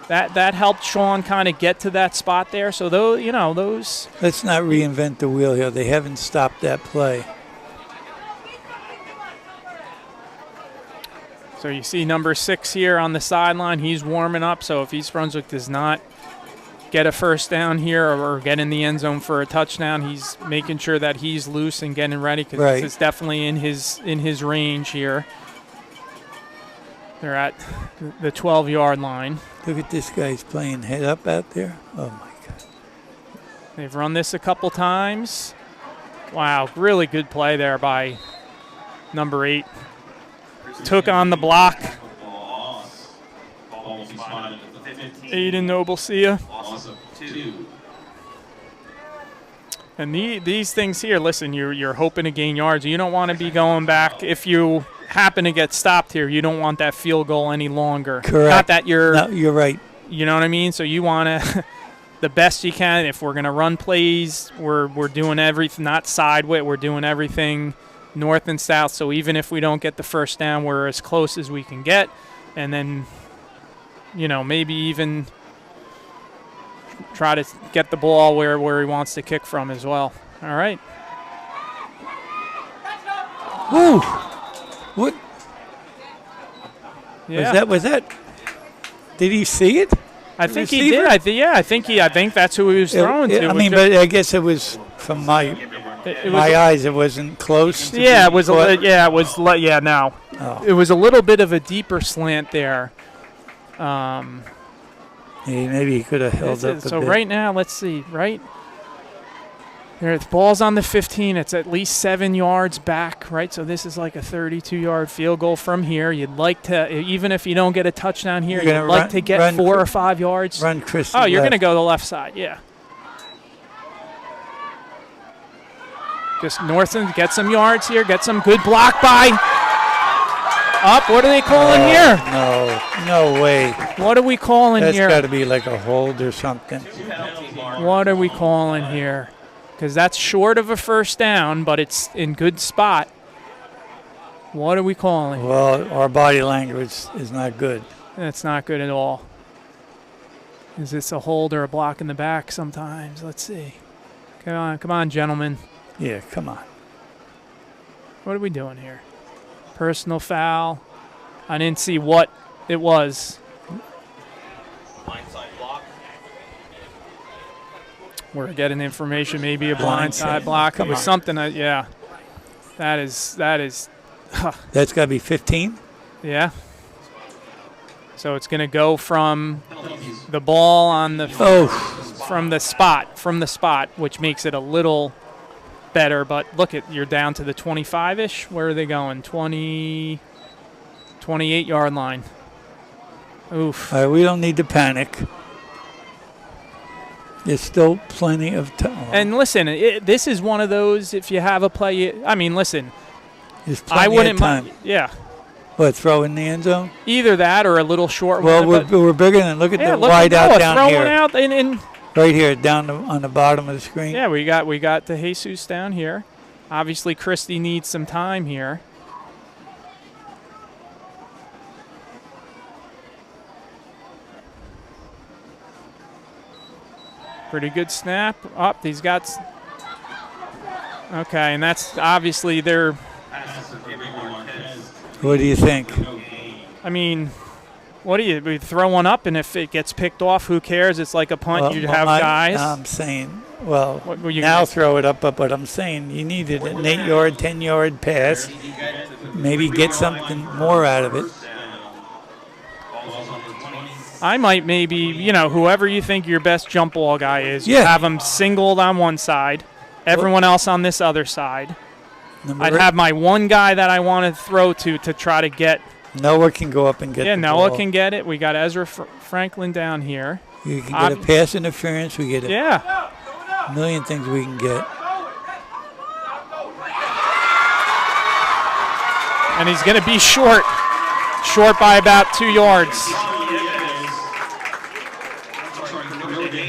A: That helped Sean kind of get to that spot there. So, those.
B: Let's not reinvent the wheel here. They haven't stopped that play.
A: So you see number 6 here on the sideline. He's warming up. So if East Brunswick does not get a first down here or get in the end zone for a touchdown, he's making sure that he's loose and getting ready because it's definitely in his range here. They're at the 12-yard line.
B: Look at this guy. He's playing head up out there. Oh, my God.
A: They've run this a couple times. Wow, really good play there by number 8. Took on the block. Aiden Noblesia. And these things here, listen, you're hoping to gain yards. You don't want to be going back. If you happen to get stopped here, you don't want that field goal any longer.
B: Correct.
A: Not that you're...
B: No, you're right.
A: You know what I mean? So you want to... the best you can. If we're going to run plays, we're doing everything, not sideways. We're doing everything north and south. So even if we don't get the first down, we're as close as we can get. And then, maybe even try to get the ball where he wants to kick from as well. All right.
B: Woo! What?
A: Yeah.
B: Was that? Did he see it?
A: I think he did. I think that's who he was throwing to.
B: But I guess it was from my eyes. It wasn't close.
A: Yeah, it was. No. It was a little bit of a deeper slant there.
B: Maybe he could have held up.
A: So right now, let's see. Right there, the ball's on the 15. It's at least 7 yards back. Right, so this is like a 32-yard field goal from here. You'd like to, even if you don't get a touchdown here, you'd like to get 4 or 5 yards.
B: Run, Chris.
A: Oh, you're going to go the left side, yeah. Just Northland, get some yards here. Get some good block by. Up. What are they calling here?
B: No way.
A: What are we calling here?
B: That's got to be like a hold or something.
A: What are we calling here? Because that's short of a first down, but it's in good spot. What are we calling?
B: Well, our body language is not good.
A: That's not good at all. Is this a hold or a block in the back sometimes? Let's see. Come on, gentlemen.
B: Yeah, come on.
A: What are we doing here? Personal foul. I didn't see what it was.
C: Blindside block.
A: We're getting information, maybe a blindside block. It was something. Yeah. That is.
B: That's got to be 15?
A: Yeah. So it's going to go from the ball on the from the spot, which makes it a little better. But look you're down to the 25-ish. Where are they going? 28-yard line. Oof.
B: All right, we don't need to panic. There's still plenty of time.
A: And listen, this is one of those. If you have a play, listen.
B: There's plenty of time.
A: Yeah.
B: What, throw in the end zone?
A: Either that or a little short
B: one. Well, we're bigger than. Look at the wide out down here.
A: Throw one out
B: right here, down on the bottom of the screen.
A: Yeah, we got the Jesus down here. Obviously, Christie needs some time here. Pretty good snap. Up, he's got. Okay, and that's obviously their.
B: What do you think?
A: I mean, we throw one up, and if it gets picked off, who cares? It's like a punt. You have guys.
B: I'm saying, now throw it up, but I'm saying you needed an 8-yard, 10-yard pass. Maybe get something more out of it.
A: I might maybe, you know, whoever you think your best jump ball guy is, you
B: Yeah.
A: have him singled on one side, everyone else on this other side. I'd
B: Eight.
A: have my one guy that I want to throw to try to get.
B: Noah can go up and get
A: Yeah,
B: the
A: Noah
B: ball.
A: can get it. We got Ezra Franklin down here.
B: You can get a pass interference. We get
A: Yeah.
B: a million things we can get.
A: And he's going to be short by about 2 yards.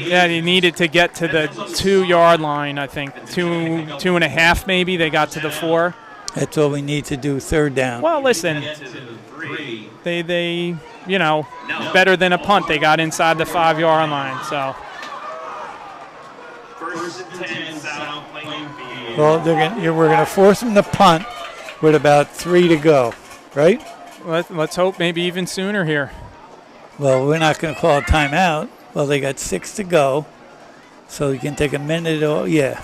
A: Yeah, he needed to get to the 2-yard line, I think. 2.5 maybe. They got to the 4.
B: That's all we need to do. Third down.
A: Well, listen, they you know, better than a punt. They got inside the 5-yard line, so.
D: First and 10, South Plainfield.
B: Well, we're gonna force them to punt with about 3 to go, right?
A: Let's hope maybe even sooner here.
B: Well, we're not gonna call a timeout. Well, they got 6 to go, so you can take a minute or yeah.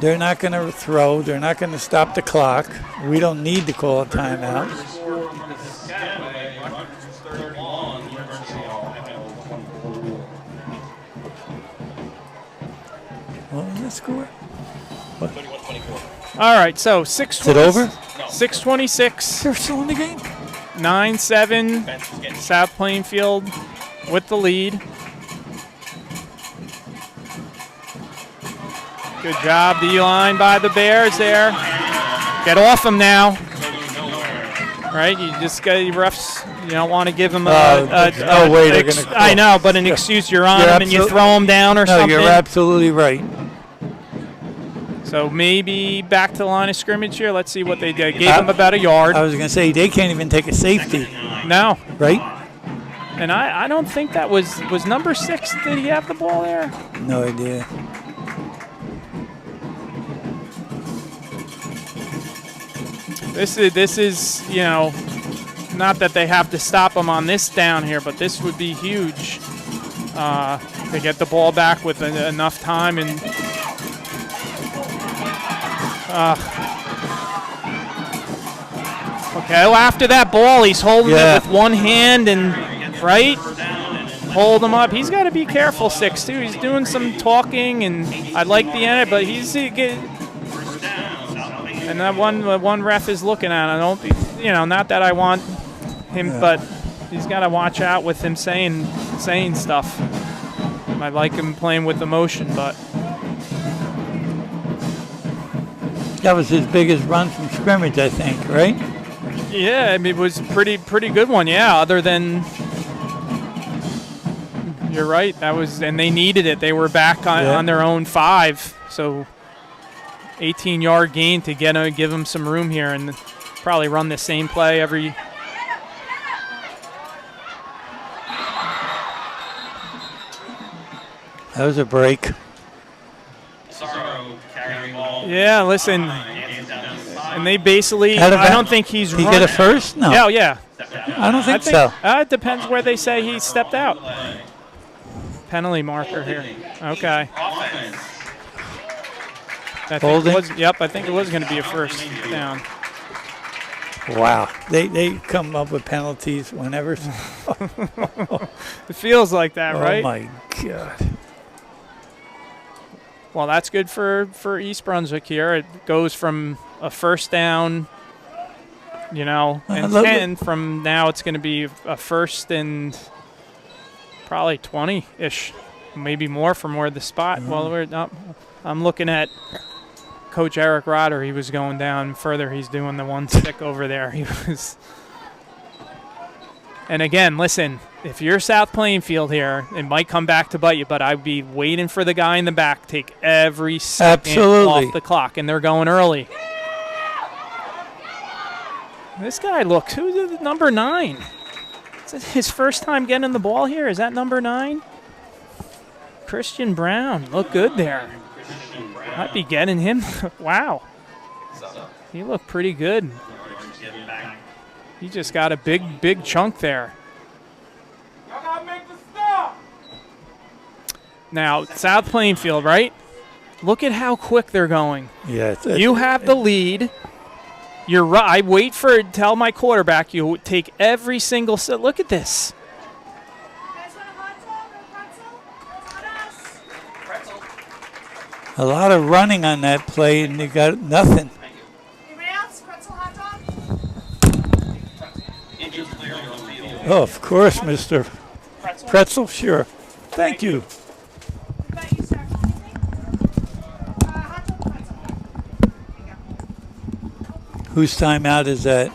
B: They're not going to throw. They're not going to stop the clock. We don't need to call a timeout. What was the score?
A: All right, so 6:20.
B: Is it over?
A: 6:26.
B: They're still in the game.
A: 9-7. South Plainfield with the lead. Good job, D-line by the Bears there. Get off them now. Right, you just got your refs. You don't want to give them
B: no way they're gonna
A: I know, but an excuse you're on
B: You're
A: them and you throw them down or
B: No,
A: something.
B: you're absolutely right.
A: So maybe back to the line of scrimmage here. Let's see what they did. Gave them about a yard.
B: I was going to say, they can't even take a safety,
A: No.
B: right?
A: And I don't think that was number 6. Did he have the ball there?
B: No idea.
A: This is you know, not that they have to stop him on this down here, but this would be huge to get the ball back with enough time and. Okay, well, after that ball, he's holding it with one hand and right, hold him up. He's got to be careful, 6'2". He's doing some talking, and I like the end, but he's and that one ref is looking at him. Don't be, you know, not that I want him, but he's got to watch out with him saying stuff. I like him playing with emotion, but.
B: That was his biggest run from scrimmage, I think, right?
A: Yeah, I mean, it was pretty good one. Yeah, other than you're right. That was, and they needed it. They were back on their own 5, so 18-yard gain to give them some room here, and probably run the same play every.
B: That was a break.
A: Yeah, listen, and they basically. I don't think he's.
B: Did he get a first? No.
A: Yeah, yeah.
B: I don't think so.
A: It depends where they say he stepped out. Penalty marker here. Okay.
B: Holding?
A: I think it was going to be a first down.
B: Wow. They come up with penalties whenever.
A: It feels like that, right?
B: Oh, my God.
A: Well, that's good for East Brunswick here. It goes from a first down, you know, and 10 from now it's going to be a first and probably 20-ish, maybe more from where the spot. Well, I'm looking at Coach Eric Rotter. He was going down further. He's doing the one stick over there. He was. And again, listen, if you're South Plainfield here, it might come back to bite you, but I'd be waiting for the guy in the back to take every second off the clock, and they're going early. This guy, look, who's number 9? Is it his first time getting the ball here? Is that number 9? Christian Brown, look good there. Might be getting him. Wow. He looked pretty good. He just got a big chunk there. Now, South Plainfield, right? Look at how quick they're going.
B: Yeah.
A: You have the lead. You're right. I wait for tell my quarterback you take every single set. Look at this.
B: A lot of running on that play, and you got nothing.
E: Anybody else? Pretzel hot dog?
B: Oh, of course, Mr. Pretzel. Sure. Thank you.
E: What about you, sir? Hot dog pretzel. There you go.
B: Whose timeout is that?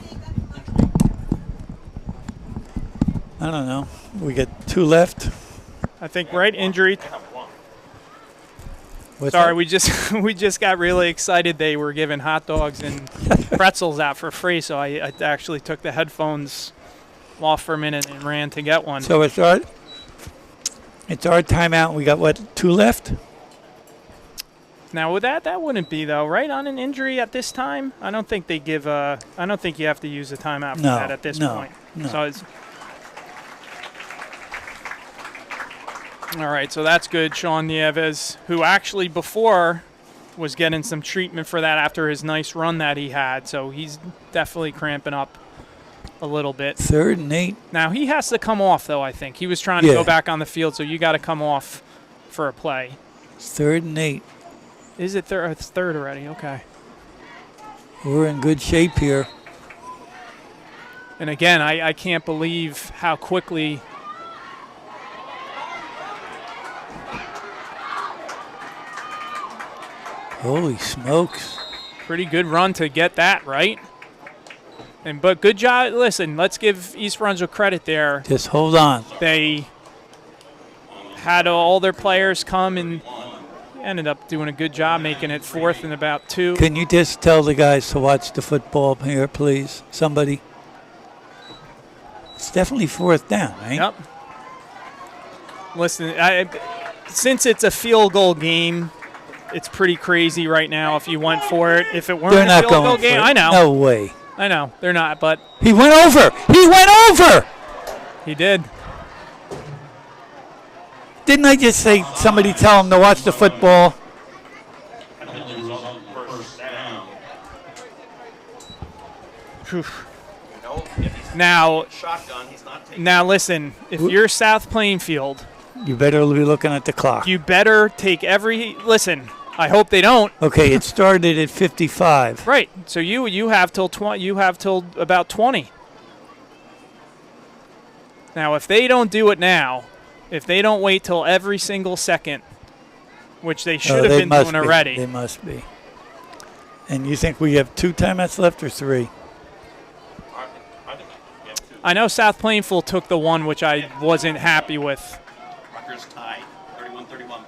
B: I don't know. We got 2 left.
A: I think right injury.
B: What's
A: Sorry,
B: that?
A: we just got really excited. They were giving hot dogs and pretzels out for free, so I actually took the headphones off for a minute and ran to get one.
B: So it's our timeout. We got what, 2 left?
A: Now with that wouldn't be though, right? On an injury at this time, I don't think they give. I don't think you have to use a timeout for
B: No,
A: that at this
B: no,
A: point.
B: no.
A: So it's all right. So that's good. Sean Nieves, who actually before was getting some treatment for that after his nice run that he had. So he's definitely cramping up a little bit.
B: 3rd and 8.
A: Now he has to come off though. I think he was trying to
B: Yeah.
A: go back on the field, so you got to come off for a play.
B: It's 3rd and 8.
A: Is it third? It's third already. Okay.
B: We're in good shape here.
A: And again, I can't believe how quickly.
B: Holy smokes.
A: Pretty good run to get that, right? But good job. Listen, let's give East Brunswick credit there.
B: Just hold on.
A: They had all their players come and ended up doing a good job making it 4th and about 2.
B: Can you just tell the guys to watch the football here, please? Somebody. It's definitely 4th down, right?
A: Yep. Listen, since it's a field goal game, it's pretty crazy right now if you went for it. If it weren't
B: They're
A: a
B: not
A: field
B: going
A: goal
B: for
A: game,
B: it.
A: I know.
B: No way.
A: I know. They're not, but
B: He went over. He went over.
A: he did.
B: Didn't I just say somebody tell him to watch the football?
A: Phew.
C: No, if he's
A: Now,
C: shotgun, he's not taking.
A: now listen, if you're South Plainfield,
B: You better be looking at the clock.
A: you better take every listen. I hope they don't.
B: Okay, it started at 55.
A: Right. So you have till about 20. Now, if they don't do it now, if they don't wait till every single second, which they should have
B: they
A: been
B: must
A: doing
B: be.
A: already.
B: They must be. And you think we have 2 timeouts left or 3?
C: I think we have 2.
A: I know South Plainfield took the one which I wasn't happy with.
C: Rutgers tied, 31-31.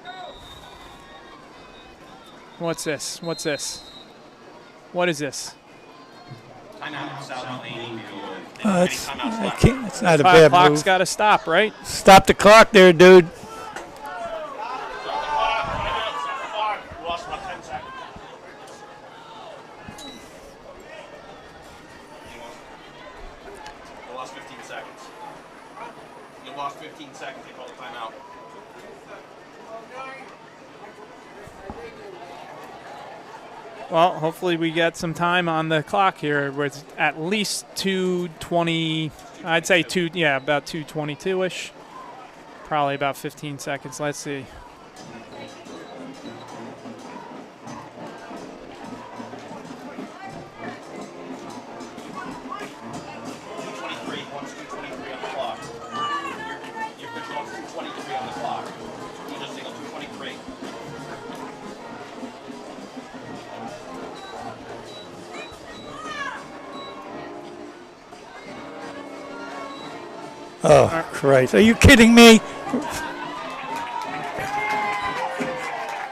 A: What's this? What's this? What is this?
C: Timeout, South Plainfield.
B: It's not a bad
A: Clock's
B: move.
A: got to stop, right?
B: Stop the clock there, dude.
C: You lost about 10 seconds. You lost 15 seconds. You lost 15 seconds. They called a timeout.
A: Well, hopefully we get some time on the clock here with at least 2:20. I'd say about 2:22-ish. Probably about 15 seconds. Let's see.
C: Once 2:23 on the clock. You're pushing on 2:23 on the clock. You just signaled 2:23.
B: Oh, Christ. Are you kidding me?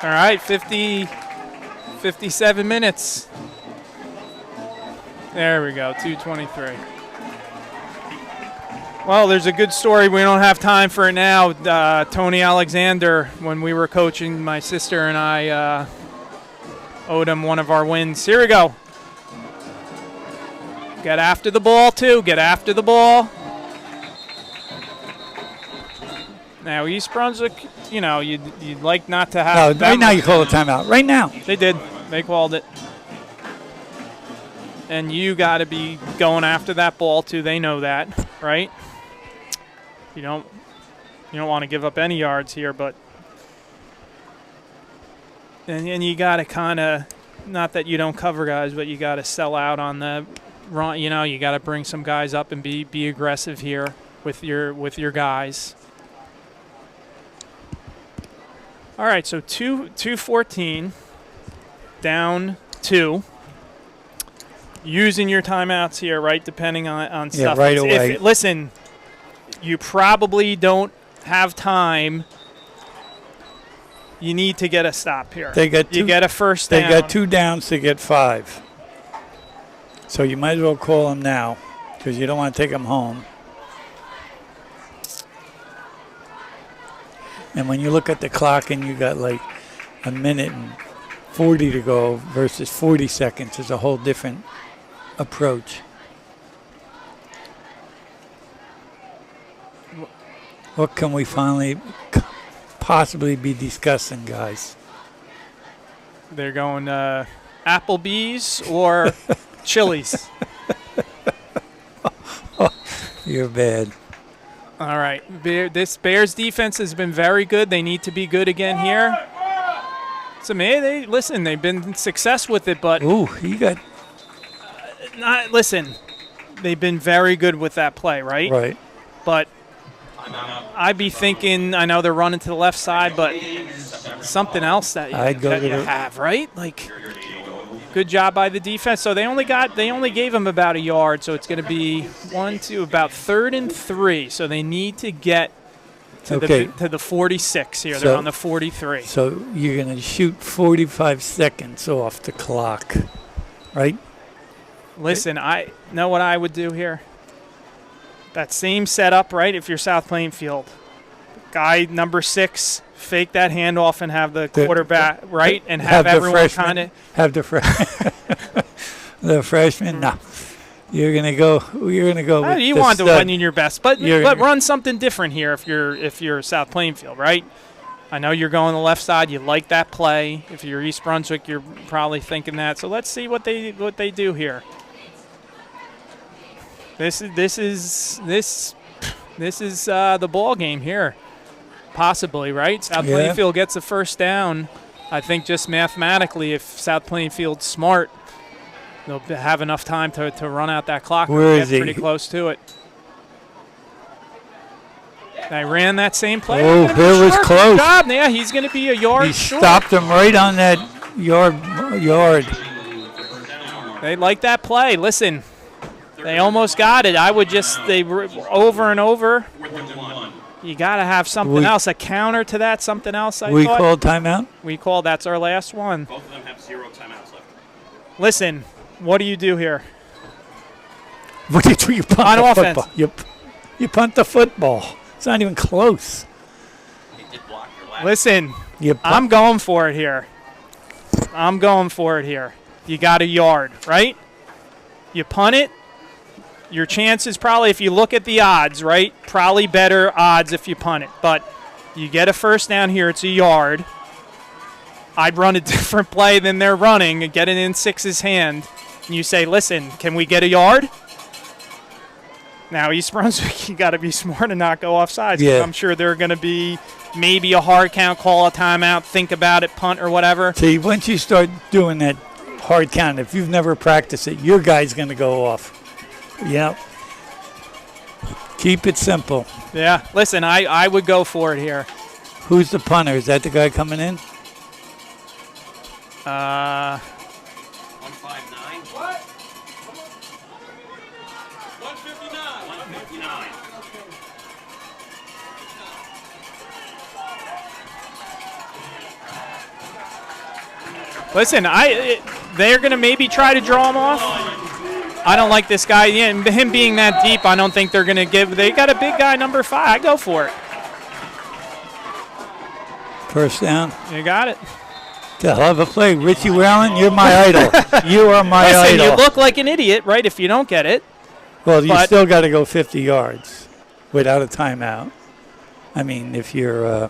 A: All right, 57 minutes. There we go, 2:23. Well, there's a good story. We don't have time for it now. Tony Alexander, when we were coaching, my sister and I owed him one of our wins. Here we go. Get after the ball, too. Get after the ball. Now, East Brunswick, you'd like not to have.
B: No,
A: that
B: right now
A: much-
B: you call a timeout. Right now.
A: They did. They called it. and you got to be going after that ball too. They know that, right? You don't want to give up any yards here, but and you got to kind of, not that you don't cover guys, but you got to sell out on the run. You know, you got to bring some guys up and be aggressive here with your guys. All right, so 2:14, down 2. Using your timeouts here, right, depending on stuff.
B: Yeah, right away.
A: Listen, you probably don't have time. You need to get a stop here. You get a first down.
B: They got 2 downs to get 5. So you might as well call them now because you don't want to take them home. And when you look at the clock and you got like a minute and 40 to go versus 40 seconds, is a whole different approach. What can we finally possibly be discussing, guys?
A: They're going Applebee's or Chili's.
B: You're bad.
A: All right. This Bears defense has been very good. They need to be good again here. So, man, they've been success with it, but
B: Ooh, he got
A: listen, they've been very good with that play, right?
B: right.
A: But I'd be thinking, I know they're running to the left side, but something else that you have, right? Like, good job by the defense. So they only gave him about a yard, so it's going to be about 3rd and 3. So they need to get to the 46 here. They're on the 43.
B: So you're going to shoot 45 seconds off the clock, right?
A: Listen, I know what I would do here. That same setup, right, if you're South Plainfield. Guy number 6, fake that handoff and have the quarterback, right, and have everyone kind of.
B: Have the freshman? No. You're gonna go with
A: you
B: the
A: want to
B: stud.
A: run in your best, but run something different here if you're South Plainfield, right? I know you're going the left side. You like that play. If you're East Brunswick, you're probably thinking that. So let's see what they do here. This is the ball game here, possibly, right? South Plainfield gets a first down. I think just mathematically, if South Plainfield's smart, they'll have enough time to run out that clock.
B: Where is
A: get
B: he?
A: Pretty close to it. They ran that same play.
B: Oh, it was close.
A: Good job. Yeah, he's going to be a yard short.
B: He stopped him right on that yard.
A: They like that play. Listen. They almost got it. They were over and over. You got to have something else, a counter to that, something else.
B: We called timeout?
A: We called. That's our last one.
C: Both of them have 0 timeouts left.
A: Listen, what do you do here?
B: What do you do? You punt
A: on
B: the
A: offense.
B: Football. You punt the football. It's not even close.
C: He did block your last.
A: Listen, I'm going for it here. You got a yard, right? You punt it. Your chances probably, if you look at the odds, right, probably better odds if you punt it. But you get a first down here. It's a yard. I'd run a different play than they're running and get it in Six's hand. And you say, listen, can we get a yard? Now, East Brunswick, you got to be smart and not go offsides.
B: Yeah.
A: I'm sure they're going to be maybe a hard count, call a timeout, think about it, punt or whatever.
B: See, once you start doing that hard count, if you've never practiced it, your guy's going to go off. Yeah. Keep it simple.
A: Yeah. Listen, I would go for it here.
B: Who's the punter? Is that the guy coming in?
C: 159. What? 159. 159.
A: Listen, they're going to maybe try to draw him off. I don't like this guy. Yeah, him being that deep, I don't think they're going to give. They got a big guy, number 5. I go for it.
B: First down.
A: You got it.
B: It's a hell of a play. Richie Whalen, you're my idol. You are my
A: Listen,
B: idol.
A: you look like an idiot, right, if you don't get it.
B: Well, you still got to go 50 yards without a timeout. I mean, if you're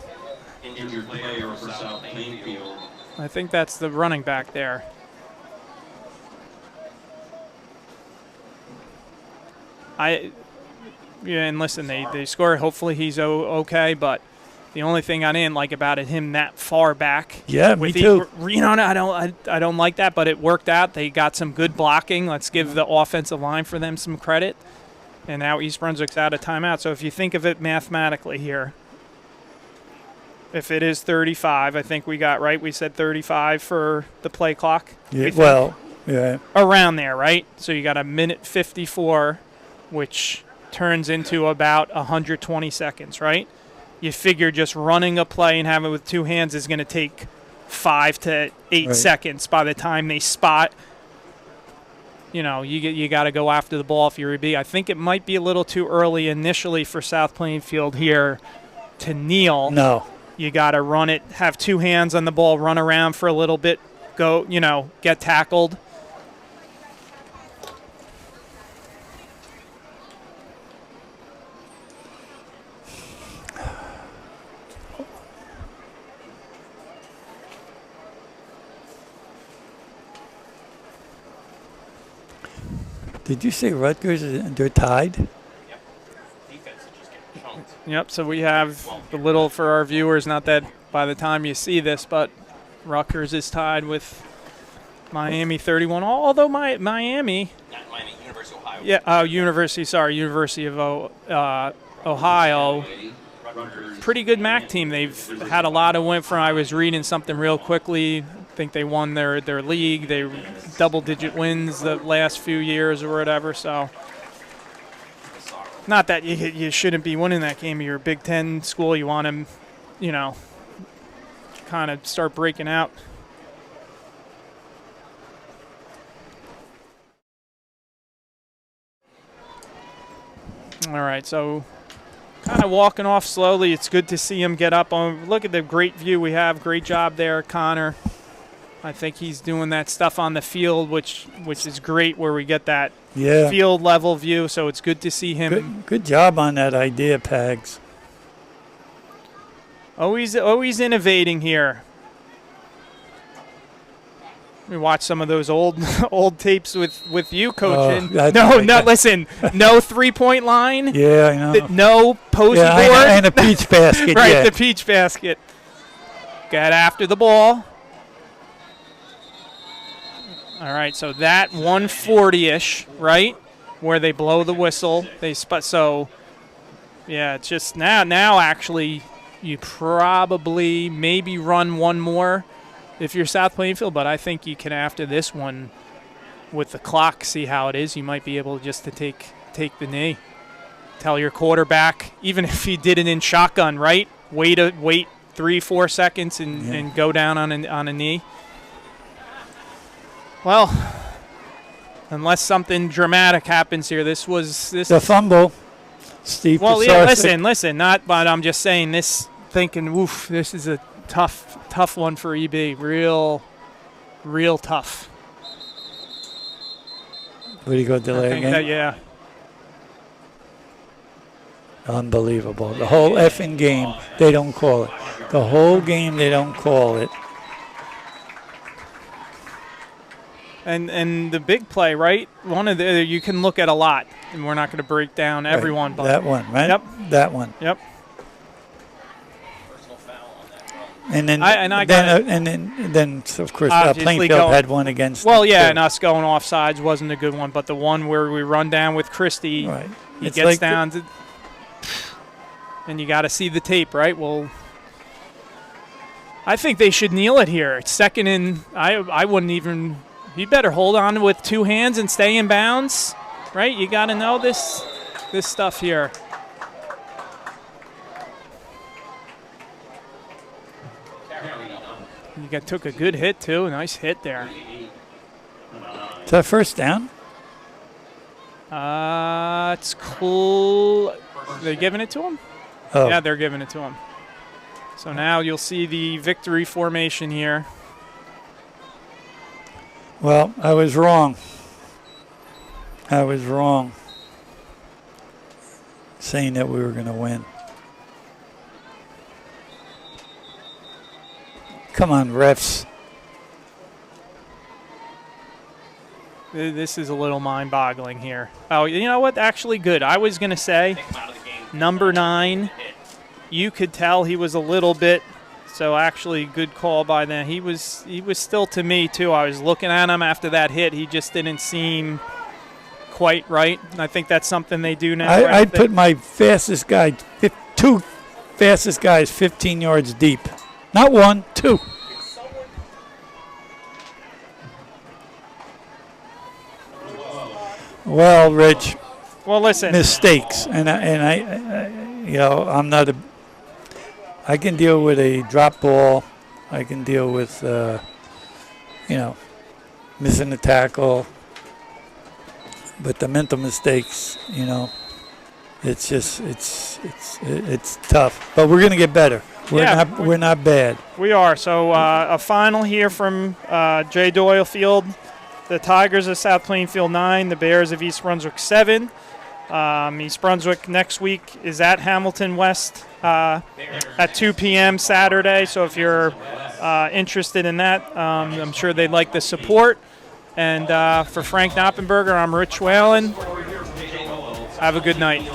C: Injured player for South Plainfield.
A: I think that's the running back there. And listen, they score. Hopefully he's okay, but the only thing I didn't like about it, him that far back.
B: Yeah, me too.
A: I don't like that, but it worked out. They got some good blocking. Let's give the offensive line for them some credit. And now East Brunswick's out of timeout. So if you think of it mathematically here, if it is 35, I think we got right. We said 35 for the play clock.
B: Yeah, well, yeah.
A: Around there, right? So you got a minute 54, which turns into about 120 seconds, right? You figure just running a play and having it with two hands is going to take 5 to 8 seconds by the time they spot. You got to go after the ball if you're EB. I think it might be a little too early initially for South Plainfield here to kneel.
B: No.
A: You got to run it, have two hands on the ball, run around for a little bit, go, get tackled.
B: Did you say Rutgers, they're tied?
C: Yep. Defense is just getting chunked.
A: Yep, so we have the little for our viewers, not that by the time you see this, but Rutgers is tied with Miami 31, although Miami.
C: Not Miami, University of Ohio.
A: Yeah, University of Ohio. Pretty good MAC team. They've had a lot of win from. I was reading something real quickly. I think they won their league. They double-digit wins the last few years or whatever. So, not that you shouldn't be winning that game. You're a Big Ten school. You want them, kind of start breaking out. All right, so kind of walking off slowly. It's good to see him get up. Look at the great view we have. Great job there, Connor. I think he's doing that stuff on the field, which is great, where we get that field level view. So it's good to see him.
B: Good job on that idea, Pags.
A: Always innovating here. We watch some of those old tapes with you coaching. Listen, no 3-point line.
B: Yeah, I know.
A: No posy board.
B: And a peach basket.
A: Right, the peach basket. Got after the ball. All right, so that 140-ish, right, where they blow the whistle. So, yeah, it's just now actually you probably maybe run one more if you're South Plainfield, but I think you can, after this one, with the clock, see how it is. You might be able just to take the knee. Tell your quarterback, even if he did it in shotgun, right, wait 3-4 seconds and go down on a knee. Well, unless something dramatic happens here, this
B: the fumble. Steve.
A: Well, yeah. Listen. Not, but I'm just saying this. Thinking, oof, this is a tough one for EB. Real tough.
B: Would he go delay again?
A: Yeah.
B: Unbelievable. The whole effing game, they don't call it. The whole game, they don't call it.
A: And the big play, right? One of the you can look at a lot, and we're not going to break down everyone.
B: Right.
A: But
B: that one, right?
A: Yep.
B: That one.
A: Yep.
B: And then, of course, Plainfield had one against.
A: Well, yeah, and us going offsides wasn't a good one, but the one where we run down with Christie,
B: right.
A: He gets down and you got to see the tape, right? Well, I think they should kneel it here. It's second and I wouldn't even. You better hold on with two hands and stay in bounds, right? You got to know this stuff here. You took a good hit, too. Nice hit there.
B: Is that first down?
A: It's cool. Are they giving it to him?
B: Oh.
A: Yeah, they're giving it to him. So now you'll see the victory formation here.
B: Well, I was wrong. Saying that we were going to win. Come on, refs.
A: This is a little mind-boggling here. Oh, you know what? Actually, good. I was going to say number 9. You could tell he was a little bit. So actually, good call by them. He was still, to me too. I was looking at him after that hit. He just didn't seem quite right. And I think that's something they do now.
B: I'd put my fastest guy, 2 fastest guys 15 yards deep. Not 1, 2. Well, Rich.
A: Well, listen.
B: Mistakes, and I you know, I'm not a. I can deal with a drop ball. I can deal with, you know, missing the tackle. But the mental mistakes, you know, it's just it's tough. But we're gonna get better. We're not bad.
A: We are. So a final here from J. Doyle Field. The Tigers of South Plainfield 9, the Bears of East Brunswick 7. East Brunswick next week is at Hamilton West at 2 p.m. Saturday. So if you're interested in that, I'm sure they'd like the support. And for Frank Noppenberger, I'm Rich Whalen. Have a good night.